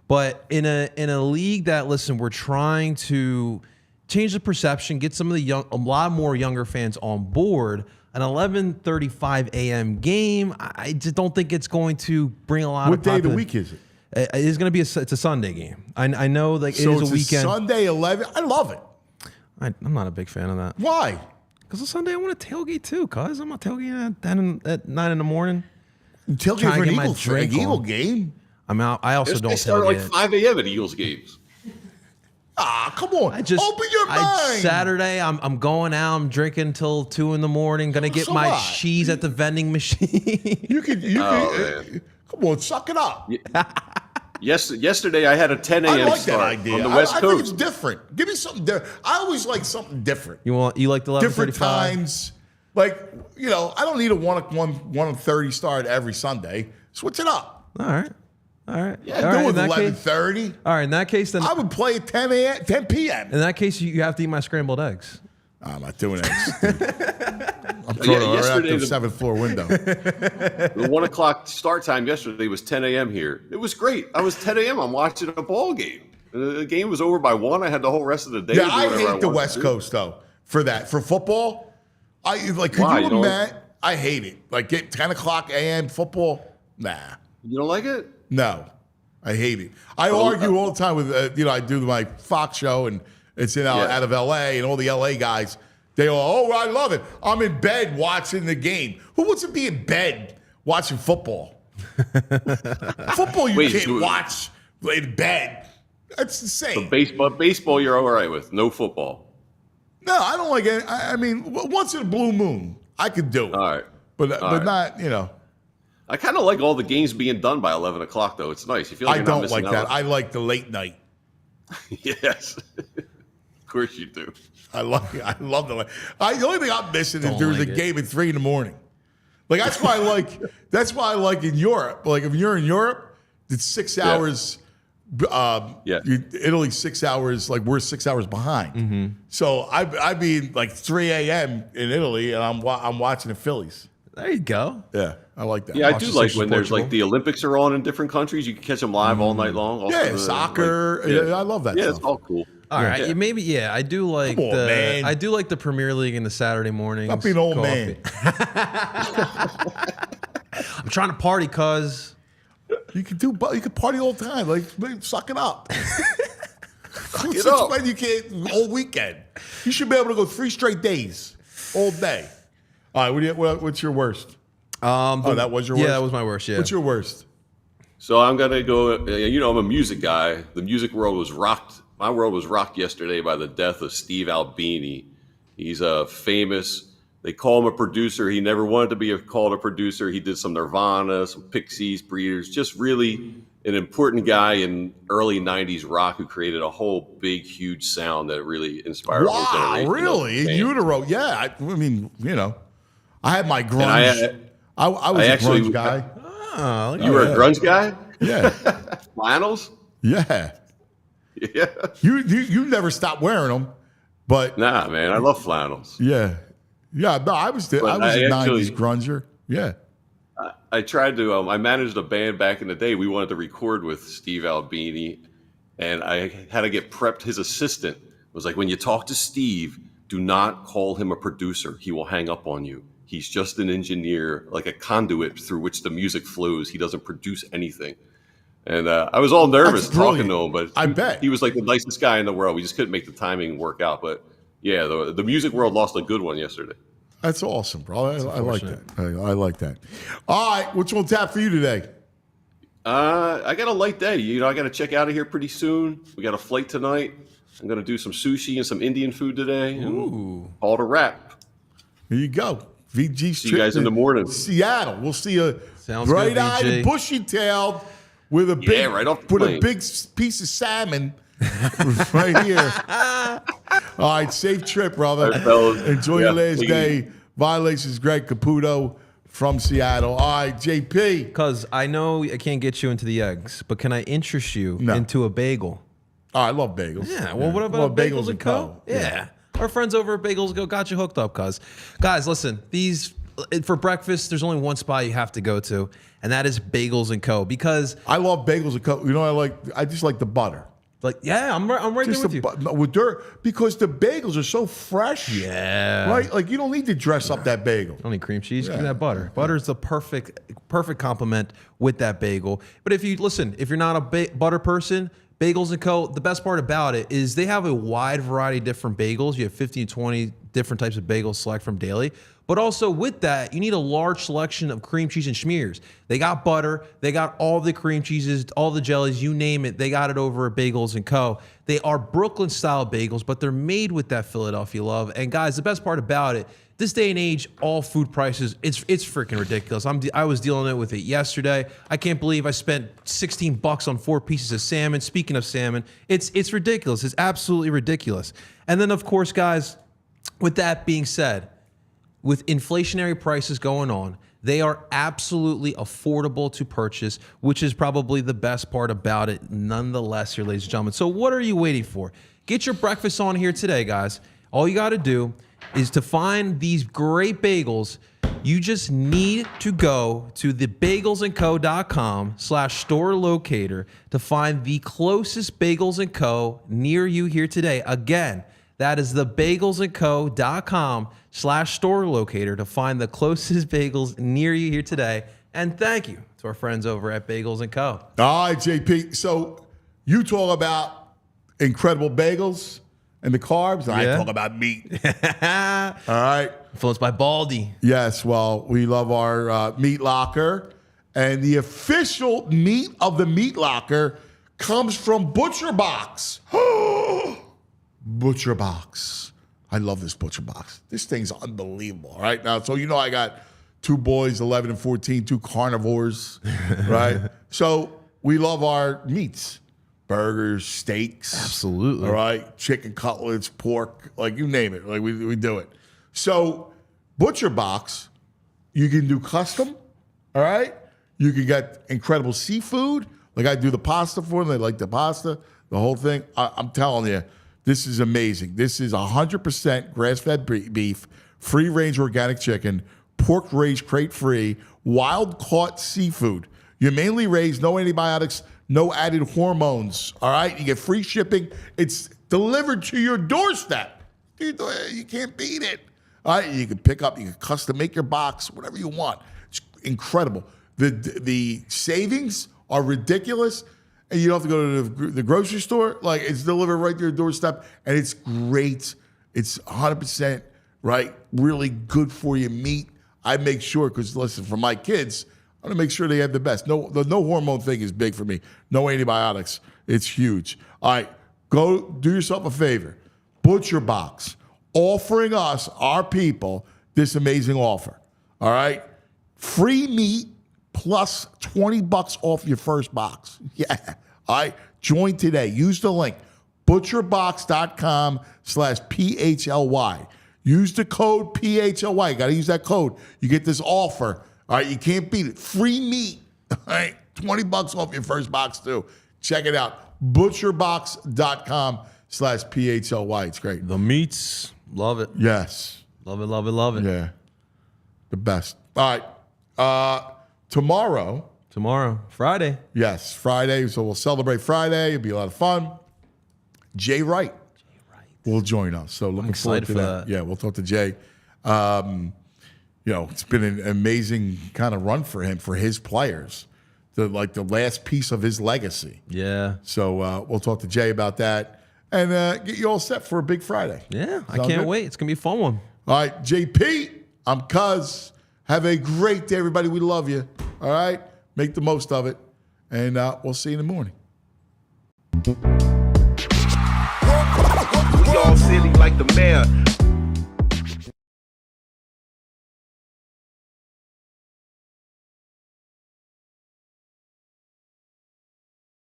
But in a league that, listen, we're trying to change the perception, get some of a lot more younger fans on board. An 11:35 a.m. game, I just don't think it's going to bring a lot of. What day of the week is it? It is going to be it's a Sunday game. I know, like, So it is it's a weekend. Sunday 11. I love it. I'm not a big fan of that. Why? Because on Sunday I want to tailgate too, cuz I'm not tailgating at 9 in the morning. Tailgate Trying for to an get my Eagle, drink Eagle on. game? I'm out. I also don't They start like tailgate. 5 a.m. at Eagles games. Ah, come on. I just open your mind. Saturday, I'm going out. I'm drinking till 2 in the morning. Gonna get So my what? cheese at the vending machine. You could. man. Come on, suck it up. Yesterday I had a 10 a.m. I like that start idea. on the West I think Coast. it's different. Give me something different. I always like something different. You like the 11:35? Different times. Like, I don't need a 1:30 start every Sunday. Switch it up. All right. Yeah, All right, do it in that 11:30. All right, in that case, then I would play at 10 p.m. in that case you have to eat my scrambled eggs. I'm not doing that. I'm throwing it right out the 7th floor window. The 1 o'clock start time yesterday was 10 a.m. here. It was great. I was 10 a.m. I'm watching a ball game. The game was over by 1. I had the whole rest of the day. Yeah, to do I whatever hate the wanted West to do. Coast though for that. For football, could Why? you You don't imagine? I hate it. Like get 10 o'clock a.m. football. Nah, You don't like it? no, I hate it. I argue all the time with I do my Fox show and it's out of L.A. and all the L.A. guys. They all, I love it. I'm in bed watching the game. Who wants to be in bed watching football? Football you can't watch in bed. That's insane. So baseball, you're all right with. No football. No, I don't like it. I mean, once in a blue moon, I could do it. All right. But right. not, I kind of like all the games being done by 11 o'clock, though. It's nice. You feel like I you're not don't missing like that. out. I like the late night. Yes. Of course you do. I love the only thing I'm missing is there's like a it. game at 3 a.m. Like that's why I like in Europe. Like if you're in Europe, it's 6 hours. Italy's 6 hours. Like we're 6 hours behind. Mm-hmm. So I'd be like 3 a.m. in Italy, and I'm watching the Phillies. There you go. Yeah, I like that. Yeah, I do Watch like the when there's Portugal. like the Olympics are on in different countries. You can catch them live all night long. Also Yeah, soccer. I love that Yeah, stuff. it's all cool. All right, Yeah. I do like Come on, man. I do like the Premier League in the Saturday mornings. Stop being an old coffee. man. I'm trying to party, cuz. You can party all the time. Like, suck it up. Suck it up. You can't all weekend. You should be able to go 3 straight days, all day. All right, what's your worst? That was your worst? Yeah, that was my worst. Yeah. What's your worst? So I'm gonna go. I'm a music guy. The music world was rocked. My world was rocked yesterday by the death of Steve Albini. He's famous. They call him a producer. He never wanted to be called a producer. He did some Nirvana, some Pixies, Breeders. Just really an important guy in early '90s rock who created a whole big, huge sound that really inspired a whole Wow, generation. really? of In fans. utero? Yeah. I mean, I had my grunge. I was a actually- grunge guy. Oh, You were a grunge guy? Yeah. Flannels? Yeah. Yeah. You never stopped wearing them, but Nah, man, I love flannels. yeah. No, I was a I actually- 90s grunger. Yeah. I tried to. I managed a band back in the day. We wanted to record with Steve Albini, and I had to get prepped. His assistant was like, "When you talk to Steve, do not call him a producer. He will hang up on you. He's just an engineer, like a conduit through which the music flows. He doesn't produce anything." And I was all nervous That's talking brilliant. to him, but I bet. he was like the nicest guy in the world. We just couldn't make the timing work out. But yeah, the music world lost a good one yesterday. That's awesome, bro. I like that. I like that. All right, what's on tap for you today? I got a light day. I got to check out of here pretty soon. We got a flight tonight. I'm going to do some sushi and some Indian food today. Ooh. All to wrap. Here you go. VG's See you guys in the morning. Seattle. We'll see you Sounds good, bright-eyed VG. and bushy-tailed with a big, right off the with a plane. big piece of salmon right here. All right, safe trip, brother. All right, fellas. Enjoy your Yeah, last take it day. Violations, Greg Caputo from Seattle. All right, JP. Because I know I can't get you into the eggs, but can I interest you No. into a bagel? Oh, I love bagels. Yeah. Well, what about Love Bagels and Co? Yeah. Our friends over at Bagels and Co got you hooked up, cuz. Guys, listen, for breakfast, there's only one spot you have to go to, and that is Bagels and Co. Because, I love bagels and co. I just like the butter. I'm right there with you. With dirt, because the bagels are so fresh. Yeah. Right? Like, you don't need to dress up that bagel. Don't need cream cheese. Give me that butter. Butter is the perfect complement with that bagel. But if you're not a butter person, Bagels & Co., the best part about it is they have a wide variety of different bagels. You have 15 to 20 different types of bagels select from daily. But also with that, you need a large selection of cream cheese and schmears. They got butter. They got all the cream cheeses, all the jellies, you name it. They got it over at Bagels & Co. They are Brooklyn-style bagels, but they're made with that Philadelphia love. And guys, the best part about it, this day and age, all food prices, it's freaking ridiculous. I was dealing with it yesterday. I can't believe I spent $16 on 4 pieces of salmon. Speaking of salmon, it's ridiculous. It's absolutely ridiculous. And then, of course, guys, with that being said, with inflationary prices going on, they are absolutely affordable to purchase, which is probably the best part about it nonetheless here, ladies and gentlemen. So what are you waiting for? Get your breakfast on here today, guys. All you got to do is to find these great bagels. You just need to go to the bagelsandco.com/store locator to find the closest Bagels & Co. near you here today. Again, that is the bagelsandco.com/store locator to find the closest bagels near you here today. And thank you to our friends over at Bagels & Co. All right, JP. So you talk about incredible bagels and the carbs, and I talk about meat. All right. Influenced by Baldy. Yes, well, we love our meat locker. And the official meat of the meat locker comes from Butcher Box. Butcher Box. I love this Butcher Box. This thing's unbelievable. All right. Now, so you know I got 2 boys, 11 and 14, 2 carnivores, right? So we love our meats. Burgers, steaks. Absolutely. All right. Chicken cutlets, pork, like you name it. Like we do it. So Butcher Box, you can do custom. All right. You can get incredible seafood. Like I do the pasta for them. They like the pasta, the whole thing. I'm telling you, this is amazing. This is 100% grass-fed beef, free-range organic chicken, pork raised crate-free, wild-caught seafood. You're mainly raised, no antibiotics, no added hormones, all right? You get free shipping. It's delivered to your doorstep. Dude, you can't beat it. All right, you can pick up, you can custom make your box, whatever you want. It's incredible. The savings are ridiculous, and you don't have to go to the grocery store. Like, it's delivered right to your doorstep, and it's great. It's 100%, right, really good for you meat. I make sure, because, listen, for my kids, I want to make sure they have the best. The no hormone thing is big for me. No antibiotics. It's huge. All right, go do yourself a favor. Butcher Box, offering us, our people, this amazing offer. All right? Free meat plus $20 off your first box. Yeah. All right? Join today. Use the link, butcherbox.com/PHLY. Use the code PHLY. You got to use that code. You get this offer. All right? You can't beat it. Free meat. All right? $20 off your first box, too. Check it out. butcherbox.com/PHLY. It's great. The meats. Love it. Yes. Love it, love it, love it. Yeah. The best. All right. Tomorrow, Friday. Yes, Friday. So we'll celebrate Friday. It'll be a lot of fun. Jay Wright will join us. So looking forward to that. Yeah, we'll talk to Jay. It's been an amazing kind of run for him, for his players. The last piece of his legacy. Yeah. So we'll talk to Jay about that and get you all set for a big Friday. Yeah, I can't wait. It's going to be a fun one. All right, JP, I'm Cuz. Have a great day, everybody. We love you. All right? Make the most of it. And we'll see you in the morning. We all silly like the mayor.